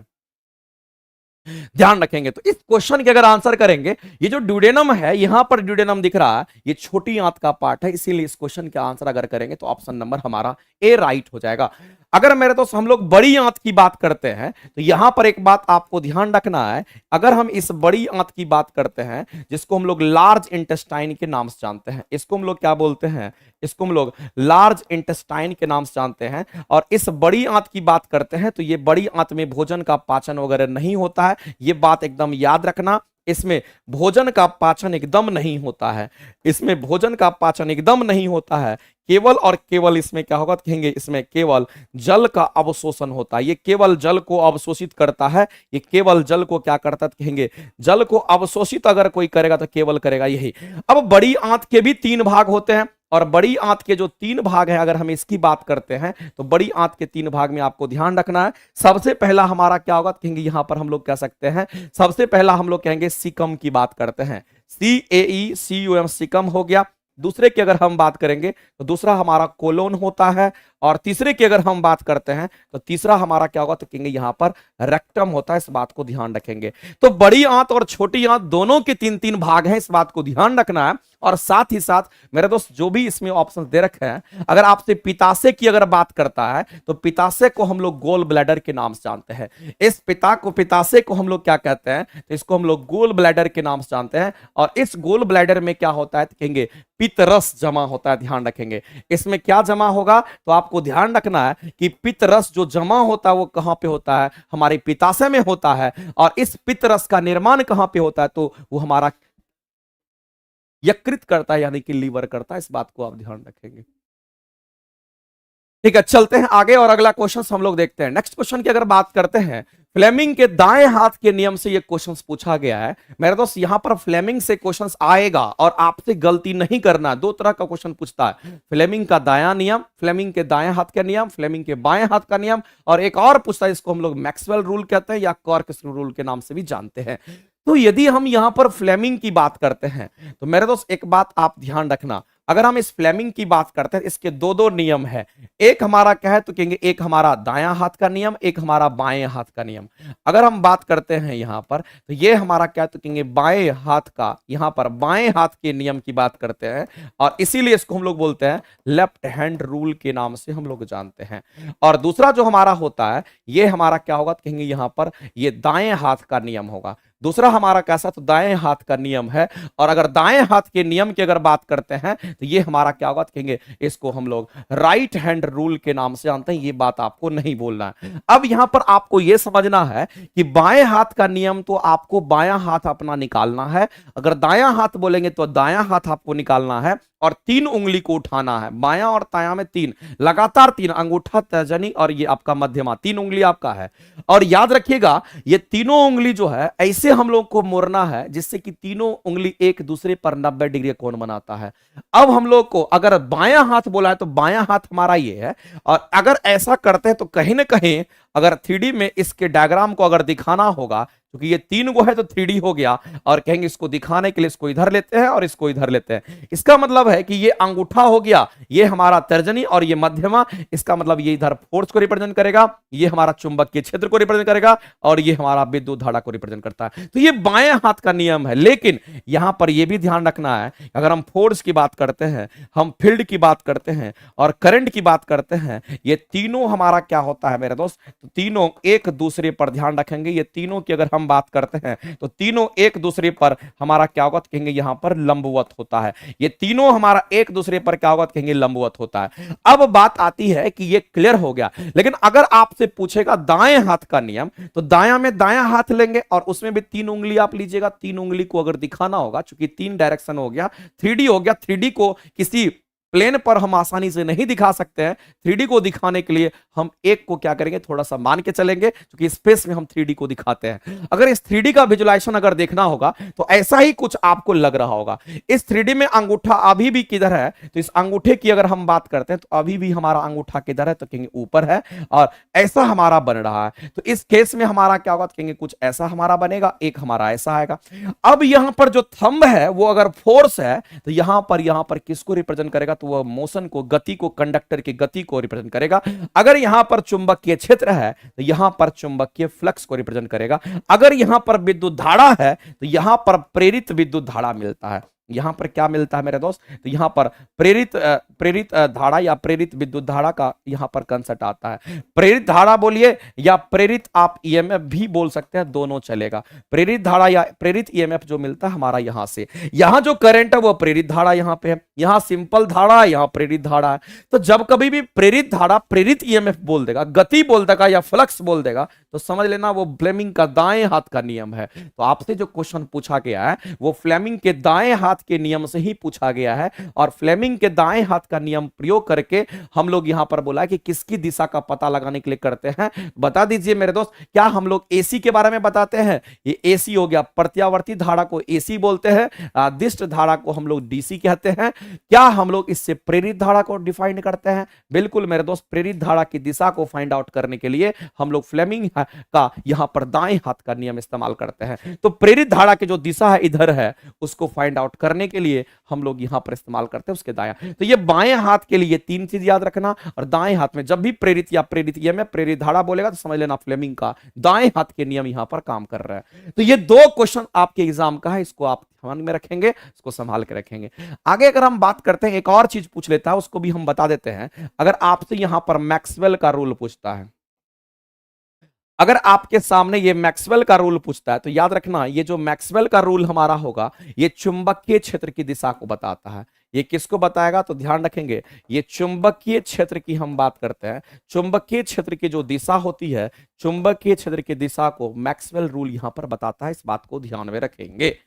ध्यान रखेंगे। तो इस क्वेश्चन के अगर आंसर करेंगे, ये जो ड्यूडेनम है, यहां पर ड्यूडेनम दिख रहा है, ये छोटी आंत का पार्ट है, इसीलिए इस क्वेश्चन का आंसर अगर करेंगे तो ऑप्शन नंबर हमारा ए राइट हो जाएगा। अगर मेरे दोस्त हम लोग बड़ी आंत की बात करते हैं, तो यहां पर एक बात आपको ध्यान रखना है, अगर हम इस बड़ी आंत की बात करते हैं, जिसको हम लोग लार्ज इंटेस्टाइन के नाम से जानते हैं, इसको हम लोग क्या बोलते हैं, इसको हम लोग लार्ज इंटेस्टाइन के नाम से जानते हैं, और इस बड़ी आंत की बात करते हैं, तो ये बड़ी आंत में भोजन का पाचन वगैरह नहीं होता है, ये बात एकदम याद रखना। इसमें भोजन का पाचन एकदम नहीं होता है, इसमें भोजन का पाचन एकदम नहीं होता है, केवल और केवल इसमें क्या होगा, कहेंगे इसमें केवल जल का अवशोषण होता है। ये केवल जल को अवशोषित करता है, ये केवल जल को क्या करता है, कहेंगे जल को अवशोषित अगर कोई करेगा तो केवल करेगा यही। अब बड़ी आंत के भी 3 भाग होते हैं, और बड़ी आंत के जो 3 भाग हैं, अगर हम इसकी बात करते हैं, तो बड़ी आंत के 3 भाग में आपको ध्यान रखना है। सबसे पहला हमारा क्या होगा, कहेंगे यहां पर हम लोग कह सकते हैं, सबसे पहला हम लोग कहेंगे सीकम की बात करते हैं, CAECUM सीकम हो गया। दूसरे की अगर हम बात करेंगे तो दूसरा हमारा कोलोन होता है, और तीसरे की अगर हम बात करते हैं तो तीसरा हमारा क्या होगा, तो कहेंगे यहां पर रेक्टम होता है, इस बात को ध्यान रखेंगे। तो बड़ी आंत और छोटी आंत दोनों के 3-3 भाग हैं, इस बात को ध्यान रखना है। और साथ ही साथ मेरे दोस्त जो भी इसमें ऑप्शन दे रखे हैं, अगर आपसे पिताशय की अगर बात करता है, तो पिताशय को हम लोग गोल ब्लैडर के नाम से जानते हैं। इस पिताशय को हम लोग क्या कहते हैं, तो इसको हम लोग गोल ब्लैडर के नाम से जानते हैं। और इस गोल ब्लैडर में क्या होता है, तो कहेंगे पित्तरस जमा होता है, ध्यान रखेंगे। इसमें क्या जमा होगा, तो आपको ध्यान रखना है कि पित्तरस जो जमा होता है वो कहां पे होता है, हमारे पित्ताशय में होता है। और इस पित्तरस का निर्माण कहां पे होता है, तो वो हमारा यकृत करता है, यानी कि लीवर करता है, इस बात को आप ध्यान रखेंगे। ठीक है, चलते हैं आगे और अगला क्वेश्चन हम लोग देखते हैं। नेक्स्ट क्वेश्चन की अगर बात करते हैं, फ्लेमिंग के दाएं हाथ के नियम से ये क्वेश्चंस पूछा गया है मेरे दोस्त। यहां पर फ्लेमिंग से क्वेश्चंस आएगा और आपसे गलती नहीं करना। दो तरह का क्वेश्चन पूछता है, फ्लेमिंग का दायां नियम, फ्लेमिंग के दाएं हाथ का नियम, फ्लेमिंग के बाएं हाथ का नियम, और एक और पूछता है इसको हम लोग मैक्सवेल रूल कहते हैं या कॉर्कस्क्रू रूल के नाम से भी जानते हैं। तो यदि हम यहां पर फ्लेमिंग की बात करते हैं तो मेरे दोस्त एक बात आप ध्यान रखना, अगर हम इस फ्लेमिंग की बात करते हैं इसके दो दो नियम है। एक हमारा क्या है तो कहेंगे एक हमारा दायां हाथ का नियम, एक हमारा बाएं हाथ का नियम। अगर हम बात करते हैं यहां पर तो ये हमारा क्या है तो कहेंगे बाएं हाथ का, यहां पर बाएं हाथ के नियम की बात करते हैं और इसीलिए इसको हम लोग बोलते हैं लेफ्ट हैंड रूल के नाम से हम लोग जानते हैं। और दूसरा जो हमारा होता है ये हमारा क्या होगा तो कहेंगे यहां पर ये दाएं हाथ का नियम होगा। दूसरा हमारा कैसा तो दाएं हाथ का नियम है। और अगर दाएं हाथ के नियम की अगर बात करते हैं तो ये हमारा क्या होगा तो कहेंगे इसको हम लोग राइट हैंड रूल के नाम से जानते हैं। ये बात आपको नहीं बोलना है। अब यहां पर आपको यह समझना है कि बाएं हाथ का नियम तो आपको बायां हाथ अपना निकालना है, अगर दायां हाथ बोलेंगे तो दायां हाथ आपको निकालना है और तीन उंगली को उठाना है, बायां और दायां में तीन, लगातार तीन, अंगूठा, तर्जनी और ये आपका मध्यमा, तीन उंगली आपका है। और याद रखिएगा ये तीनों उंगली जो है ऐसे हम लोग को मोड़ना है जिससे कि तीनों उंगली एक दूसरे पर 90 डिग्री कोण बनाता है। अब हम लोग को अगर बायां हाथ बोला है तो बायां हाथ हमारा ये है, और अगर ऐसा करते हैं तो कहीं ना कहीं अगर 3D में इसके डायग्राम को अगर दिखाना होगा, क्योंकि ये तीन गो है तो 3D हो गया, और कहेंगे इसको दिखाने के लिए इसको इधर लेते हैं और इसको इधर लेते हैं। इसका मतलब है कि ये अंगूठा हो गया, ये हमारा तर्जनी और ये मध्यमा, इसका मतलब ये इधर फोर्स को रिप्रेजेंट करेगा, ये हमारा चुंबकीय क्षेत्र को रिप्रेजेंट करेगा और ये हमारा विद्युत धारा को रिप्रेजेंट करता है। तो ये बाएं हाथ का नियम है। लेकिन यहां पर यह भी ध्यान रखना है, अगर हम फोर्स की बात करते हैं, हम फील्ड की बात करते हैं और करंट की बात करते हैं, ये तीनों हमारा क्या होता है मेरे दोस्त, तो तीनों एक दूसरे पर ध्यान रखेंगे। ये तीनों की अगर हम बात करते हैं तो तीनों एक दूसरे पर हमारा क्या होगा तो कहेंगे यहां पर लंबवत होता है। ये तीनों हमारा एक दूसरे पर क्या होगा तो कहेंगे लंबवत होता है। अब बात आती है कि ये क्लियर हो गया, लेकिन अगर आपसे पूछेगा दाएं हाथ का नियम तो दायां में दायां हाथ लेंगे और उसमें भी तीन उंगली आप लीजिएगा। तीन उंगली को अगर दिखाना होगा, चूंकि तीन डायरेक्शन हो गया, 3D हो गया, 3D को किसी प्लेन पर हम आसानी से नहीं दिखा सकते हैं। 3D को दिखाने के लिए हम एक को क्या करेंगे, थोड़ा सा मान के चलेंगे, क्योंकि स्पेस में हम 3D को दिखाते हैं। अगर इस 3D का विजुलाइजेशन अगर देखना होगा तो ऐसा ही कुछ आपको लग रहा होगा। इस 3D में अंगूठा अभी भी किधर है, तो इस अंगूठे की अगर हम बात करते हैं तो अभी भी हमारा अंगूठा किधर है तो कहेंगे ऊपर है, और ऐसा हमारा बन रहा है। तो इस केस में हमारा क्या होगा तो कहेंगे कुछ ऐसा हमारा बनेगा, एक हमारा ऐसा आएगा। अब यहां पर जो थंब है वो अगर फोर्स है तो यहां पर किसको रिप्रेजेंट करेगा, तो वह मोशन को, गति को, कंडक्टर की गति को रिप्रेजेंट करेगा। अगर यहां पर चुंबकीय क्षेत्र है तो यहां पर चुंबकीय फ्लक्स को रिप्रेजेंट करेगा। अगर यहां पर विद्युत धारा है तो यहां पर प्रेरित विद्युत धारा मिलता है। यहां पर क्या मिलता है मेरे दोस्त, तो यहां पर प्रेरित धारा या प्रेरित विद्युत धारा का यहां पर कंसेप्ट आता है। प्रेरित धारा बोलिए या प्रेरित आप ईएमएफ भी बोल सकते हैं, दोनों चलेगा। प्रेरित धारा या प्रेरित ईएमएफ जो मिलता है हमारा यहां से, यहां जो करंट है वो प्रेरित धारा यहां पे है, यहां सिंपल धारा है, यहां प्रेरित धारा है। तो जब कभी भी प्रेरित धारा प्रेरित ईएमएफ बोल देगा, गति बोल देगा या फ्लक्स बोल देगा, तो समझ लेना वो फ्लेमिंग का दाएं हाथ का नियम है। तो आपसे जो क्वेश्चन पूछा गया है वो फ्लेमिंग के दाएं हाथ के नियम से ही पूछा गया है, और फ्लेमिंग के दाएं हाथ का नियम प्रयोग करके हम लोग यहां पर बोला कि किसकी दिशा का पता लगाने के लिए करते हैं। बता दीजिए मेरे दोस्त, क्या हम लोग एसी के बारे में बताते हैं? ये एसी हो गया, प्रत्यावर्ती धारा को एसी बोलते हैं, दिष्ट धारा को हम लोग डीसी कहते हैं। क्या हम लोग इससे प्रेरित धारा को डिफाइन करते हैं? बिल्कुल मेरे दोस्त, प्रेरित धारा की दिशा को फाइंड आउट करने के लिए हम लोग फ्लेमिंग का यहां पर दाएं हाथ का नियम इस्तेमाल करते हैं। तो प्रेरित धारा की जो दिशा है इधर है, उसको फाइंड आउट करने के लिए हम लोग यहां पर इस्तेमाल करते हैं उसके दायां। तो ये बाएं हाथ के लिए तीन चीज याद रखना, और दाएं हाथ में जब भी प्रेरित या प्रेरित ईएमएफ प्रेरित धारा बोलेगा तो समझ लेना फ्लेमिंग का दाएं हाथ के नियम यहां पर काम कर रहा है। तो ये दो क्वेश्चन आपके एग्जाम का है, इसको आप ध्यान में रखेंगे, इसको संभाल के रखेंगे। आगे अगर हम बात करते हैं, एक और चीज पूछ लेता है, उसको भी हम बता देते हैं। अगर आपसे यहां पर मैक्सवेल का रूल पूछता है, अगर आपके सामने ये मैक्सवेल का रूल पूछता है तो याद रखना ये जो मैक्सवेल का रूल हमारा होगा ये चुंबकीय क्षेत्र की दिशा को बताता है। ये किसको बताएगा तो ध्यान रखेंगे, ये चुंबकीय क्षेत्र की हम बात करते हैं। चुंबकीय क्षेत्र की जो दिशा होती है, चुंबकीय क्षेत्र की दिशा को मैक्सवेल रूल यहां पर बताता है, इस बात को ध्यान में रखेंगे।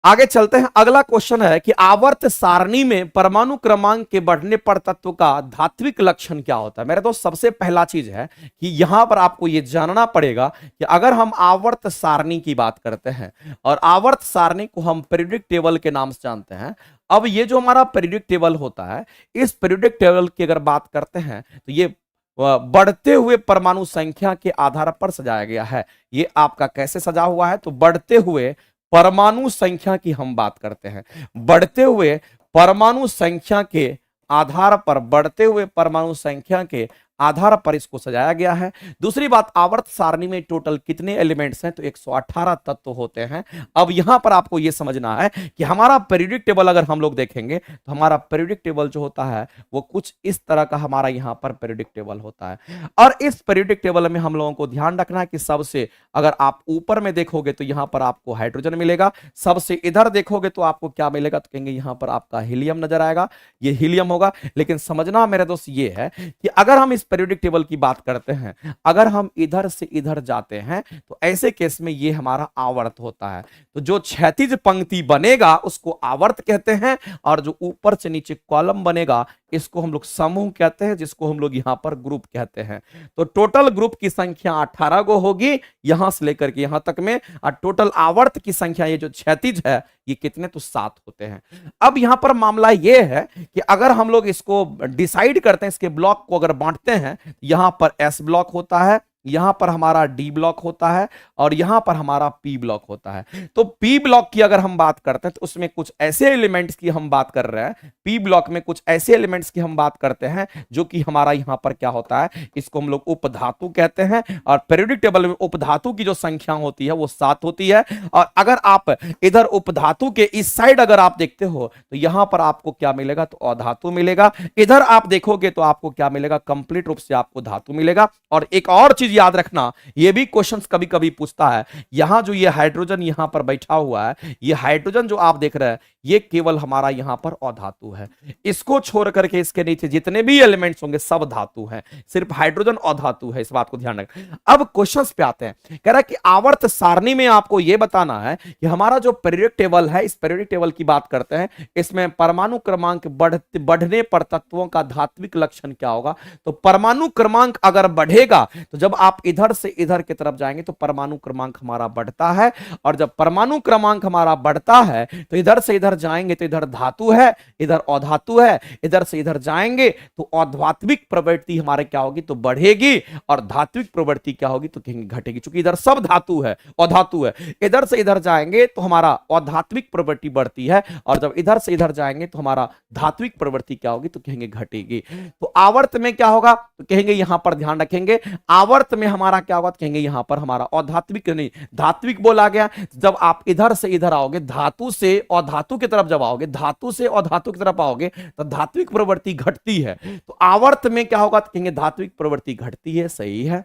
आगे चलते हैं। अगला क्वेश्चन है कि आवर्त सारणी में परमाणु क्रमांक के बढ़ने पर तत्व का धात्विक लक्षण क्या होता है। मेरे दोस्त सबसे पहला चीज है कि यहां पर आपको यह जानना पड़ेगा कि अगर हम आवर्त सारणी की बात करते हैं और आवर्त सारणी को हम पीरियोडिक टेबल के नाम से जानते हैं। अब ये जो हमारा पीरियोडिक टेबल होता है, इस पीरियोडिक टेबल की अगर बात करते हैं तो ये बढ़ते हुए परमाणु संख्या के आधार पर सजाया गया है। ये आपका कैसे सजा हुआ है, तो बढ़ते हुए परमाणु संख्या की हम बात करते हैं। बढ़ते हुए परमाणु संख्या के आधार पर, बढ़ते हुए परमाणु संख्या के आधार पर इसको सजाया गया है। दूसरी बात, आवर्त सारणी में टोटल कितने एलिमेंट्स हैं, तो 118 तत्व होते हैं। अब यहां पर आपको यह समझना है कि हमारा पीरियोडिक टेबल अगर हम लोग देखेंगे तो हमारा पीरियोडिक टेबल जो होता है वो कुछ इस तरह का हमारा यहां पर पीरियोडिक टेबल होता है। और इस पीरियोडिक टेबल में हम लोगों को ध्यान रखना है कि सबसे अगर आप ऊपर में देखोगे तो यहां पर आपको हाइड्रोजन मिलेगा, सबसे इधर देखोगे तो आपको क्या मिलेगा, तो कहेंगे यहां पर आपका हीलियम नजर आएगा, ये हीलियम होगा। लेकिन समझना मेरे दोस्त ये है कि अगर हम इस पीरियोडिक टेबल की बात करते हैं, अगर हम इधर से इधर जाते हैं तो ऐसे केस में ये हमारा आवर्त होता है। तो जो क्षैतिज पंक्ति बनेगा उसको आवर्त कहते हैं, और जो ऊपर से नीचे कॉलम बनेगा इसको हम लोग समूह कहते हैं, जिसको हम लोग यहां पर ग्रुप कहते हैं। तो टोटल ग्रुप की संख्या 18 गो होगी यहां से लेकर के यहां तक में, और टोटल आवर्त की संख्या ये जो क्षैतिज है ये कितने, तो 7 होते हैं। अब यहां पर मामला ये है कि अगर हम लोग इसको डिसाइड करते हैं, इसके ब्लॉक को अगर बांटते हैं, यहां पर एस ब्लॉक होता है, यहां पर हमारा डी ब्लॉक होता है, और यहां पर हमारा पी ब्लॉक होता है। तो पी ब्लॉक की अगर हम बात करते हैं तो उसमें कुछ ऐसे एलिमेंट्स की हम बात कर रहे हैं, पी ब्लॉक में कुछ ऐसे एलिमेंट्स की हम बात करते हैं जो कि हमारा यहां पर क्या होता है, इसको हम लोग उपधातु कहते हैं। और पीरियोडिक टेबल में उपधातु की जो संख्या होती है वो 7 होती है। और अगर आप इधर उपधातु के इस साइड अगर आप देखते हो तो यहां पर आपको क्या मिलेगा, तो अधातु मिलेगा। इधर आप देखोगे तो आपको क्या मिलेगा, कंप्लीट रूप से आपको धातु मिलेगा। और एक और चीज याद रखना, ये भी क्वेश्चंस कभी कभी पूछता है, यहां जो ये हाइड्रोजन यहां पर बैठा हुआ है, ये हाइड्रोजन जो आप देख रहे हैं ये केवल हमारा यहां पर अधातु है। इसको छोड़ करके इसके नीचे जितने भी एलिमेंट्स होंगे सब धातु हैं, सिर्फ हाइड्रोजन अधातु है, इस बात को ध्यान रखें। अब क्वेश्चंस पे आते हैं। कह रहा है कि आवर्त सारणी में आपको यह बताना है कि हमारा जो पीरियोडिक टेबल है, इस पीरियोडिक टेबल की बात करते हैं, इसमें परमाणु क्रमांक बढ़ने पर तत्वों का धात्विक लक्षण क्या होगा। तो परमाणु क्रमांक अगर बढ़ेगा तो जब आप इधर से इधर की तरफ जाएंगे तो परमाणु क्रमांक हमारा बढ़ता है, और जब परमाणु क्रमांक हमारा बढ़ता है तो इधर से इधर जाएंगे तो इधर धातु है, इधर अधातु है, इधर से इधर जाएंगे तो अधात्विक प्रवृत्ति हमारे क्या होगी, तो बढ़ेगी, और धात्विक प्रवृत्ति क्या होगी, तो कहेंगे घटेगी। क्योंकि इधर सब धातु है, अधातु है। इधर से इधर जाएंगे तो हमारा अधात्विक प्रवृत्ति बढ़ती है, और जब इधर से इधर जाएंगे तो हमारा धात्विक प्रवृत्ति क्या होगी, तो कहेंगे घटेगी। तो आवर्त में क्या होगा, तो कहेंगे यहां पर ध्यान रखेंगे, आवर्त में हमारा क्या होगा, तो कहेंगे यहां पर हमारा अधात्विक नहीं धात्विक बोला गया। जब आप इधर से इधर आओगे, धातु से अधातु की तरफ जब आओगे, धातु से अधातु की तरफ आओगे तो धात्विक प्रवृत्ति घटती है। तो आवर्त में क्या होगा, तो कहेंगे धात्विक प्रवृत्ति घटती है, सही है।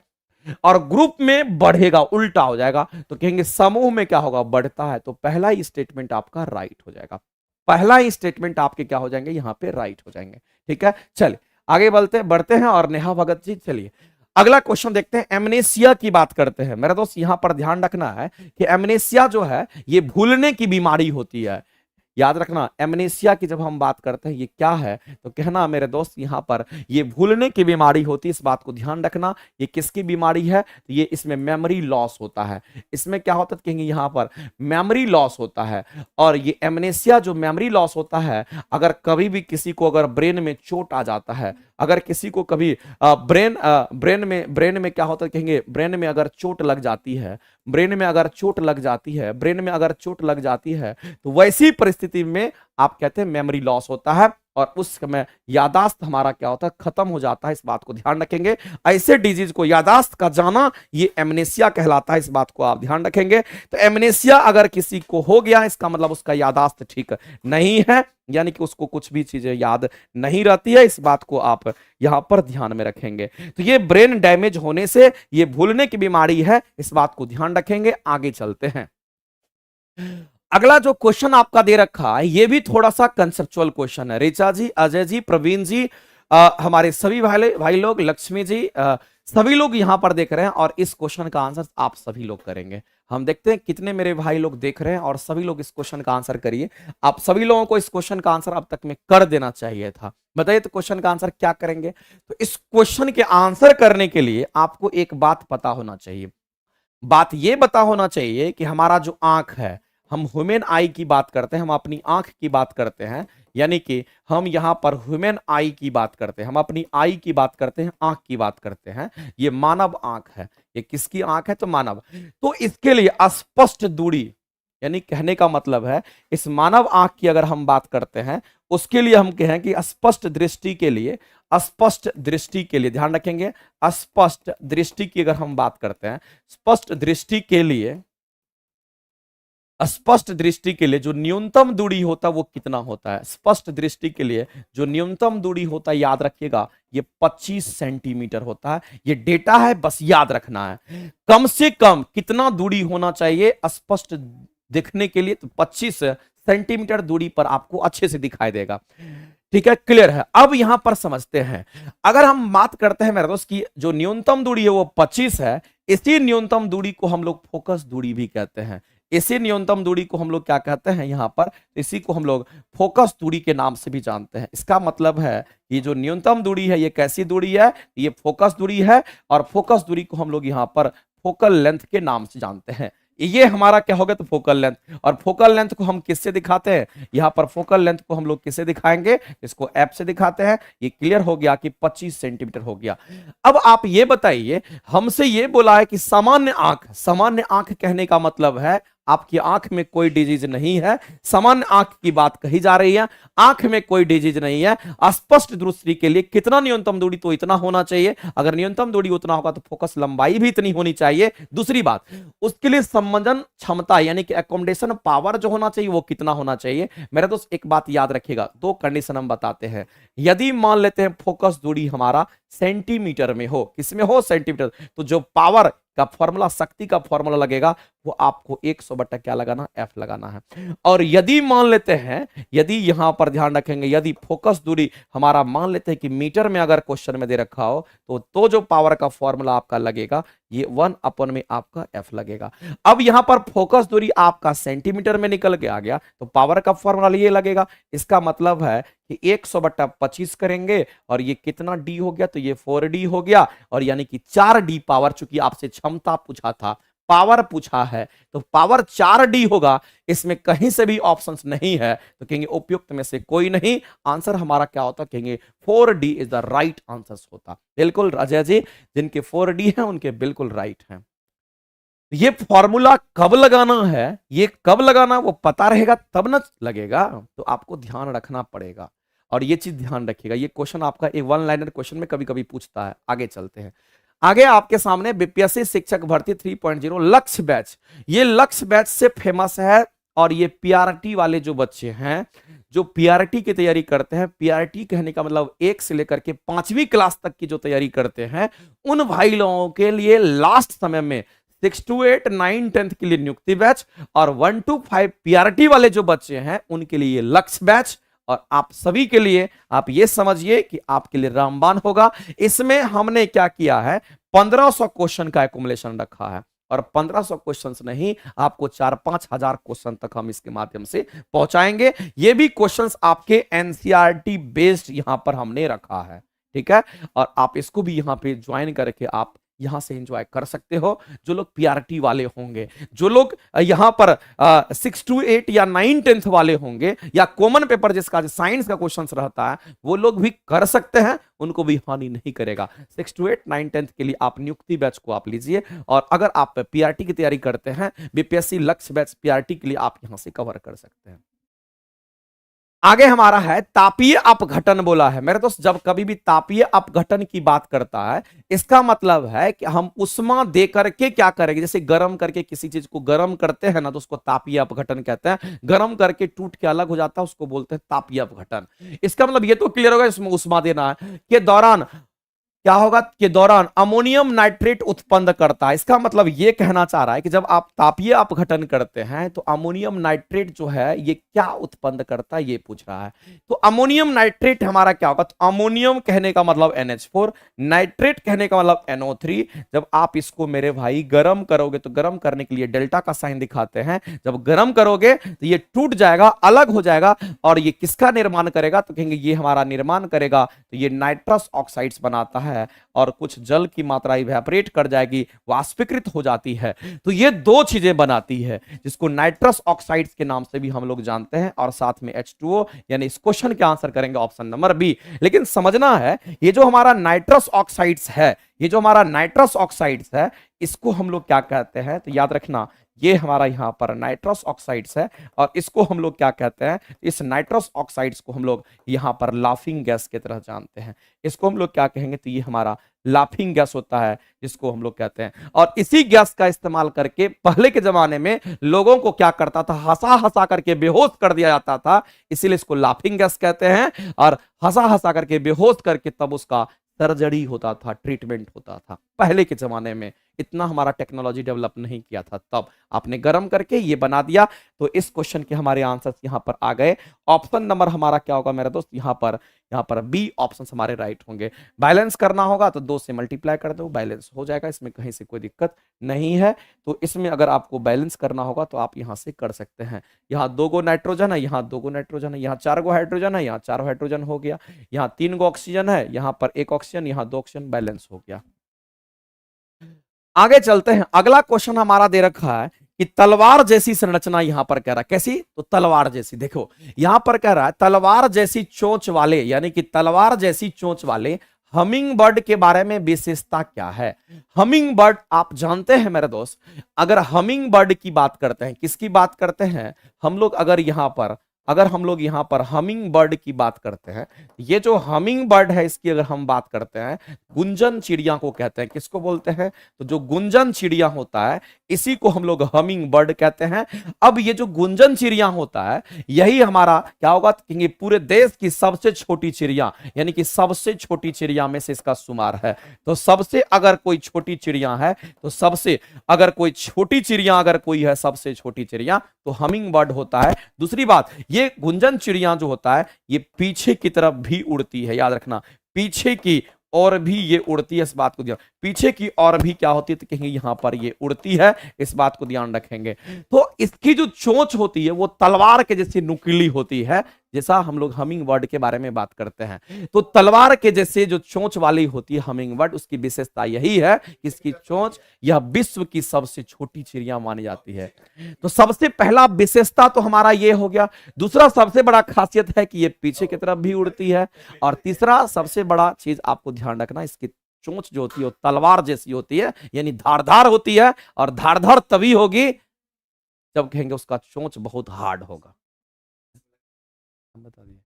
और ग्रुप में बढ़ेगा, उल्टा हो जाएगा, तो कहेंगे समूह में क्या होगा, बढ़ता है। तो पहला ही स्टेटमेंट आपका राइट हो जाएगा, पहला ही स्टेटमेंट आपके क्या हो जाएंगे, यहां पे राइट हो जाएंगे। ठीक है, चलिए आगे बढ़ते हैं। और नेहा भगत जी, चलिए अगला क्वेश्चन देखते हैं। एमनेसिया की बात करते हैं। मेरा दोस्त यहां पर ध्यान रखना है कि एमनेसिया जो है ये भूलने की बीमारी होती है। याद रखना, एमनेसिया की जब हम बात करते हैं ये क्या है, तो कहना मेरे दोस्त यहां पर ये भूलने की बीमारी होती है। इस बात को ध्यान रखना, ये किसकी बीमारी है, तो ये इसमें मेमोरी लॉस होता है। इसमें क्या होता है, कहेंगे यहां पर मेमोरी लॉस होता है। और ये एमनेसिया जो मेमोरी लॉस होता है, अगर कभी भी किसी को अगर ब्रेन में चोट आ जाता है, अगर किसी को कभी ब्रेन में क्या होता है, कहेंगे ब्रेन में अगर चोट लग जाती है, ब्रेन में अगर चोट लग जाती है, ब्रेन में अगर चोट लग जाती है, तो वैसी परिस्थिति में आप कहते हैं मेमोरी लॉस होता है, और उस समय यादाश्त हमारा क्या होता है, खत्म हो जाता है। इस बात को ध्यान रखेंगे। ऐसे डिजीज को, यादाश्त का जाना, ये एमनेसिया कहलाता है। इस बात को आप ध्यान रखेंगे। तो एमनेसिया अगर किसी को हो गया, इसका मतलब उसका यादाश्त ठीक नहीं है, यानी कि उसको कुछ भी चीजें याद नहीं रहती है। इस बात को आप यहां पर ध्यान में रखेंगे। तो ये ब्रेन डैमेज होने से ये भूलने की बीमारी है, इस बात को ध्यान रखेंगे। आगे चलते हैं। अगला जो क्वेश्चन आपका दे रखा है ये भी थोड़ा सा कंसेप्चुअल क्वेश्चन है। ऋचा जी, अजय जी, प्रवीण जी, हमारे सभी भाई लोग, लक्ष्मी जी, सभी लोग यहां पर देख रहे हैं और इस क्वेश्चन का आंसर आप सभी लोग करेंगे। हम देखते हैं कितने मेरे भाई लोग देख रहे हैं और सभी लोग इस क्वेश्चन का आंसर करिए। आप सभी लोगों को इस क्वेश्चन का आंसर अब तक में कर देना चाहिए था। बताइए तो क्वेश्चन का आंसर क्या करेंगे। तो इस क्वेश्चन के आंसर करने के लिए आपको एक बात पता होना चाहिए। बात यह पता होना चाहिए कि हमारा जो आंख है, हम ह्यूमन आई की बात करते हैं, हम अपनी आंख की बात करते हैं, यानी कि हम यहां पर ह्यूमन आई की बात करते हैं, हम अपनी आई की बात करते हैं, आंख की बात करते हैं। ये मानव आंख है। ये किसकी आंख है? तो मानव। तो इसके लिए स्पष्ट दूरी, यानी कहने का मतलब है इस मानव आंख की अगर हम बात करते हैं, उसके लिए हम कहें कि स्पष्ट दृष्टि के लिए, स्पष्ट दृष्टि के लिए ध्यान रखेंगे, स्पष्ट दृष्टि की अगर हम बात करते हैं, स्पष्ट दृष्टि के लिए, स्पष्ट दृष्टि के लिए जो न्यूनतम दूरी होता है वो कितना होता है? स्पष्ट दृष्टि के लिए जो न्यूनतम दूरी होता है, याद रखिएगा, ये 25 सेंटीमीटर होता है। ये डेटा है, बस याद रखना है। कम से कम कितना दूरी होना चाहिए स्पष्ट दिखने के लिए? तो 25 सेंटीमीटर दूरी पर आपको अच्छे से दिखाई देगा। ठीक है, क्लियर है। अब यहां पर समझते हैं, अगर हम बात करते हैं मेरे दोस्त की जो न्यूनतम दूरी है वो 25 है। इसी न्यूनतम दूरी को हम लोग फोकस दूरी भी कहते हैं। इसी न्यूनतम दूरी को हम लोग क्या कहते हैं यहां पर? इसी को हम लोग फोकस दूरी के नाम से भी जानते हैं। इसका मतलब है ये जो न्यूनतम दूरी है ये कैसी दूरी है? ये फोकस दूरी है। और फोकस दूरी को हम लोग यहां पर फोकल लेंथ के नाम से जानते हैं। ये हमारा क्या होगा? तो फोकल लेंथ। और फोकल लेंथ को हम किससे दिखाते हैं? यहां पर फोकल लेंथ को हम लोग किससे दिखाएंगे? इसको एफ से दिखाते हैं। ये क्लियर हो गया कि 25 सेंटीमीटर हो गया। अब आप ये बताइए, हमसे ये बोला है कि सामान्य आंख, सामान्य आंख कहने का मतलब है आपकी आंख में कोई डिजीज नहीं है। सामान्य आंख की बात कही जा रही है, आंख में कोई डिजीज नहीं है। स्पष्ट दृष्टि के लिए कितना न्यूनतम दूरी? तो इतना होना चाहिए। अगर न्यूनतम दूरी उतना होगा तो फोकस लंबाई भी इतनी होनी चाहिए। दूसरी बात, उसके लिए संवेदन क्षमता यानी कि एकोमोडेशन पावर जो होना चाहिए वो कितना होना चाहिए? मेरे दोस्त एक बात याद रखिएगा, दो कंडीशन हम बताते हैं। यदि मान लेते हैं फोकस दूरी हमारा सेंटीमीटर में हो, किसमें हो? सेंटीमीटर। तो जो पावर का फॉर्मूला, शक्ति का फॉर्मूला लगेगा वो आपको 100 बटा क्या लगाना? एफ लगाना है। और यदि मान लेते हैं, यदि यहां पर ध्यान रखेंगे, यदि फोकस दूरी हमारा मान लेते हैं कि मीटर में अगर क्वेश्चन में दे रखा हो तो जो पावर का फॉर्मूला आपका लगेगा ये 1 में आपका एफ लगेगा। अब यहां पर फोकस दूरी आपका सेंटीमीटर में निकल के आ गया तो पावर का फॉर्मूला ये लगेगा। इसका मतलब है कि 100 बटा 25 करेंगे और ये कितना डी हो गया? तो ये 4D हो गया। और यानी कि 4D पावर, चूंकि आपसे क्षमता पूछा था, पावर पूछा है, तो पावर 4D होगा। इसमें कहीं से भी ऑप्शंस नहीं है तो कहेंगे उपयुक्त में से कोई नहीं। आंसर हमारा क्या होता? कहेंगे 4D is the right answer होता। बिल्कुल अजय जी, जिनके 4D है उनके बिल्कुल राइट है। ये फॉर्मूला कब लगाना है, ये कब लगाना वो पता रहेगा तब ना लगेगा, तो आपको ध्यान रखना पड़ेगा। और ये चीज ध्यान रखिएगा, ये क्वेश्चन आपका एक वन लाइनर क्वेश्चन में कभी कभी पूछता है। आगे चलते हैं। आगे आपके सामने बीपीएससी शिक्षक भर्ती 3.0 लक्ष्य बैच। ये लक्ष्य बैच से फेमस है। और ये पीआरटी वाले जो बच्चे हैं, जो पीआरटी की तैयारी करते हैं, पीआरटी कहने का मतलब 1 से लेकर के 5वीं क्लास तक की जो तैयारी करते हैं, उन भाई लोगों के लिए लास्ट समय में 6 to 8, 9, 10 के लिए नियुक्ति बैच, और 1 to 5 पीआरटी वाले जो बच्चे हैं उनके लिए लक्ष्य बैच। और आप सभी के लिए आप ये समझिए कि आपके लिए रामबाण होगा। इसमें हमने क्या किया है? 1500 क्वेश्चन का एकुमुलेशन रखा है। और 1500 क्वेश्चंस नहीं, आपको 4-5 हजार क्वेश्चन तक हम इसके माध्यम से पहुंचाएंगे। ये भी क्वेश्चंस आपके एनसीईआरटी बेस्ड यहां पर हमने रखा है। ठीक है, और आप इसको भी यहां पे ज्वाइन करके आप यहां से एंजॉय कर सकते हो। जो लोग पीआरटी वाले होंगे, जो लोग यहां पर 6 to 8 या 9, 10 वाले होंगे, या कॉमन पेपर जिसका साइंस का क्वेश्चन रहता है, वो लोग भी कर सकते हैं, उनको भी हानि नहीं करेगा। 6 to 8, 9, 10 के लिए आप नियुक्ति बैच को आप लीजिए। और अगर आप पीआरटी की तैयारी करते हैं, बीपीएससी लक्ष्य बैच पीआरटी के लिए आप यहां से कवर कर सकते हैं। आगे हमारा है तापीय अपघटन बोला है। मेरे दोस्त, जब कभी भी तापीय अपघटन की बात करता है, इसका मतलब है कि हम उष्मा दे करके क्या करेंगे। जैसे गर्म करके किसी चीज को गर्म करते हैं ना, तो उसको तापीय अपघटन कहते हैं। गर्म करके टूट के अलग हो जाता है, उसको बोलते हैं तापीय अपघटन। इसका मतलब ये तो क्लियर होगा, इसमें उष्मा देना है के दौरान क्या होगा के दौरान अमोनियम नाइट्रेट उत्पन्न करता है। इसका मतलब ये कहना चाह रहा है कि जब आप तापीय अपघटन करते हैं तो अमोनियम नाइट्रेट जो है ये क्या उत्पन्न करता है ये पूछ रहा है। तो अमोनियम नाइट्रेट हमारा क्या होगा, तो अमोनियम कहने का मतलब NH4, नाइट्रेट कहने का मतलब NO3। जब आप इसको मेरे भाई गर्म करोगे तो गर्म करने के लिए डेल्टा का साइन दिखाते हैं, जब गर्म करोगे तो ये टूट जाएगा, अलग हो जाएगा, और ये किसका निर्माण करेगा, तो कहेंगे ये हमारा निर्माण करेगा, तो ये नाइट्रस ऑक्साइड्स बनाता है और कुछ जल की मात्रा इवेपोरेट कर जाएगी, वाष्पीकृत हो जाती है, तो ये दो चीजें बनाती है जिसको नाइट्रस ऑक्साइड्स के नाम से भी हम लोग जानते हैं, और साथ में H2O। यानी इस क्वेश्चन के आंसर करेंगे ऑप्शन नंबर बी। लेकिन समझना है ये जो हमारा नाइट्रस ऑक्साइड्स है, ये जो हमारा नाइट्रस ऑक्साइड्स है, इसको हम लोग क्या कहते हैं, तो याद रखना ये हमारा यहां पर नाइट्रस ऑक्साइड्स है, और इसको हम लोग क्या कहते हैं, इस नाइट्रस ऑक्साइड्स को हम लोग यहां पर लाफिंग गैस की तरह जानते हैं। इसको हम लोग क्या कहेंगे, तो ये हमारा लाफिंग गैस होता है जिसको हम लोग कहते हैं। और इसी गैस का इस्तेमाल करके पहले के जमाने में लोगों को क्या करता था, हंसा हंसा करके बेहोश कर दिया जाता था, इसीलिए इसको लाफिंग गैस कहते हैं। और हंसा हंसा करके बेहोश करके तब उसका सर्जरी होता था, ट्रीटमेंट होता था। पहले के जमाने में इतना हमारा टेक्नोलॉजी डेवलप नहीं किया था, तब आपने गर्म करके ये बना दिया। तो इस क्वेश्चन के हमारे आंसर्स यहां पर आ गए। ऑप्शन नंबर हमारा क्या होगा मेरे दोस्त, यहां पर बी ऑप्शन हमारे राइट होंगे। बैलेंस करना होगा तो 2 से मल्टीप्लाई कर दो, बैलेंस हो जाएगा, इसमें कहीं से कोई दिक्कत नहीं है। तो इसमें अगर आपको बैलेंस करना होगा तो आप यहां से कर सकते हैं। यहाँ 2 गो नाइट्रोजन है, यहाँ 2 गो नाइट्रोजन है, यहाँ 4 गो हाइड्रोजन है, यहाँ 4 हाइड्रोजन हो गया, यहाँ 3 गो ऑक्सीजन है, यहाँ पर 1 ऑक्सीजन, यहाँ 2 ऑक्सीजन, बैलेंस हो गया। आगे चलते हैं। अगला क्वेश्चन हमारा दे रखा है कि तलवार जैसी संरचना, यहां पर कह रहा है कैसी, तो तलवार जैसी। देखो यहां पर कह रहा है तलवार जैसी चोंच वाले, यानी कि तलवार जैसी चोंच वाले हमिंग बर्ड के बारे में विशेषता क्या है। हमिंग बर्ड आप जानते हैं मेरे दोस्त, अगर हमिंग बर्ड की बात करते हैं, किसकी बात करते हैं हम लोग, अगर हम लोग यहां पर हमिंग बर्ड की बात करते हैं, ये जो हमिंग बर्ड है इसकी अगर हम बात करते हैं, गुंजन चिड़िया को कहते हैं। किसको बोलते हैं, तो जो गुंजन चिड़िया होता है इसी को हम लोग हमिंग बर्ड कहते हैं। अब ये जो गुंजन चिड़िया होता है यही हमारा क्या होगा, कहेंगे पूरे देश की सबसे छोटी चिड़िया, यानी कि सबसे छोटी चिड़िया में से इसका शुमार है। तो सबसे अगर कोई छोटी चिड़िया है, तो सबसे अगर कोई छोटी चिड़िया अगर कोई है, सबसे छोटी चिड़िया, तो हमिंग बर्ड होता है। दूसरी बात, ये गुंजन चिड़िया जो होता है ये पीछे की तरफ भी उड़ती है, याद रखना पीछे की और भी ये उड़ती है, इस बात को ध्यान, पीछे की और भी क्या होती है, तो कहेंगे यहां पर ये उड़ती है, इस बात को ध्यान रखेंगे। तो इसकी जो चोंच होती है वो तलवार के जैसी नुकीली होती है, जैसा हम लोग हमिंग बर्ड के बारे में बात करते हैं। तो तलवार के जैसे जो चोंच वाली होती है हमिंग बर्ड, उसकी विशेषता यही है कि इसकी चोंच यह विश्व की सबसे छोटी चिड़िया मानी जाती है। तो सबसे पहला विशेषता तो हमारा ये हो गया। दूसरा सबसे बड़ा खासियत है कि ये पीछे की तरफ भी उड़ती है, और तीसरा सबसे बड़ा चीज आपको ध्यान रखना, इसकी चोंच जो होती है तलवार जैसी होती है, यानी धारदार होती है, और धारदार तभी होगी जब कहेंगे उसका चोंच बहुत हार्ड होगा। बता दिए।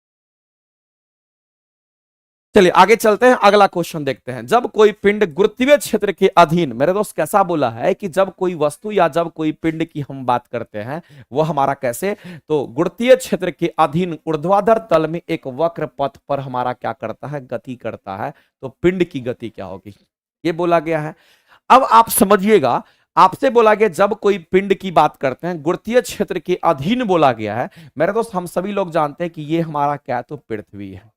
चलिए आगे चलते हैं, अगला क्वेश्चन देखते हैं। जब कोई पिंड गुरुत्वीय क्षेत्र के अधीन, मेरे दोस्त कैसा बोला है कि जब कोई वस्तु या जब कोई पिंड की हम बात करते हैं वो हमारा कैसे, तो गुरुत्वीय क्षेत्र के अधीन ऊर्ध्वाधर तल में एक वक्र पथ पर हमारा क्या करता है, गति करता है, तो पिंड की गति क्या होगी ये बोला गया है। अब आप समझिएगा, आपसे बोला गया जब कोई पिंड की बात करते हैं गुरुत्वीय क्षेत्र के अधीन बोला गया है, मेरे दोस्त हम सभी लोग जानते हैं कि ये हमारा क्या है, तो पृथ्वी है।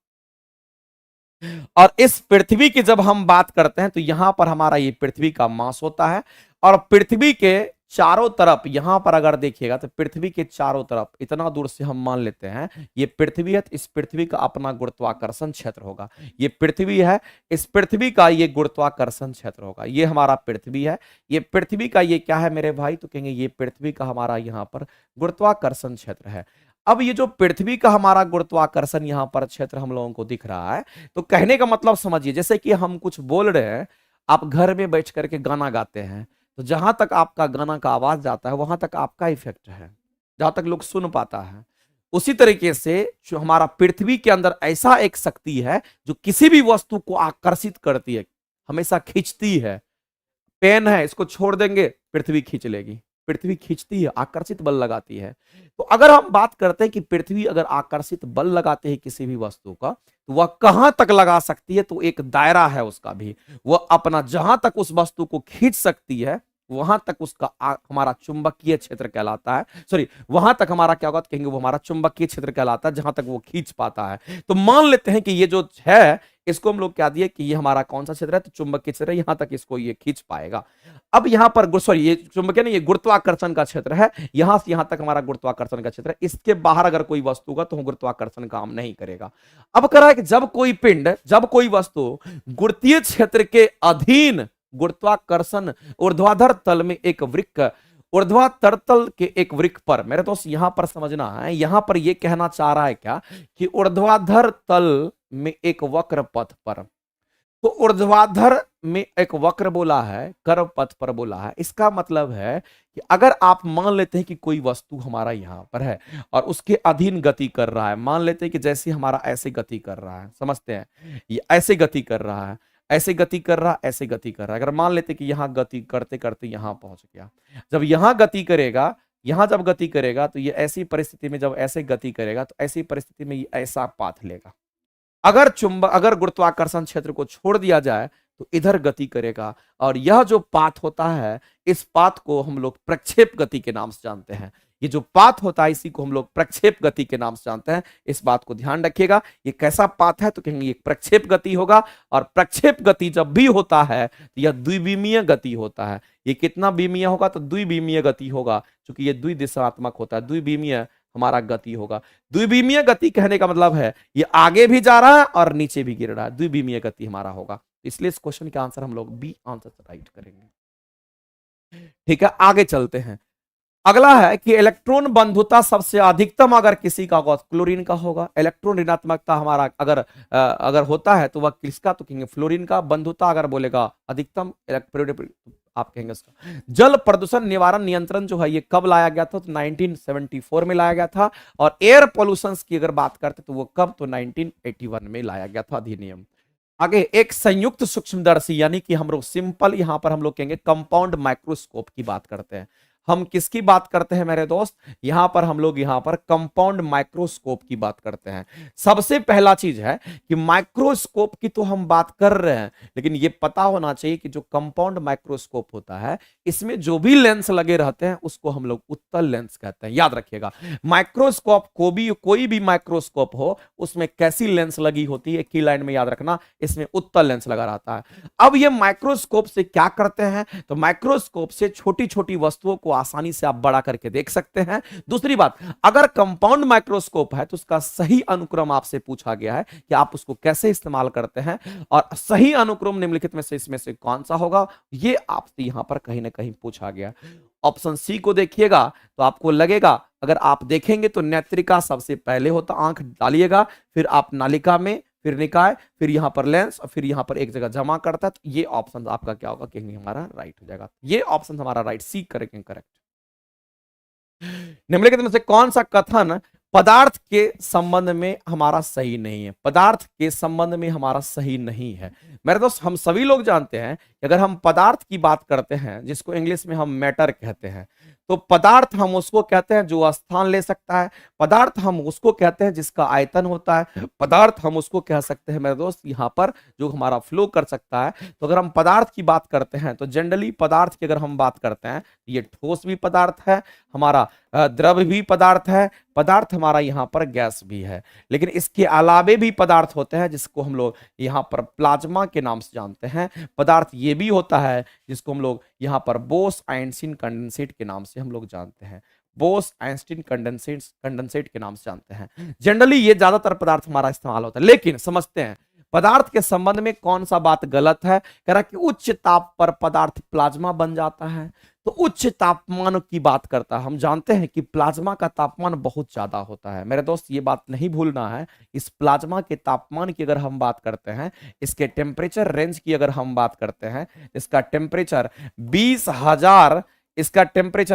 और इस पृथ्वी की जब हम बात करते हैं तो यहां पर हमारा ये पृथ्वी का मास होता है, और पृथ्वी के चारों तरफ यहां पर अगर देखिएगा तो पृथ्वी के चारों तरफ इतना दूर से हम मान लेते हैं ये पृथ्वी है, तो इस पृथ्वी का अपना गुरुत्वाकर्षण क्षेत्र होगा। ये पृथ्वी है, इस पृथ्वी का ये गुरुत्वाकर्षण क्षेत्र होगा। ये हमारा पृथ्वी है, ये पृथ्वी का ये क्या है मेरे भाई, तो कहेंगे ये पृथ्वी का हमारा यहां पर गुरुत्वाकर्षण क्षेत्र है। अब ये जो पृथ्वी का हमारा गुरुत्वाकर्षण यहां पर क्षेत्र हम लोगों को दिख रहा है, तो कहने का मतलब समझिए, जैसे कि हम कुछ बोल रहे हैं, आप घर में बैठ करके गाना गाते हैं, तो जहां तक आपका गाना का आवाज जाता है वहां तक आपका इफेक्ट है, जहां तक लोग सुन पाता है। उसी तरीके से जो हमारा पृथ्वी के अंदर ऐसा एक शक्ति है जो किसी भी वस्तु को आकर्षित करती है, हमेशा खींचती है। पेन है, इसको छोड़ देंगे पृथ्वी खींच लेगी, पृथ्वी खींचती है, आकर्षित बल लगाती है। तो अगर हम बात करते हैं कि पृथ्वी अगर आकर्षित बल लगाते हैं किसी भी वस्तु का, तो वह कहां तक लगा सकती है, तो एक दायरा है उसका भी, वह अपना जहां तक उस वस्तु को खींच सकती है वहां तक उसका हमारा चुंबकीय क्षेत्र कहलाता है। सॉरी, वहां तक हमारा क्या होगा, तो कहेंगे वो हमारा चुंबकीय क्षेत्र कहलाता है, जहां तक वो खींच पाता है। तो मान लेते हैं कि ये जो है इसको हम लोग क्या दिए कि ये हमारा कौन सा क्षेत्र है, तो चुंबकीय क्षेत्र है, यहां तक इसको ये खींच पाएगा। अब यहां पर सॉरी, ये चुंबकीय नहीं, ये गुरुत्वाकर्षण का क्षेत्र है, यहां से यहां तक हमारा गुरुत्वाकर्षण का क्षेत्र है। इसके बाहर अगर कोई वस्तु होगा तो गुरुत्वाकर्षण काम नहीं करेगा। अब कह रहा है कि जब कोई पिंड, जब कोई वस्तु गुरुत्वीय क्षेत्र के अधीन गुरुत्वाकर्षण ऊर्ध्वाधर तल में एक वृक्क, ऊर्ध्वाधर तल के एक वृक्क पर, मेरे दोस्त यहां पर समझना है, यहां पर यह कहना चाह रहा है क्या कि ऊर्ध्वाधर तल में एक वक्र पथ पर, तो ऊर्ध्वाधर में एक वक्र बोला है, कर्व पथ पर बोला है। इसका मतलब है कि अगर आप मान लेते हैं कि कोई वस्तु हमारा यहां पर है और उसके अधीन गति कर रहा है, मान लेते हैं कि जैसे हमारा ऐसे गति कर रहा है, समझते हैं, ये ऐसे गति कर रहा है, ऐसे गति कर रहा, ऐसे गति कर रहा है। अगर मान लेते कि यहां गति करते करते यहां पहुंच गया, जब यहां गति करेगा, यहां जब गति करेगा तो ये ऐसी परिस्थिति में, जब ऐसे गति करेगा तो ऐसी परिस्थिति में ये ऐसा पाथ लेगा। अगर गुरुत्वाकर्षण क्षेत्र को छोड़ दिया जाए तो इधर गति करेगा, और यह जो पाथ होता है, इस पाथ को हम लोग प्रक्षेप गति के नाम से जानते हैं। ये जो पाथ होता है इसी को हम लोग प्रक्षेप गति के नाम से जानते हैं। इस बात को ध्यान रखिएगा। ये कैसा पाथ है, तो कहेंगे ये प्रक्षेप गति होगा, और प्रक्षेप गति जब भी होता है तो यह द्विविमीय गति होता है। ये कितना बीमीय होगा, तो द्विविमीय गति होगा, क्योंकि ये द्विदिशात्मक होता है, द्विविमीय हमारा गति होगा। द्विविमीय गति कहने का मतलब है ये आगे भी जा रहा है और नीचे भी गिर रहा है, द्विविमीय गति हमारा होगा। इसलिए इस क्वेश्चन का आंसर हम लोग बी आंसर राइट करेंगे। ठीक है, आगे चलते हैं। अगला है कि इलेक्ट्रॉन बंधुता सबसे अधिकतम अगर किसी का होगा, क्लोरीन का होगा। इलेक्ट्रॉन ऋणात्मकता हमारा अगर होता है तो वह किसका, तो कहेंगे फ्लोरीन का। बंधुता अगर बोलेगा अधिकतम, आप कहेंगे उसका। जल प्रदूषण निवारण नियंत्रण जो है ये कब लाया गया था, तो 1974 में लाया गया था। और एयर पॉल्यूशन की अगर बात करते तो वो कब, तो 1981 में लाया गया था अधिनियम। आगे एक संयुक्त सूक्ष्मदर्शी, यानी कि हम लोग सिंपल यहां पर हम लोग कहेंगे कंपाउंड माइक्रोस्कोप की बात करते हैं। हम किसकी बात करते हैं मेरे दोस्त, यहां पर हम लोग यहां पर कंपाउंड माइक्रोस्कोप की बात करते हैं। सबसे पहला चीज है कि माइक्रोस्कोप की तो हम बात कर रहे हैं, लेकिन यह पता होना चाहिए कि जो कंपाउंड माइक्रोस्कोप होता है इसमें जो भी लेंस लगे रहते हैं उसको हम लोग उत्तल लेंस कहते हैं। याद रखिएगा, माइक्रोस्कोप को भी, कोई भी माइक्रोस्कोप हो उसमें कैसी लेंस लगी होती है, की लाइन में याद रखना, इसमें उत्तल लेंस लगा रहता है। अब ये माइक्रोस्कोप से क्या करते हैं, तो माइक्रोस्कोप से छोटी छोटी वस्तुओं को आसानी से आप बड़ा करके देख सकते हैं। दूसरी बात, अगर कंपाउंड माइक्रोस्कोप है तो उसका सही अनुक्रम आपसे पूछा गया है कि आप उसको कैसे इस्तेमाल करते हैं, और सही अनुक्रम निम्नलिखित में से इसमें से कौन सा होगा, ये आपसे यहां पर कहीं ना कहीं पूछा गया। ऑप्शन सी को देखिएगा तो आपको लगेगा, अगर आप देखेंगे तो नेत्रिका सबसे पहले होता, आंख डालिएगा, फिर आप नालिका में, फिर निकाय, फिर यहां पर लेंस, और फिर यहां पर एक जगह जमा करता है। तो ये ऑप्शन आपका क्या होगा, कहेंगे हमारा राइट हो जाएगा। ये ऑप्शन हमारा राइट, सी करेंगे करेक्ट। निम्नलिखित में से कौन सा कथन पदार्थ के संबंध में हमारा सही नहीं है, पदार्थ के संबंध में हमारा सही नहीं है। मेरे दोस्त, हम सभी लोग जानते हैं कि अगर हम पदार्थ की बात करते हैं, जिसको इंग्लिश में हम मैटर कहते हैं, तो पदार्थ हम उसको कहते हैं जो स्थान ले सकता है, पदार्थ हम उसको कहते हैं जिसका आयतन होता है, पदार्थ हम उसको कह सकते हैं मेरे दोस्त यहां पर जो हमारा फ्लो कर सकता है। तो अगर हम पदार्थ की बात करते हैं तो जनरली पदार्थ की अगर हम बात करते हैं, ये ठोस भी पदार्थ है, हमारा द्रव भी पदार्थ है, पदार्थ हमारा यहां पर गैस भी है, लेकिन इसके अलावे भी पदार्थ होते हैं जिसको हम लोग यहां पर प्लाज्मा के नाम से जानते हैं। पदार्थ ये भी होता है जिसको हम लोग यहां पर बोस आइंस्टीन कंडेंसेट के नाम से हम लोग जानते हैं, बोस आइंस्टीन कंडेंसेट के नाम से जानते हैं। जनरली ये ज्यादातर पदार्थ हमारा इस्तेमाल होता है, लेकिन समझते हैं पदार्थ के संबंध में कौन सा बात गलत है। कह रहा कि उच्च ताप पर पदार्थ प्लाज्मा बन जाता है, तो उच्च तापमान की बात करता है। हम जानते हैं कि प्लाज्मा का तापमान बहुत ज्यादा होता है मेरे दोस्त, ये बात नहीं भूलना है। इस प्लाज्मा के तापमान की अगर हम बात करते हैं, इसके टेम्परेचर रेंज की अगर हम बात करते हैं, इसका टेम्परेचर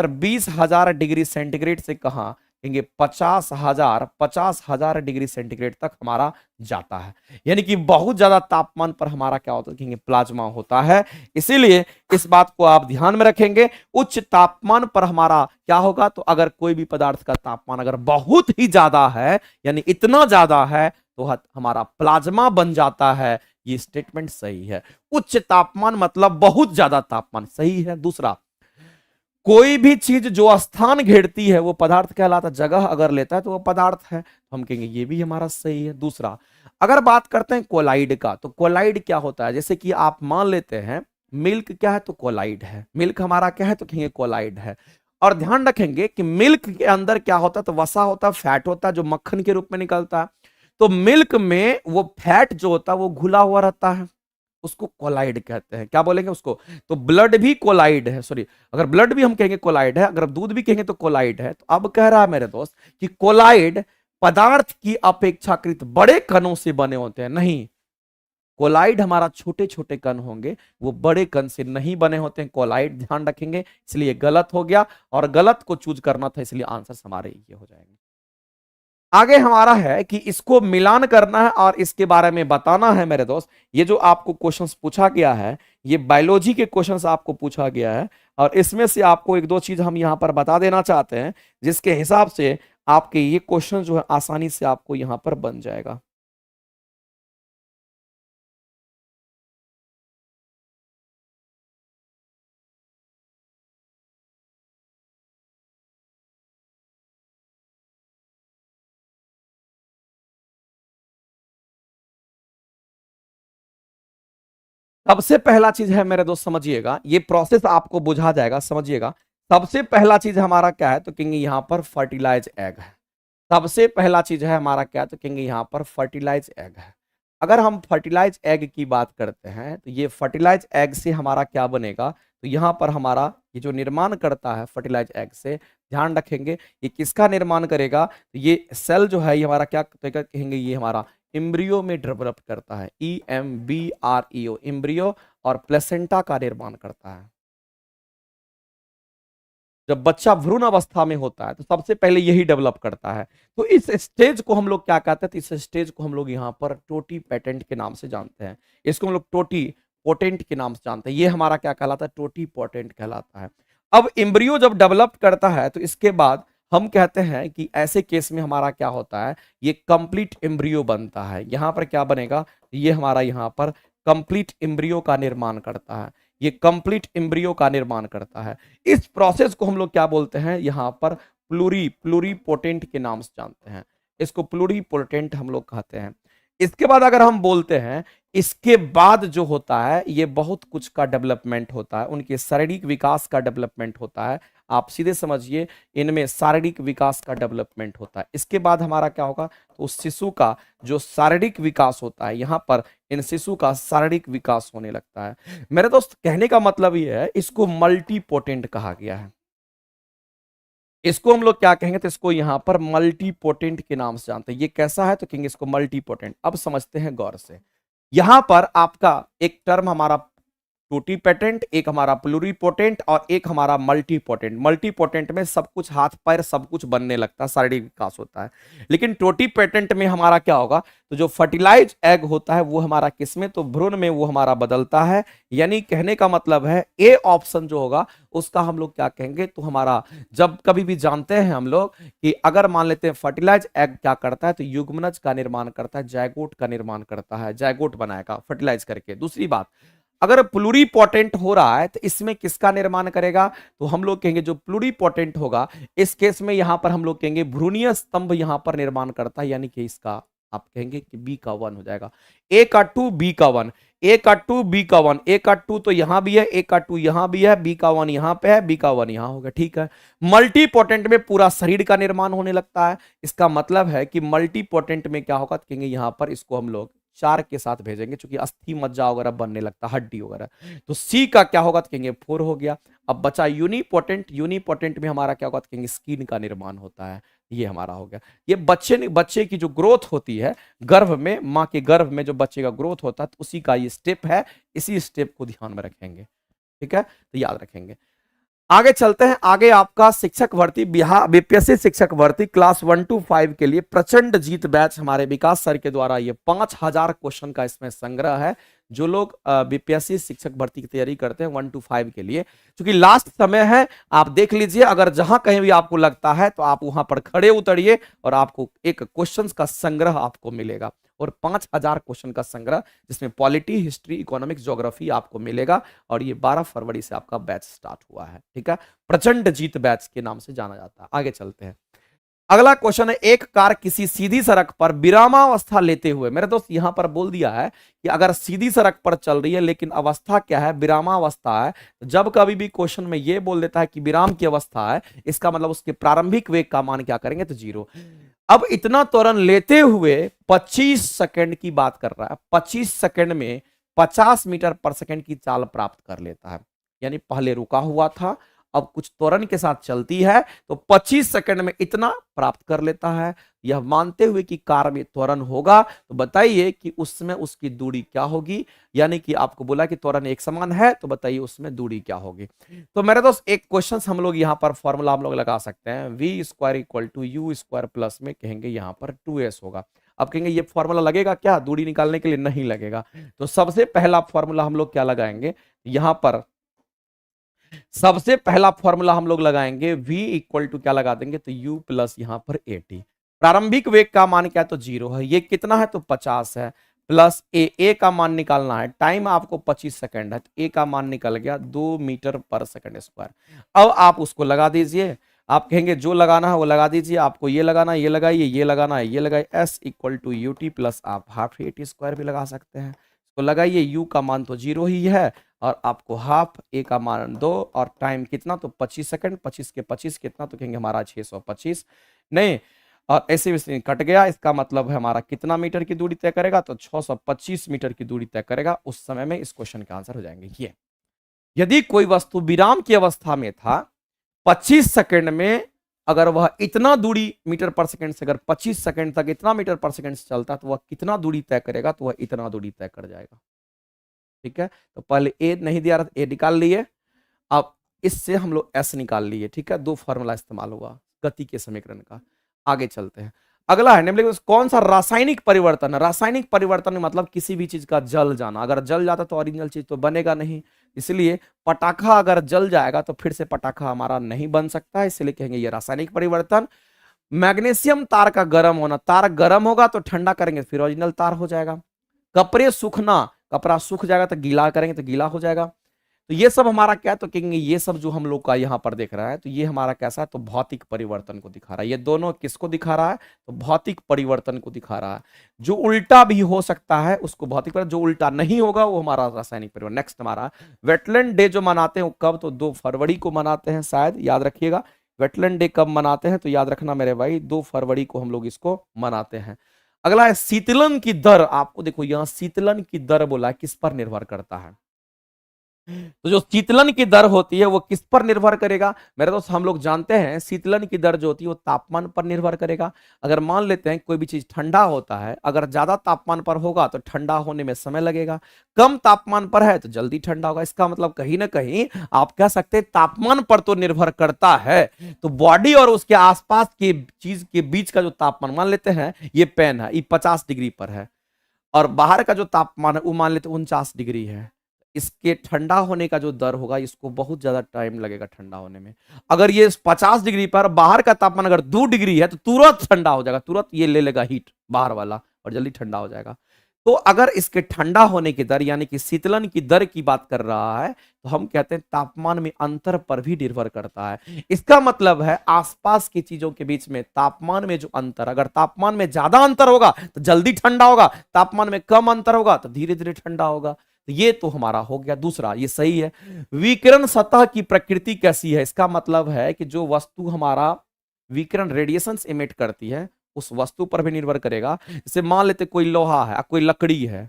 20,000 डिग्री सेंटीग्रेड से कहां, कहेंगे 50,000 डिग्री सेंटीग्रेड तक हमारा जाता है। यानी कि बहुत ज्यादा तापमान पर हमारा क्या होता है, कहेंगे प्लाज्मा होता है। इसीलिए इस बात को आप ध्यान में रखेंगे, उच्च तापमान पर हमारा क्या होगा, तो अगर कोई भी पदार्थ का तापमान अगर बहुत ही ज्यादा है, यानी इतना ज्यादा है, तो हमारा प्लाज्मा बन जाता है। ये स्टेटमेंट सही है। उच्च तापमान मतलब बहुत ज्यादा तापमान, सही है। दूसरा, कोई भी चीज जो स्थान घेरती है वो पदार्थ कहलाता है, जगह अगर लेता है तो वो पदार्थ है, तो हम कहेंगे ये भी हमारा सही है। दूसरा, अगर बात करते हैं कोलाइड का, तो कोलाइड क्या होता है, जैसे कि आप मान लेते हैं मिल्क क्या है, तो कोलाइड है। मिल्क हमारा क्या है, तो कहेंगे कोलाइड है। और ध्यान रखेंगे कि मिल्क के अंदर क्या होता है, तो वसा होता है, फैट होता है, जो मक्खन के रूप में निकलता है। तो मिल्क में वो फैट जो होता है वो घुला हुआ रहता है, उसको कोलाइड कहते हैं। क्या बोलेंगे उसको, तो ब्लड भी कोलाइड है, सॉरी, अगर ब्लड भी हम कहेंगे कोलाइड है, अगर दूध भी कहेंगे तो कोलाइड है। तो अब कह रहा है मेरे दोस्त कि कोलाइड पदार्थ की अपेक्षाकृत बड़े कणों से बने होते हैं। नहीं, कोलाइड हमारा छोटे छोटे कण होंगे, वो बड़े कण से नहीं बने होते हैं कोलाइड, ध्यान रखेंगे। इसलिए गलत हो गया, और गलत को चूज करना था, इसलिए आंसर हमारे ये हो जाएंगे। आगे हमारा है कि इसको मिलान करना है और इसके बारे में बताना है मेरे दोस्त। ये जो आपको क्वेश्चंस पूछा गया है, ये बायोलॉजी के क्वेश्चंस आपको पूछा गया है, और इसमें से आपको एक दो चीज हम यहां पर बता देना चाहते हैं, जिसके हिसाब से आपके ये क्वेश्चन जो है आसानी से आपको यहां पर बन जाएगा। सबसे पहला चीज है मेरे दोस्त, समझिएगा, ये प्रोसेस आपको बुझा जाएगा, समझिएगा। सबसे पहला चीज हमारा क्या है, तो कहेंगे यहां पर फर्टिलाइज एग है। सबसे पहला चीज है हमारा क्या, तो कहेंगे यहां पर फर्टिलाइज एग है। अगर हम फर्टिलाइज एग की बात करते हैं, तो ये फर्टिलाइज एग से हमारा क्या बनेगा, तो यहां पर हमारा ये जो निर्माण करता है फर्टिलाइज एग से, ध्यान रखेंगे ये किसका निर्माण करेगा, तो ये सेल जो है ये हमारा क्या कहेंगे, ये हमारा इम्ब्रियो में डेवलप करता है, EMBREO, इम्ब्रियो, और प्लेसेंटा का निर्माण करता है। जब बच्चा भ्रूण अवस्था में होता है तो सबसे पहले यही डेवलप करता है। तो इस स्टेज को हम लोग क्या कहते हैं, तो इस स्टेज को हम लोग यहाँ पर टोटी पेटेंट के नाम से जानते हैं। इसको हम लोग टोटी पोटेंट के नाम से जानते हैं। ये हमारा क्या कहलाता है, टोटी पोटेंट कहलाता है। अब एम्ब्रियो जब डेवलप करता है तो इसके बाद हम कहते हैं कि ऐसे केस में हमारा क्या होता है, ये कंप्लीट एम्ब्रियो बनता है। यहाँ पर क्या बनेगा, ये हमारा यहाँ पर कंप्लीट एम्ब्रियो का निर्माण करता है। ये कंप्लीट एम्ब्रियो का निर्माण करता है। इस प्रोसेस को हम लोग क्या बोलते हैं, यहां पर प्लूरीपोटेंट के नाम से जानते हैं। इसको प्लूरीपोटेंट हम लोग कहते हैं। इसके बाद अगर हम बोलते हैं, इसके बाद जो होता है ये बहुत कुछ का डेवलपमेंट होता है, उनके शारीरिक विकास का डेवलपमेंट होता है। आप सीधे समझिए, इनमें शारीरिक विकास का डेवलपमेंट होता है। इसके बाद हमारा क्या होगा, तो उस शिशु का जो शारीरिक विकास होता है, यहां पर इन शिशु का शारीरिक विकास होने लगता है। मेरे दोस्त कहने का मतलब ये है, इसको मल्टीपोटेंट कहा गया है। इसको हम लोग क्या कहेंगे, तो इसको यहां पर मल्टीपोटेंट के नाम से जानते हैं। ये कैसा है, तो कहेंगे इसको मल्टीपोटेंट। अब समझते हैं गौर से, यहां पर आपका एक टर्म हमारा टूटी पेटेंट, एक हमारा प्लूरीपोटेंट, और एक हमारा मल्टीपोटेंट। मल्टीपोटेंट में सब कुछ हाथ पैर सब कुछ बनने लगता है, शारीरिक विकास होता है। लेकिन टोटी पेटेंट में हमारा क्या होगा, तो जो फर्टिलाइज एग होता है वो हमारा किसमें, तो भ्रूण में वो हमारा बदलता है। यानी कहने का मतलब है ए ऑप्शन जो होगा उसका हम लोग क्या कहेंगे, तो हमारा जब कभी भी जानते हैं हम लोग कि अगर मान लेते हैं फर्टिलाइज एग क्या करता है, तो युग्मनज का निर्माण करता है, जायगोट का निर्माण करता है, जायगोट बनाएगा फर्टिलाइज करके। दूसरी बात, अगर प्लूरीपोटेंट हो रहा है तो इसमें किसका निर्माण करेगा, तो हम लोग कहेंगे जो प्लूरीपोटेंट होगा इस केस में यहां पर हम लोग कहेंगे भ्रूणीय स्तंभ यहां पर निर्माण करता है। यानी कि इसका आप कहेंगे कि बी का 1 हो जाएगा। ए का 2 बी का 1, ए का 2 बी का 1, ए का 2 तो यहां भी है, ए का 2 यहां भी है, बी का 1 यहां पे है, बी का 1 यहां होगा। ठीक है, मल्टीपोटेंट में पूरा शरीर का निर्माण होने लगता है। इसका मतलब है कि मल्टीपोटेंट में क्या होगा, कहेंगे यहां पर इसको हम लोग 4 के साथ भेजेंगे, क्योंकि अस्थि मज्जा वगैरह बनने लगता है, हड्डी वगैरह। तो सी का क्या होगा, तो कहेंगे 4 हो गया। अब बचा यूनिपोटेंट। यूनिपोटेंट में हमारा क्या होगा, तो कहेंगे स्किन का निर्माण होता है। ये हमारा हो गया। ये बच्चे की जो ग्रोथ होती है गर्भ में, माँ के गर्भ में जो बच्चे का ग्रोथ होता है, तो उसी का ये स्टेप है। इसी स्टेप को ध्यान में रखेंगे। ठीक है, तो याद रखेंगे। आगे चलते हैं। आगे आपका शिक्षक भर्ती, बिहार बीपीएससी शिक्षक भर्ती क्लास 1 to 5 के लिए प्रचंड जीत बैच हमारे विकास सर के द्वारा ये 5000 क्वेश्चन का इसमें संग्रह है। जो लोग बीपीएससी शिक्षक भर्ती की तैयारी करते हैं 1 to 5 के लिए, क्योंकि लास्ट समय है, आप देख लीजिए, अगर जहां कहीं भी आपको लगता है तो आप वहां पर खड़े उतरिए और आपको एक क्वेश्चंस का संग्रह आपको मिलेगा, और 5000 क्वेश्चन का संग्रह, जिसमें पॉलिटी, हिस्ट्री, इकोनॉमिक्स, ज्योग्राफी आपको मिलेगा। और ये 12 फरवरी से आपका बैच स्टार्ट हुआ है, ठीक है। प्रचंड जीत बैच के नाम से जाना जाता है। आगे चलते हैं। अगला क्वेश्चन है, एक कार किसी सीधी सड़क पर विरामावस्था लेते हुए, मेरे दोस्त यहां पर बोल दिया है कि अगर सीधी सड़क पर चल रही है लेकिन अवस्था क्या है, विरामावस्था है, तो जब कभी भी क्वेश्चन में ये बोल देता है कि विराम की अवस्था है, इसका मतलब उसके प्रारंभिक वेग का मान क्या करेंगे, तो 0। अब इतना त्वरण लेते हुए 25 सेकंड की बात कर रहा है, 25 सेकंड में 50 मीटर पर सेकंड की चाल प्राप्त कर लेता है। यानी पहले रुका हुआ था, अब कुछ त्वरण के साथ चलती है, तो 25 सेकंड में इतना प्राप्त कर लेता है। यह मानते हुए कि कार में त्वरण होगा, तो बताइए कि उसमें उसकी दूरी क्या होगी। यानी कि आपको बोला कि त्वरण एक समान है, तो बताइए उसमें दूरी क्या होगी। तो मेरे दोस्त एक क्वेश्चन हम लोग यहाँ पर फॉर्मूला हम लोग लगा सकते हैं, v square equal to u square plus में कहेंगे यहाँ पर 2s होगा। अब कहेंगे ये फॉर्मूला लगेगा क्या दूरी निकालने के लिए, नहीं लगेगा। तो सबसे पहला फॉर्मूला हम लोग क्या लगाएंगे, यहाँ पर सबसे पहला फॉर्मूला हम लोग लगाएंगे v इक्वल टू क्या लगा देंगे, तो u प्लस यहां पर 80। प्रारंभिक वेग का मान क्या है, तो 0 है। ये कितना है, तो 50 है, प्लस a का मान निकालना है, टाइम आपको 25 सेकंड है, तो a का मान निकल गया 2 मीटर पर सेकंड स्क्वायर। अब आप उसको लगा दीजिए, आप कहेंगे जो लगाना है वो लगा दीजिए, आपको ये लगाना है ये लगाइए, ये लगाना है ये लगाइए। s equal to u t plus आप हाफ a स्क्वायर भी लगा सकते हैं। तो लगाइए, u का मान तो 0 ही है, और आपको हाफ a का मान 2, और टाइम कितना, तो 25 सेकंड, 25 के 25 कितना, तो कहेंगे हमारा 625 नहीं, और ऐसे वैसे कट गया। इसका मतलब है हमारा कितना मीटर की दूरी तय करेगा, तो 625 मीटर की दूरी तय करेगा। उस समय में इस क्वेश्चन के आंसर हो जाएंगे ये। यदि कोई वस्तु विराम की अवस्था में था, 25 सेकंड में अगर वह इतना दूरी मीटर पर सेकंड से अगर 25 सेकंड तक इतना मीटर पर सेकंड से चलता, तो वह कितना दूरी तय करेगा, तो वह इतना दूरी तय कर जाएगा, ठीक है। तो पहले ए नहीं दिया रहा, ए निकाल लिए। अब इससे हम लोग एस निकाल लिए, ठीक है। 2 फॉर्मूला इस्तेमाल हुआ गति के समीकरण का। आगे चलते हैं। अगला है निम्नलिखित कौन सा रासायनिक परिवर्तन है। रासायनिक परिवर्तन मतलब किसी भी चीज का जल जाना। अगर जल जाता तो ओरिजिनल चीज तो बनेगा नहीं, इसलिए पटाखा अगर जल जाएगा तो फिर से पटाखा हमारा नहीं बन सकता है, इसलिए कहेंगे ये रासायनिक परिवर्तन। मैग्नीशियम तार का गर्म होना, तार गर्म होगा तो ठंडा करेंगे फिर ओरिजिनल तार हो जाएगा। कपड़े सूखना, कपड़ा सूख जाएगा तो गीला करेंगे तो गीला हो जाएगा। तो ये सब हमारा क्या, तो कहेंगे ये सब जो हम लोग का यहाँ पर देख रहा है, तो ये हमारा कैसा है, तो भौतिक परिवर्तन को दिखा रहा है। ये दोनों किसको दिखा रहा है, तो भौतिक परिवर्तन को दिखा रहा है। जो उल्टा भी हो सकता है उसको भौतिक परिवर्तन, जो उल्टा नहीं होगा वो हमारा रासायनिक परिवर्तन। नेक्स्ट हमारा वेटलैंड डे जो मनाते हैं वो कब, तो 2 फरवरी को मनाते हैं, शायद याद रखिएगा। वेटलैंड डे कब मनाते हैं, तो याद रखना मेरे भाई 2 फरवरी को हम लोग इसको मनाते हैं। अगला है शीतलन की दर। आपको देखो यहां शीतलन की दर बोला है, किस पर निर्भर करता है, तो जो शीतलन की दर होती है वो किस पर निर्भर करेगा मेरे दोस्त, हम लोग जानते हैं शीतलन की दर जो होती है वो तापमान पर निर्भर करेगा। अगर मान लेते हैं कोई भी चीज ठंडा होता है, अगर ज्यादा तापमान पर होगा तो ठंडा होने में समय लगेगा, कम तापमान पर है तो जल्दी ठंडा होगा। इसका मतलब कहीं ना कहीं आप कह सकते हैं तापमान पर तो निर्भर करता है। तो बॉडी और उसके आसपास की चीज के बीच का जो तापमान, मान लेते हैं ये पेन है, ये 50 डिग्री पर है, और बाहर का जो तापमान है वो मान लेते 49 डिग्री है। इसके ठंडा होने का जो दर होगा, इसको बहुत ज्यादा टाइम लगेगा ठंडा होने में। अगर ये 50 डिग्री पर बाहर का तापमान अगर 2 डिग्री है तो तुरंत ठंडा हो जाएगा, तुरंत ये ले लेगा हीट बाहर वाला और जल्दी ठंडा हो जाएगा। तो अगर इसके ठंडा होने की दर यानी कि शीतलन की दर की बात कर रहा है, तो हम कहते हैं तापमान में अंतर पर भी निर्भर करता है। इसका मतलब है आसपास की चीजों के बीच में तापमान में जो अंतर, अगर तापमान में ज्यादा अंतर होगा तो जल्दी ठंडा होगा, तापमान में कम अंतर होगा तो धीरे धीरे ठंडा होगा। तो ये तो हमारा हो गया दूसरा, ये सही है। विकिरण सतह की प्रकृति कैसी है, इसका मतलब है कि जो वस्तु हमारा विकिरण रेडिएशन एमिट करती है उस वस्तु पर भी निर्भर करेगा। जैसे मान लेते कोई लोहा है, कोई लकड़ी है,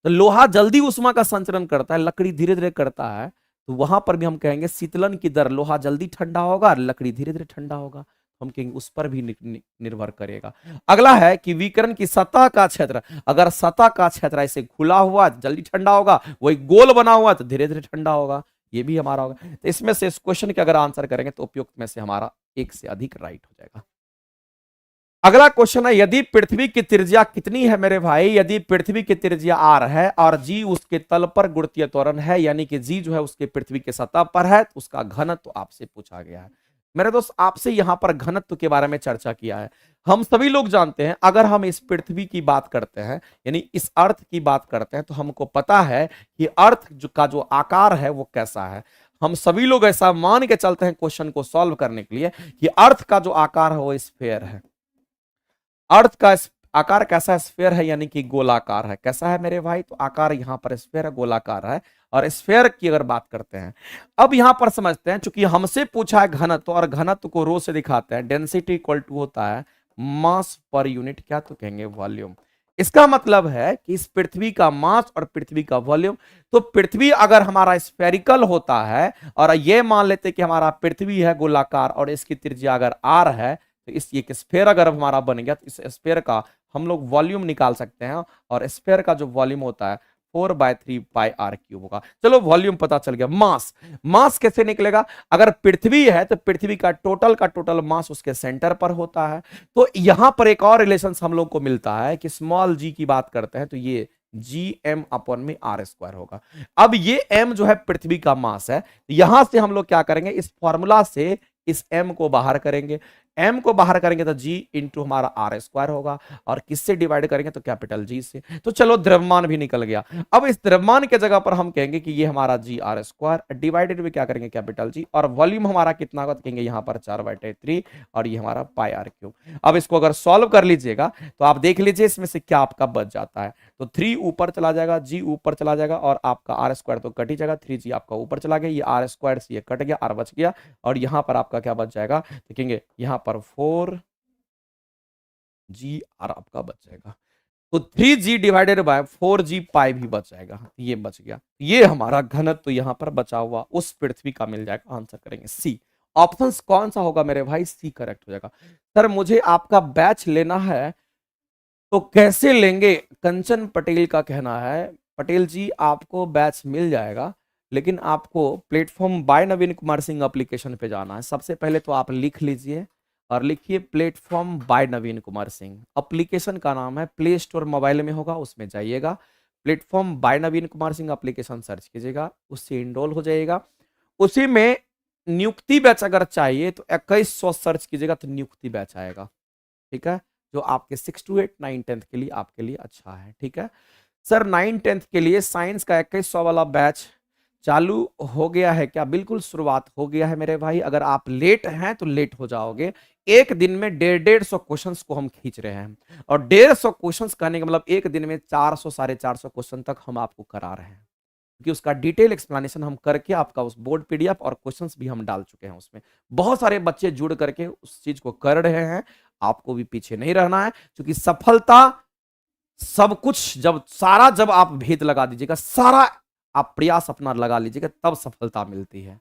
तो लोहा जल्दी उष्मा का संचरण करता है, लकड़ी धीरे धीरे करता है, तो वहां पर भी हम कहेंगे शीतलन की दर, लोहा जल्दी ठंडा होगा, लकड़ी धीरे धीरे ठंडा होगा, हम कहेंगे उस पर भी निर्भर करेगा। अगला है कि विकिरण की सतह का क्षेत्र, अगर सतह का क्षेत्र ऐसे खुला हुआ जल्दी ठंडा होगा, वही गोल बना हुआ तो धीरे धीरे ठंडा होगा। ये भी हमारा होगा। तो इसमें से इस क्वेश्चन के अगर आंसर करेंगे तो उपयुक्त में से हमारा एक से अधिक राइट हो जाएगा। अगला क्वेश्चन है, यदि पृथ्वी की त्रिज्या कितनी है मेरे भाई? यदि पृथ्वी की त्रिज्या r है और g उसके तल पर गुरुत्वीय त्वरण है, यानी कि g जो है उसके पृथ्वी के सतह पर है, तो उसका घनत्व आपसे पूछा गया है। मेरे दोस्त आपसे यहां पर घनत्व के बारे में चर्चा किया है। हम सभी लोग जानते हैं, अगर हम इस पृथ्वी की बात करते हैं, यानी इस अर्थ की बात करते हैं, तो हमको पता है कि अर्थ का जो आकार है वो कैसा है। हम सभी लोग ऐसा मान के चलते हैं क्वेश्चन को सॉल्व करने के लिए कि अर्थ का जो आकार है वो स्फीयर है। अर्थ का आकार कैसा स्फीयर है, यानी कि गोलाकार है। कैसा है मेरे भाई? तो आकार यहाँ पर स्फीयर है, गोलाकार है। और स्फीयर की अगर बात करते हैं, अब यहां पर समझते हैं, चूंकि हमसे पूछा है घनत्व, और घनत्व को रो से दिखाते हैं, डेंसिटी इक्वल टू होता है मास पर यूनिट, क्या तो कहेंगे वॉल्यूम। इसका मतलब है कि इस पृथ्वी का मास और पृथ्वी का वॉल्यूम, तो पृथ्वी अगर हमारा स्फेरिकल होता है, और ये मान लेते कि हमारा पृथ्वी है गोलाकार और इसकी त्रिज्या अगर r है, तो इस ये स्फेयर अगर हमारा बन गया, तो इस स्फेयर का हम लोग वॉल्यूम निकाल सकते हैं, और स्फेयर का जो वॉल्यूम होता है 4/3 पाई r क्यूब होगा। चलो वॉल्यूम पता चल गया। मास, मास कैसे निकलेगा? अगर पृथ्वी है तो पृथ्वी का टोटल मास उसके सेंटर पर होता है। तो यहां पर एक और रिलेशन हम लोग को मिलता है कि स्मॉल g की बात करते हैं तो ये gm अपॉन में r² होगा। अब ये m जो है पृथ्वी का मास है, यहां से हम लोग क्या करेंगे, इस फॉर्मूला से इस m को बाहर करेंगे। m को बाहर करेंगे तो g इंटू हमारा r² होगा, और किससे डिवाइड करेंगे तो कैपिटल G से। तो चलो द्रव्यमान भी निकल गया। अब इस द्रव्यमान के जगह पर हम कहेंगे कि ये हमारा g r² डिवाइडेड में क्या करेंगे कैपिटल G, और वॉल्यूम हमारा कितना होगा तो कहेंगे यहाँ पर 4/3, और ये हमारा पाई r क्यूब। अब इसको अगर सॉल्व कर लीजिएगा तो आप देख लीजिए इसमें से क्या आपका बच जाता है। तो 3 ऊपर चला जाएगा, g ऊपर चला जाएगा, और आपका r² तो कट ही जाएगा, 3g आपका ऊपर चला गया, ये r² से ये कट गया, r बच गया, और यहां पर आपका क्या बच जाएगा देखेंगे, यहां पर 4g r आपका बच जाएगा। तो 3g डिवाइडेड बाय 4g पाई भी बच जाएगा, ये बच गया। ये हमारा घनत्व तो यहां पर बचा हुआ उस पृथ्वी का मिल जाएगा। आंसर करेंगे सी। ऑप्शन कौन सा होगा मेरे भाई? सी करेक्ट हो जाएगा। सर मुझे आपका बैच लेना है तो कैसे लेंगे? कंचन पटेल का कहना है, पटेल जी आपको बैच मिल जाएगा, लेकिन आपको प्लेटफॉर्म बाय नवीन कुमार सिंह एप्लीकेशन पे जाना है। सबसे पहले तो आप लिख लीजिए और लिखिए प्लेटफॉर्म बाय नवीन कुमार सिंह। एप्लीकेशन का नाम है, प्ले स्टोर मोबाइल में होगा, उसमें जाइएगा, प्लेटफॉर्म बाय नवीन कुमार सिंह एप्लीकेशन सर्च कीजिएगा, उससे इनरोल हो जाइएगा। उसी में नियुक्ति बैच अगर चाहिए तो 2100 सर्च कीजिएगा तो नियुक्ति बैच आएगा। ठीक है, जो आपके 6 to 8 9 10th के लिए आपके लिए अच्छा है। ठीक है सर, 9 10th के लिए साइंस का 2100 वाला बैच चालू हो गया है क्या? बिल्कुल शुरुआत हो गया है मेरे भाई। अगर आप लेट हैं तो लेट हो जाओगे। एक दिन में 150 क्वेश्चंस को हम खींच रहे हैं, और 150 क्वेश्चंस कहने का मतलब एक दिन में 400 450 क्वेश्चन तक हम आपको करा रहे हैं, क्योंकि उसका डिटेल एक्सप्लेनेशन हम करके आपका उस बोर्ड पीडीएफ और क्वेश्चंस भी हम डाल चुके हैं उसमें। बहुत सारे बच्चे जुड़ करके उस चीज को कर रहे हैं, आपको भी पीछे नहीं रहना है, क्योंकि सफलता सब कुछ जब आप भेद लगा दीजिएगा, सारा आप प्रयास अपना लगा लीजिएगा, तब सफलता मिलती है।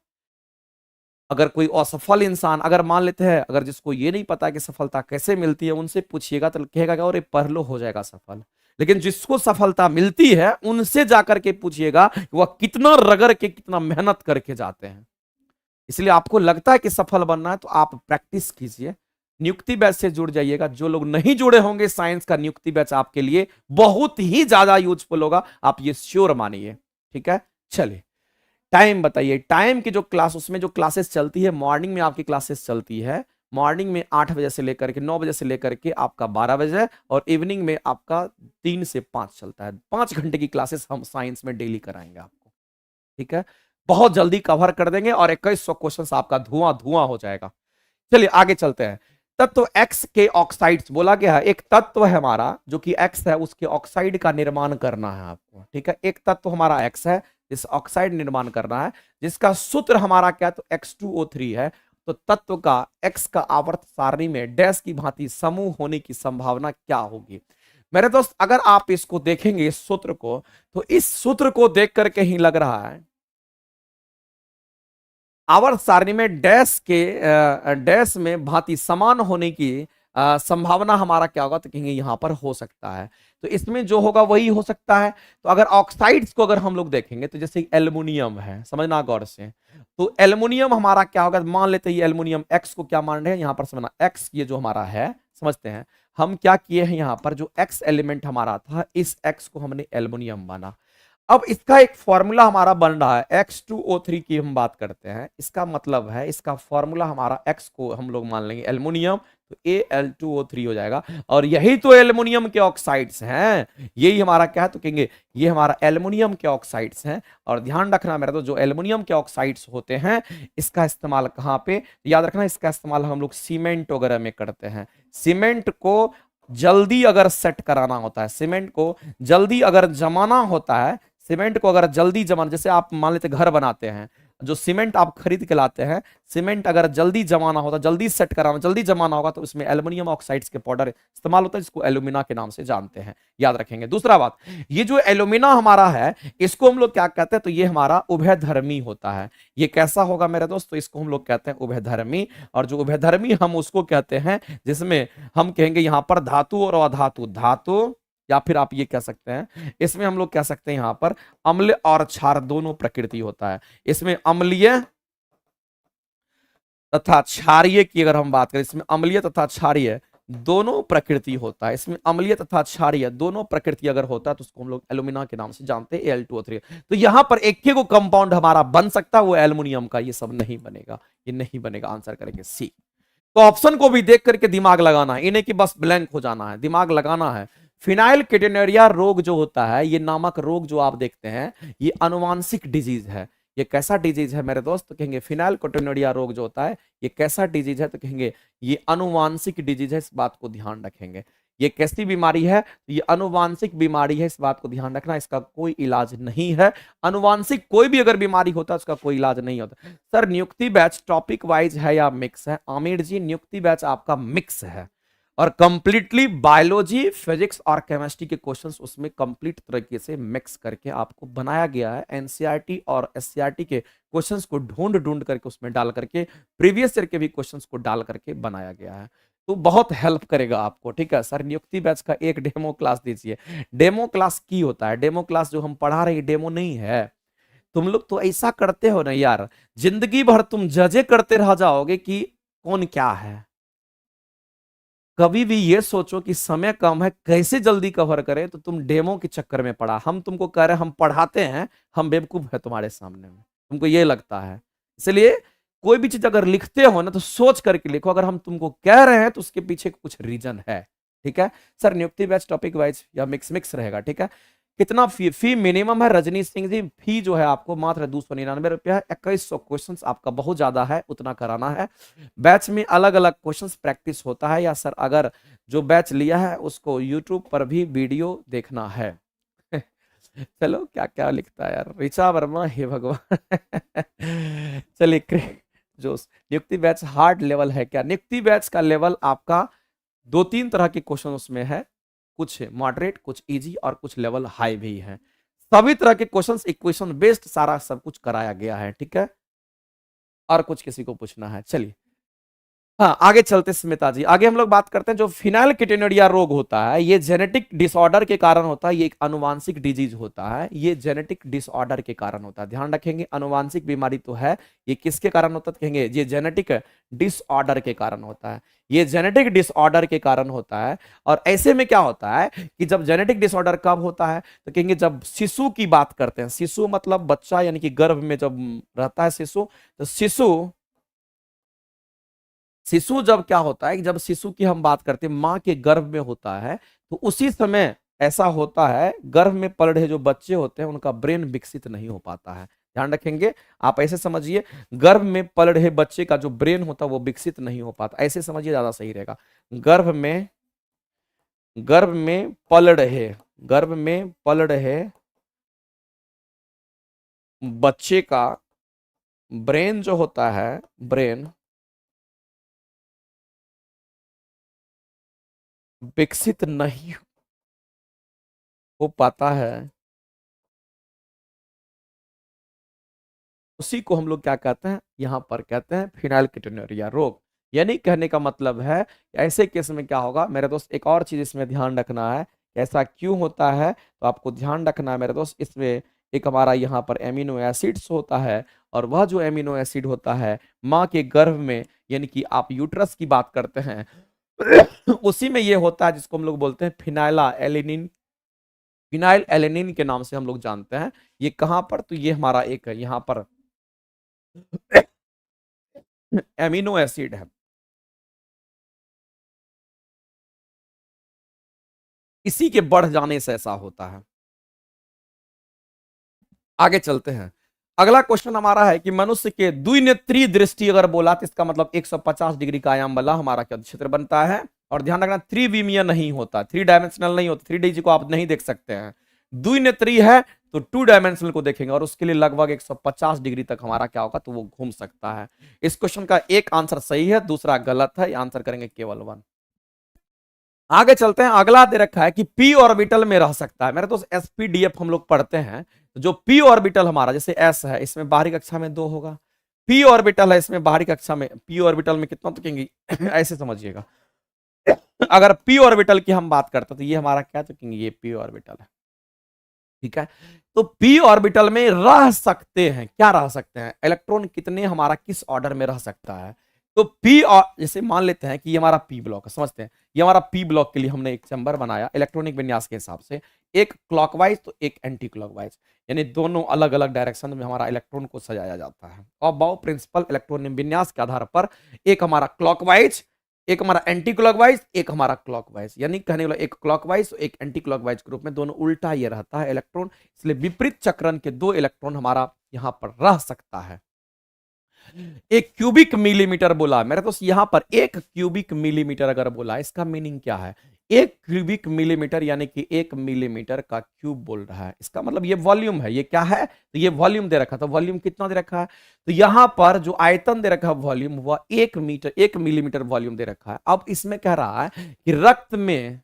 अगर कोई असफल इंसान, अगर मान लेते हैं, अगर जिसको ये नहीं पता कि सफलता कैसे मिलती है, उनसे पूछिएगा तो कहेगा कि अरे पढ़ लो हो जाएगा सफल। लेकिन जिसको सफलता मिलती है उनसे जाकर के पूछिएगा वह कितना रगड़ के, कितना मेहनत करके जाते हैं। इसलिए आपको लगता है कि सफल बनना है तो आप प्रैक्टिस कीजिए, नियुक्ति बैच से जुड़ जाइएगा। जो लोग नहीं जुड़े होंगे, साइंस का नियुक्ति बैच आपके लिए बहुत ही ज्यादा यूजफुल होगा, आप ये श्योर मानिए। ठीक है, चलिए टाइम बताइए। टाइम की जो क्लास, उसमें जो क्लासेस चलती है, मॉर्निंग में आपकी क्लासेस चलती है, मॉर्निंग में 8 बजे से लेकर के 9 बजे से लेकर के आपका 12 बजे, और इवनिंग में आपका 3 से 5 चलता है। 5 घंटे की क्लासेस हम साइंस में डेली कराएंगे आपको। ठीक है, बहुत जल्दी कवर कर देंगे, और 2100 क्वेश्चन आपका धुआं धुआं हो जाएगा। चलिए आगे चलते हैं। तत्व एक्स के ऑक्साइड्स बोला गया है, एक तत्व है हमारा जो कि एक्स है, उसके ऑक्साइड का निर्माण करना है आपको। ठीक है, एक तत्व हमारा एक्स है, जिस ऑक्साइड निर्माण करना है, जिसका सूत्र हमारा क्या तो X2O3 है। तो तत्व का एक्स का आवर्त सारणी में डैश की भांति समूह होने की संभावना क्या होगी? मेरे दोस्त अगर आप इसको देखेंगे इस सूत्र को, तो इस सूत्र को देख करके ही लग रहा है आवर्त सारणी में डैश में भांति समान होने की संभावना हमारा क्या होगा, तो कहेंगे यहां पर हो सकता है। तो इसमें जो होगा वही हो सकता है। तो अगर ऑक्साइड्स को अगर हम लोग देखेंगे तो जैसे एल्युमिनियम है, समझना गौर से, तो एल्युमिनियम हमारा क्या होगा, मान लेते हैं ये एल्युमिनियम एक्स को क्या मान रहे हैं यहां पर, समझना एक्स ये जो हमारा है, समझते हैं हम क्या किए हैं यहां पर, जो एक्स एलिमेंट हमारा था इस एक्स को हमने एल्युमिनियम माना। अब इसका एक फॉर्मूला हमारा बन रहा है X2O3 की हम बात करते हैं, इसका मतलब है इसका फॉर्मूला हमारा X को हम लोग मान लेंगे एल्युमिनियम, तो Al2O3 हो जाएगा। और यही तो एल्युमिनियम के ऑक्साइड्स हैं, यही हमारा क्या है, तो कहेंगे ये हमारा एल्युमिनियम के ऑक्साइड्स हैं। और ध्यान रखना मेरा, तो जो एल्युमिनियम के ऑक्साइड्स होते हैं इसका इस्तेमाल कहाँ पे, याद रखना इसका इस्तेमाल हम लोग सीमेंट वगैरह में करते हैं। सीमेंट को जल्दी अगर सेट कराना होता है, सीमेंट को जल्दी अगर जमाना होता है, सीमेंट को अगर जल्दी जमाना, जैसे आप मान लेते घर बनाते हैं, जो सीमेंट आप खरीद के लाते हैं, सीमेंट अगर जल्दी जमाना होता, जल्दी सेट कराना, जल्दी जमाना होगा, तो इसमें एल्युमिनियम ऑक्साइड्स के पाउडर इस्तेमाल होता है, जिसको एल्यूमिना के नाम से जानते हैं, याद रखेंगे। दूसरा बात, ये जो एल्यूमिना हमारा है इसको हम लोग क्या कहते हैं, तो ये हमारा उभयधर्मी होता है। ये कैसा होगा मेरे दोस्त, तो इसको हम लोग कहते हैं उभयधर्मी। और जो उभयधर्मी हम उसको कहते हैं जिसमें हम कहेंगे यहां पर धातु और अधातु, धातु या फिर आप ये कह सकते हैं, इसमें हम लोग कह सकते हैं यहां पर अम्ल और क्षार दोनों प्रकृति होता है। इसमें अम्लीय तथा क्षारीय की अगर हम बात करें, इसमें अम्लीय तथा क्षारीय दोनों प्रकृति होता है। इसमें अम्लीय तथा क्षारीय दोनों प्रकृति अगर होता है तो उसको हम लोग एल्यूमिना के नाम से जानते हैं, Al2O3। तो यहां पर एक ही को कंपाउंड हमारा बन सकता है, वो एल्युमिनियम का, ये सब नहीं बनेगा, ये नहीं बनेगा। आंसर करेंगे सी। तो ऑप्शन को भी देख करके दिमाग लगाना है, इन्हें कि बस ब्लैंक हो जाना है, दिमाग लगाना है। फिनाइल कीटोनुरिया रोग जो होता है, ये नामक रोग जो आप देखते हैं, ये अनुवांशिक डिजीज है। ये कैसा डिजीज है मेरे दोस्त, तो कहेंगे फिनाइल कीटोनुरिया रोग जो होता है ये कैसा डिजीज है, तो कहेंगे ये अनुवांशिक डिजीज है, इस बात को ध्यान रखेंगे। ये कैसी बीमारी है, तो ये अनुवांशिक बीमारी है, इस बात को ध्यान रखना, इसका कोई इलाज नहीं है। अनुवांशिक कोई भी अगर बीमारी होता है उसका कोई इलाज नहीं होता। सर नियुक्ति बैच टॉपिक वाइज है या मिक्स है, आमिर जी नियुक्ति बैच आपका मिक्स है, और कंप्लीटली बायोलॉजी फिजिक्स और केमिस्ट्री के क्वेश्चंस उसमें कंप्लीट तरीके से मिक्स करके आपको बनाया गया है। एनसीईआरटी और एससीईआरटी के क्वेश्चंस को ढूंढ ढूंढ करके उसमें डाल करके प्रीवियस ईयर के भी क्वेश्चंस को डाल करके बनाया गया है, तो बहुत हेल्प करेगा आपको। ठीक है सर, नियुक्ति बैच का एक डेमो क्लास दीजिए। डेमो क्लास की होता है, डेमो क्लास जो हम पढ़ा रहे हैं डेमो नहीं है। तुम लोग तो ऐसा करते हो ना यार, जिंदगी भर तुम जजे करते रह जाओगे कि कौन क्या है। कभी भी ये सोचो कि समय कम है, कैसे जल्दी कवर करें, तो तुम डेमो के चक्कर में पड़ा। हम तुमको कह रहे हैं हम पढ़ाते हैं, हम बेवकूफ है तुम्हारे सामने में, तुमको ये लगता है। इसलिए कोई भी चीज अगर लिखते हो ना तो सोच करके लिखो, अगर हम तुमको कह रहे हैं तो उसके पीछे कुछ रीजन है। ठीक है सर, नियुक्ति बैच टॉपिक वाइज या मिक्स मिक्स रहेगा। ठीक है, कितना फी मिनिमम है रजनी सिंह जी, फी जो है आपको मात्र 299 रुपया है। 2100 क्वेश्चंस आपका बहुत ज्यादा है, उतना कराना है। बैच में अलग अलग क्वेश्चंस प्रैक्टिस होता है, या सर अगर जो बैच लिया है उसको यूट्यूब पर भी वीडियो देखना है। चलो क्या क्या लिखता है यार ऋचा वर्मा, हे भगवान। चलिए, जो नियुक्ति बैच हार्ड लेवल है क्या, नियुक्ति बैच का लेवल आपका 2-3 तरह के क्वेश्चन उसमें है, कुछ मॉडरेट, कुछ इजी और कुछ लेवल हाई भी है। सभी तरह के क्वेश्चंस इक्वेशन बेस्ड सारा सब कुछ कराया गया है। ठीक है, और कुछ किसी को पूछना है, चलिए हाँ आगे चलते स्मिता जी, आगे हम लोग बात करते हैं। जो फिनाइल कीटोनुरिया रोग होता है ये जेनेटिक डिसऑर्डर के कारण होता है, ये एक अनुवांशिक डिजीज होता है, ये जेनेटिक डिसऑर्डर के कारण होता है। ध्यान रखेंगे, अनुवांशिक बीमारी तो है, ये किसके कारण होता है, कहेंगे ये जेनेटिक डिसऑर्डर के कारण होता है, ये जेनेटिक डिसऑर्डर के कारण होता है। और ऐसे में क्या होता है कि जब जेनेटिक डिसऑर्डर कब होता है, तो कहेंगे जब शिशु की बात करते हैं, शिशु मतलब बच्चा यानी कि गर्भ में जब रहता है शिशु, तो शिशु जब क्या होता है कि जब शिशु की हम बात करते हैं मां के गर्भ में होता है, तो उसी समय ऐसा होता है गर्भ में पल रहे जो बच्चे होते हैं उनका ब्रेन विकसित नहीं हो पाता है। ध्यान रखेंगे, आप ऐसे समझिए गर्भ में पल रहे बच्चे का जो ब्रेन होता है वो विकसित नहीं हो पाता, ऐसे समझिए ज्यादा सही रहेगा। गर्भ में पल रहे बच्चे का ब्रेन जो होता है, ब्रेन विकसित नहीं हो पाता है, उसी को हम लोग क्या कहते हैं, यहां पर कहते हैं फिनाइल कीटोनुरिया रोग। यानी कहने का मतलब है ऐसे केस में क्या होगा मेरे दोस्त, एक और चीज इसमें ध्यान रखना है, ऐसा क्यों होता है तो आपको ध्यान रखना है मेरे दोस्त, इसमें एक हमारा यहाँ पर एमिनो एसिड्स होता है, और वह जो एमिनो एसिड होता है माँ के गर्भ में, यानी कि आप यूट्रस की बात करते हैं उसी में ये होता है जिसको हम लोग बोलते हैं फिनाइला एलिनिन, फिनाइल एलेनिन के नाम से हम लोग जानते हैं। ये कहां पर, तो ये हमारा एक यहां पर एमिनो एसिड है, इसी के बढ़ जाने से ऐसा होता है। आगे चलते हैं, अगला क्वेश्चन हमारा है कि मनुष्य के द्विनेत्रीय दृष्टि अगर बोला तो इसका मतलब 150 डिग्री का आयाम वाला हमारा क्या क्षेत्र बनता है। और ध्यान रखना त्रिविमीय नहीं होता, थ्री डायमेंशनल नहीं होता, थ्री डी को आप नहीं देख सकते हैं। द्विनेत्रीय है तो टू डायमेंशनल को देखेंगे, और उसके लिए लगभग 150 डिग्री तक हमारा क्या होगा, तो वो घूम सकता है। इस क्वेश्चन का एक आंसर सही है, दूसरा गलत है, आंसर करेंगे केवल वन। आगे चलते हैं, अगला दे रखा है कि पी ऑर्बिटल में रह सकता है। मेरे दोस्त एसपीडीएफ हम लोग पढ़ते हैं, जो पी ऑर्बिटल हमारा जैसे एस है, इसमें बाहरी कक्षा में 2 होगा, पी ऑर्बिटल है इसमें बाहरी कक्षा में, पी ऑर्बिटल में कितना तो कहेंगे ऐसे समझिएगा, अगर पी ऑर्बिटल की हम बात करते हैं तो ये हमारा क्या, तो कहेंगे ये पी ऑर्बिटल है। ठीक है, तो पी ऑर्बिटल में रह सकते हैं, क्या रह सकते हैं, इलेक्ट्रॉन कितने हमारा किस ऑर्डर में रह सकता है। तो पी जैसे मान लेते हैं कि ये हमारा पी ब्लॉक है, समझते हैं ये हमारा पी ब्लॉक के लिए हमने एक चैम्बर बनाया इलेक्ट्रॉनिक विन्यास के हिसाब से, एक क्लॉकवाइज तो एक एंटी क्लॉकवाइज, यानी दोनों अलग अलग डायरेक्शन में हमारा इलेक्ट्रॉन को सजाया जाता है। और बाउ प्रिंसिपल इलेक्ट्रॉनिक विन्यास के आधार पर एक हमारा क्लॉकवाइज, एक हमारा एंटी क्लॉकवाइज, एक हमारा क्लॉकवाइज, यानी कहने वाला एक क्लॉकवाइज तो एक एंटी क्लॉकवाइज ग्रुप में, दोनों उल्टा ये रहता है इलेक्ट्रॉन, इसलिए विपरीत चक्रण के 2 इलेक्ट्रॉन हमारा यहां पर रह सकता है। एक क्यूबिक मिलीमीटर बोला मेरे दोस्त, यहां पर एक क्यूबिक मिलीमीटर अगर बोला, इसका मीनिंग क्या है, एक क्यूबिक मिलीमीटर यानी कि 1 मिलीमीटर का क्यूब बोल रहा है, इसका मतलब ये वॉल्यूम है, ये क्या है, तो ये वॉल्यूम दे रखा था, वॉल्यूम कितना दे रखा है, तो यहां पर जो आयतन दे रखा है वॉल्यूम, वह 1 मिलीमीटर वॉल्यूम दे रखा है। अब इसमें कह रहा है कि रक्त में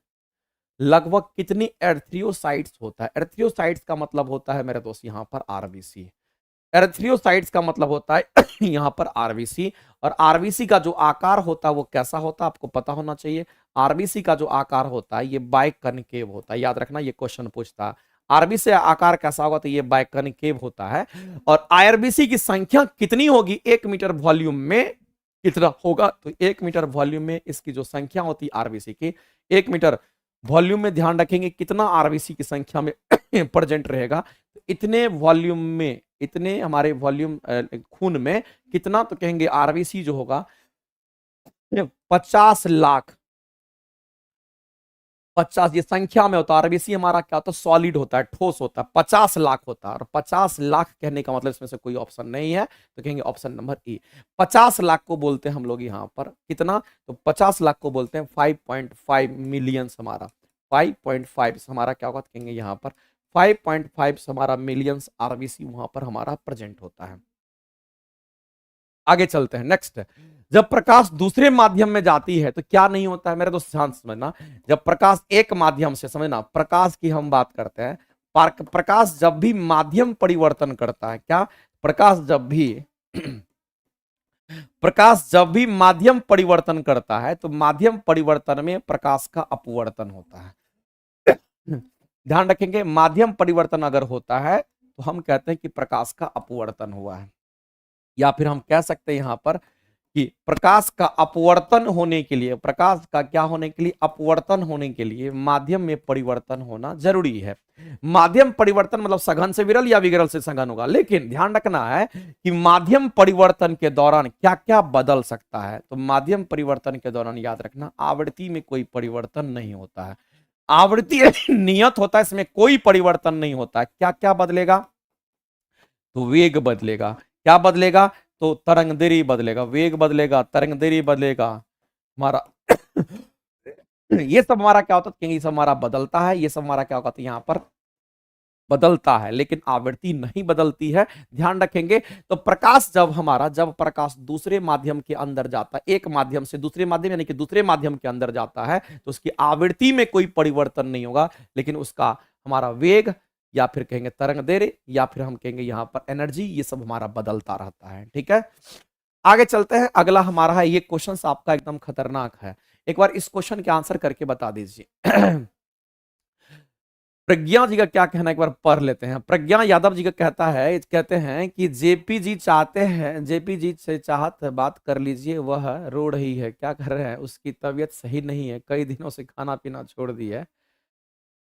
लगभग कितनी एर्थ्रियोसाइट्स होता है, एर्थ्रियोसाइट्स का मतलब होता है मेरे दोस्त यहां पर आरबीसी, एरिथ्रियोसाइट्स का मतलब होता है यहां पर आरबीसी, और आरबीसी का जो आकार होता है वो कैसा होता है आपको पता होना चाहिए। आरबीसी का जो आकार होता है ये बाइकनकेव होता है, याद रखना ये क्वेश्चन पूछता है, आरबीसी आकार कैसा होगा, तो ये बाइकनकेव होता है। और आरबीसी की संख्या कितनी होगी 1 मीटर वॉल्यूम में, कितना होगा, तो 1 मीटर वॉल्यूम में इसकी जो संख्या होती है आरबीसी की, 1 मीटर वॉल्यूम में ध्यान रखेंगे कितना आरबीसी की संख्या में प्रेजेंट रहेगा, तो इतने वॉल्यूम में, इतने हमारे वॉल्यूम खून में कितना, तो कहेंगे आरबीसी जो होगा 50 लाख, 50 ये संख्या में होता है, आरबीसी हमारा क्या होता है, सॉलिड होता है, ठोस होता है, 50 लाख होता है, और 50 लाख कहने का मतलब इसमें से कोई ऑप्शन नहीं है, तो कहेंगे ऑप्शन नंबर ई। 50 लाख को बोलते हैं हम लोग यहाँ पर कितना, तो 50 लाख को बोलते हैं 5.5 मिलियन, हमारा 5.5 हमारा क्या होगा, तो कहेंगे यहाँ पर 5.5 हमारा मिलियंस आरबीसी वहां पर हमारा प्रेजेंट होता है। आगे चलते हैं, नेक्स्ट, जब प्रकाश दूसरे माध्यम में जाती है तो क्या नहीं होता है, मेरे दोस्त ध्यान समझना, जब प्रकाश एक माध्यम से, समझना प्रकाश की हम बात करते हैं, प्रकाश जब भी माध्यम परिवर्तन करता है, क्या, प्रकाश जब भी प्रकाश जब भी माध्यम परिवर्तन करता है तो माध्यम परिवर्तन में प्रकाश का अपवर्तन होता है। ध्यान रखेंगे, माध्यम परिवर्तन अगर होता है तो हम कहते हैं कि प्रकाश का अपवर्तन हुआ है, या फिर हम कह सकते हैं यहां पर कि प्रकाश का अपवर्तन होने के लिए, प्रकाश का क्या होने के लिए, अपवर्तन होने के लिए माध्यम में परिवर्तन होना जरूरी है। माध्यम परिवर्तन मतलब सघन से विरल या विरल से सघन होगा, लेकिन ध्यान रखना है कि माध्यम परिवर्तन के दौरान क्या क्या बदल सकता है, तो माध्यम परिवर्तन के दौरान याद रखना आवृत्ति में कोई परिवर्तन नहीं होता है, आवृत्ति नियत होता है, इसमें कोई परिवर्तन नहीं होता है। क्या क्या बदलेगा, तो वेग बदलेगा, क्या बदलेगा, तो तरंगदैर्घ्य बदलेगा, वेग बदलेगा, तरंगदैर्घ्य बदलेगा हमारा ये सब हमारा क्या होता है, ये सब हमारा बदलता है, ये सब हमारा क्या होगा, तो यहाँ पर बदलता है, लेकिन आवृत्ति नहीं बदलती है, ध्यान रखेंगे। तो प्रकाश जब हमारा, जब प्रकाश दूसरे माध्यम के अंदर जाता है, एक माध्यम से दूसरे माध्यम यानी कि दूसरे माध्यम के अंदर जाता है, तो उसकी आवृत्ति में कोई परिवर्तन नहीं होगा, लेकिन उसका हमारा वेग या फिर कहेंगे तरंगदैर्घ्य या फिर हम कहेंगे यहां पर एनर्जी, ये सब हमारा बदलता रहता है। ठीक है, आगे चलते हैं, अगला हमारा है, ये क्वेश्चन आपका एकदम खतरनाक है, एक बार इस क्वेश्चन के आंसर करके बता दीजिए। प्रज्ञा जी का क्या कहना है, एक बार पढ़ लेते हैं। प्रज्ञा यादव जी का कहता है, कहते हैं कि जेपी जी चाहते हैं, जेपी जी से चाहत बात कर लीजिए, वह रो रही है, क्या कर रहे हैं, उसकी तबीयत सही नहीं है, कई दिनों से खाना पीना छोड़ दी है,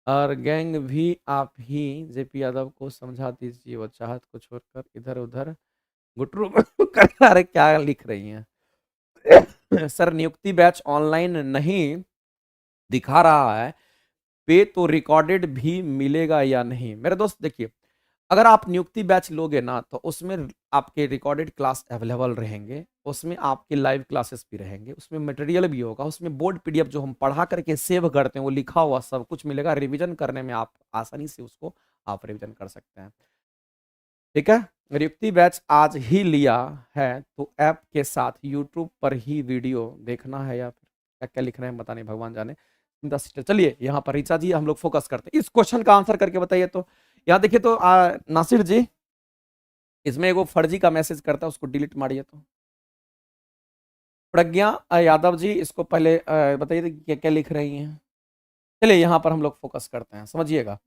और गैंग भी आप ही जेपी यादव को समझा दीजिए, वो चाहत को छोड़कर इधर उधर गुटरू कर रहे, क्या लिख रही हैं। सर नियुक्ति बैच ऑनलाइन नहीं दिखा रहा है, पे तो रिकॉर्डेड भी मिलेगा या नहीं? मेरे दोस्त देखिए, अगर आप नियुक्ति बैच लोगे ना तो उसमें आपके रिकॉर्डेड क्लास अवेलेबल रहेंगे, उसमें आपके लाइव क्लासेस भी रहेंगे, उसमें मटेरियल भी होगा, उसमें बोर्ड पीडीएफ जो हम पढ़ा करके सेव करते हैं वो लिखा हुआ सब कुछ मिलेगा, रिवीजन करने में आप आसानी से उसको आप रिवीजन कर सकते हैं। ठीक है, नियुक्ति बैच आज ही लिया है तो ऐप के साथ यूट्यूब पर ही वीडियो देखना है या फिर क्या क्या लिख रहे हैं पता नहीं, भगवान जाने। चलिए यहाँ पर ऋचा जी हम लोग फोकस करते हैं, इस क्वेश्चन का आंसर करके बताइए। तो यहाँ देखिए, तो नासिर जी, इसमें एगो फर्जी का मैसेज करता है, उसको डिलीट मारिए। तो प्रज्ञा यादव जी, इसको पहले बताइए क्या क्या लिख रही हैं। चलिए यहाँ पर हम लोग फोकस करते हैं, समझिएगा।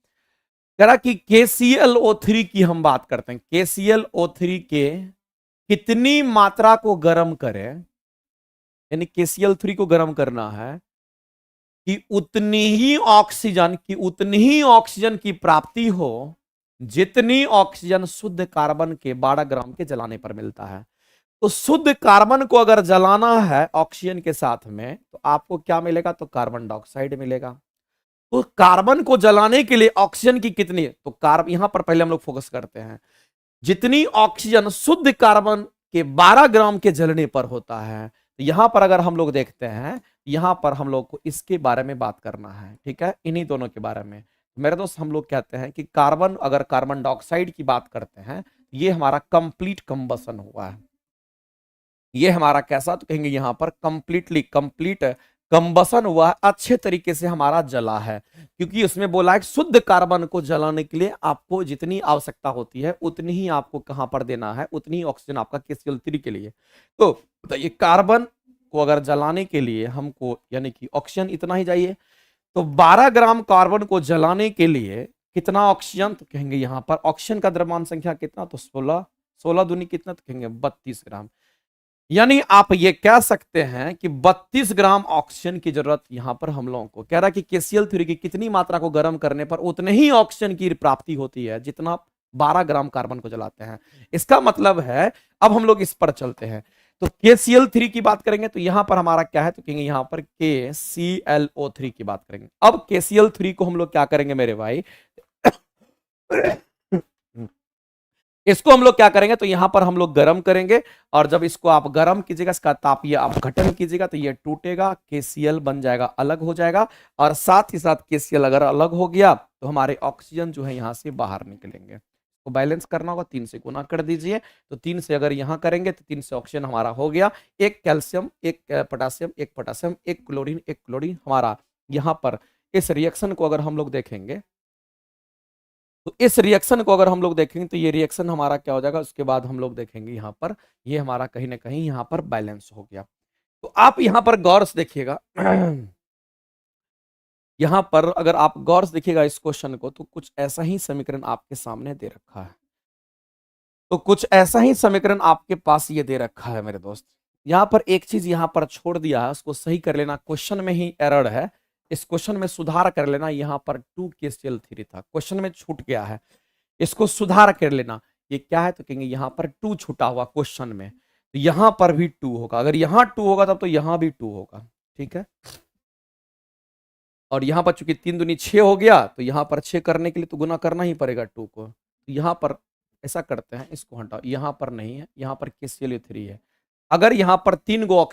कह रहा कि KClO3 की हम बात करते हैं, KClO3 के कितनी मात्रा को गर्म करें, यानी KCl3 को गर्म करना है कि उतनी ही ऑक्सीजन की प्राप्ति हो जितनी ऑक्सीजन शुद्ध कार्बन के 12 ग्राम के जलाने पर मिलता है। तो शुद्ध कार्बन को अगर जलाना है ऑक्सीजन के साथ में तो आपको क्या मिलेगा, तो कार्बन डाइऑक्साइड मिलेगा। तो कार्बन को जलाने के लिए ऑक्सीजन की कितनी, तो कार्बन यहां पर पहले हम लोग फोकस करते हैं, जितनी ऑक्सीजन शुद्ध कार्बन के 12 ग्राम के जलने पर होता है। तो यहां पर अगर हम लोग देखते हैं, यहां पर हम लोग को इसके बारे में बात करना है, ठीक है, इन्हीं दोनों के बारे में। मेरे दोस्त हम लोग कहते हैं कि कार्बन, अगर कार्बन डाइऑक्साइड की बात करते हैं, ये हमारा कंप्लीट कंबसन हुआ है, ये हमारा कैसा, तो कहेंगे यहां पर कंप्लीट कंबसन हुआ है, अच्छे तरीके से हमारा जला है, क्योंकि उसमें बोला है शुद्ध कार्बन को जलाने के लिए आपको जितनी आवश्यकता होती है उतनी ही आपको कहां पर देना है, उतनी ऑक्सीजन आपका KCl3 के लिए। तो बताइए, कार्बन को अगर जलाने के लिए हमको यानी कि ऑक्सीजन इतना ही चाहिए, तो 12 ग्राम कार्बन को जलाने के लिए कितना ऑक्सीजन, तो कहेंगे यहां पर ऑक्सीजन का द्रव्यमान संख्या कितना, तो 16, 16 दूनी कितना, तो कहेंगे 32 ग्राम। यानी आप ये कह सकते हैं कि 32 ग्राम ऑक्सीजन की जरूरत यहां पर हम लोगों को, कह रहा है कि KCl3 की कितनी मात्रा को गर्म करने पर उतने ही ऑक्सीजन की प्राप्ति होती है जितना 12 ग्राम कार्बन को जलाते हैं। इसका मतलब है, अब हम लोग इस पर चलते हैं, तो KCl3 की बात करेंगे तो यहां पर हमारा क्या है, तो कहेंगे यहां पर KClO3 की बात करेंगे। अब KCl3 को हम लोग क्या करेंगे मेरे भाई, इसको हम लोग क्या करेंगे, तो यहां पर हम लोग गर्म करेंगे, और जब इसको आप गर्म कीजिएगा, इसका तापीय आप घटन कीजिएगा, तो ये टूटेगा, KCl बन जाएगा, अलग हो जाएगा, और साथ ही साथ KCl अगर अलग हो गया तो हमारे ऑक्सीजन जो है यहां से बाहर निकलेंगे। तो बैलेंस करना होगा, 3 से गुना कर दीजिए, तो 3 से अगर यहां करेंगे तो 3 से ऑक्सीजन हमारा हो गया, एक कैल्शियम, एक पोटासियम, एक पोटासियम, एक क्लोरीन, एक क्लोरीन हमारा यहां पर। इस रिएक्शन को अगर हम लोग देखेंगे, तो इस रिएक्शन को अगर हम लोग देखेंगे तो ये रिएक्शन हमारा क्या हो जाएगा, उसके बाद हम लोग देखेंगे यहां पर ये हमारा कहीं ना कहीं यहां पर बैलेंस हो गया। तो आप यहां पर गौर से देखिएगा, यहां पर अगर आप गौर से देखिएगा इस क्वेश्चन को, तो कुछ ऐसा ही समीकरण आपके सामने दे रखा है, तो कुछ ऐसा ही समीकरण आपके पास ये दे रखा है मेरे दोस्त। यहां पर एक चीज यहां पर छोड़ दिया है, उसको सही कर लेना, क्वेश्चन में ही एरर है, इस क्वेश्चन में सुधार कर लेना। यहां पर 2KCl3 था, क्वेश्चन में छूट गया है, इसको सुधार कर लेना। ये क्या है, तो कहेंगे यहां पर 2 छूटा हुआ क्वेश्चन में, तो यहां पर भी 2 होगा, अगर यहां 2 होगा तब तो यहां भी 2 होगा, ठीक है। और यहां पर चूंकि 3 दूनी 6 हो गया, तो यहां पर 6 करने के लिए तो गुना करना ही पड़ेगा 2 को, तो यहां पर ऐसा करते हैं, इसको हटाओ, यहां पर नहीं है, यहां पर KCl3 है। अगर यहां पर 3 गो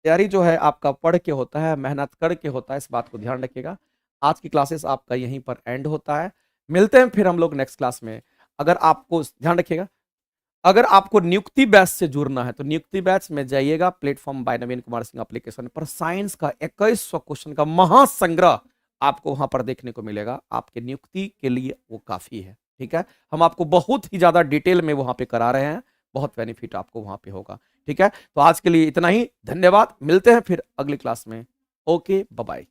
तैयारी जो है आपका पढ़ के होता है, मेहनत करके होता है, इस बात को ध्यान रखिएगा। आज की क्लासेस आपका यहीं पर एंड होता है। मिलते हैं फिर हम लोग नेक्स्ट क्लास में। अगर आपको ध्यान रखिएगा, अगर आपको नियुक्ति बैच से जुड़ना है तो नियुक्ति बैच में जाइएगा, प्लेटफॉर्म बाय नवीन कुमार सिंह एप्लीकेशन पर साइंस का 2100 क्वेश्चन का महासंग्रह आपको वहां पर देखने को मिलेगा। आपके नियुक्ति के लिए वो काफी है, ठीक है। हम आपको बहुत ही ज्यादा डिटेल में वहां पे करा रहे हैं, बहुत बेनिफिट आपको वहां पे होगा, ठीक है। तो आज के लिए इतना ही, धन्यवाद। मिलते हैं फिर अगली क्लास में। Okay, bye bye.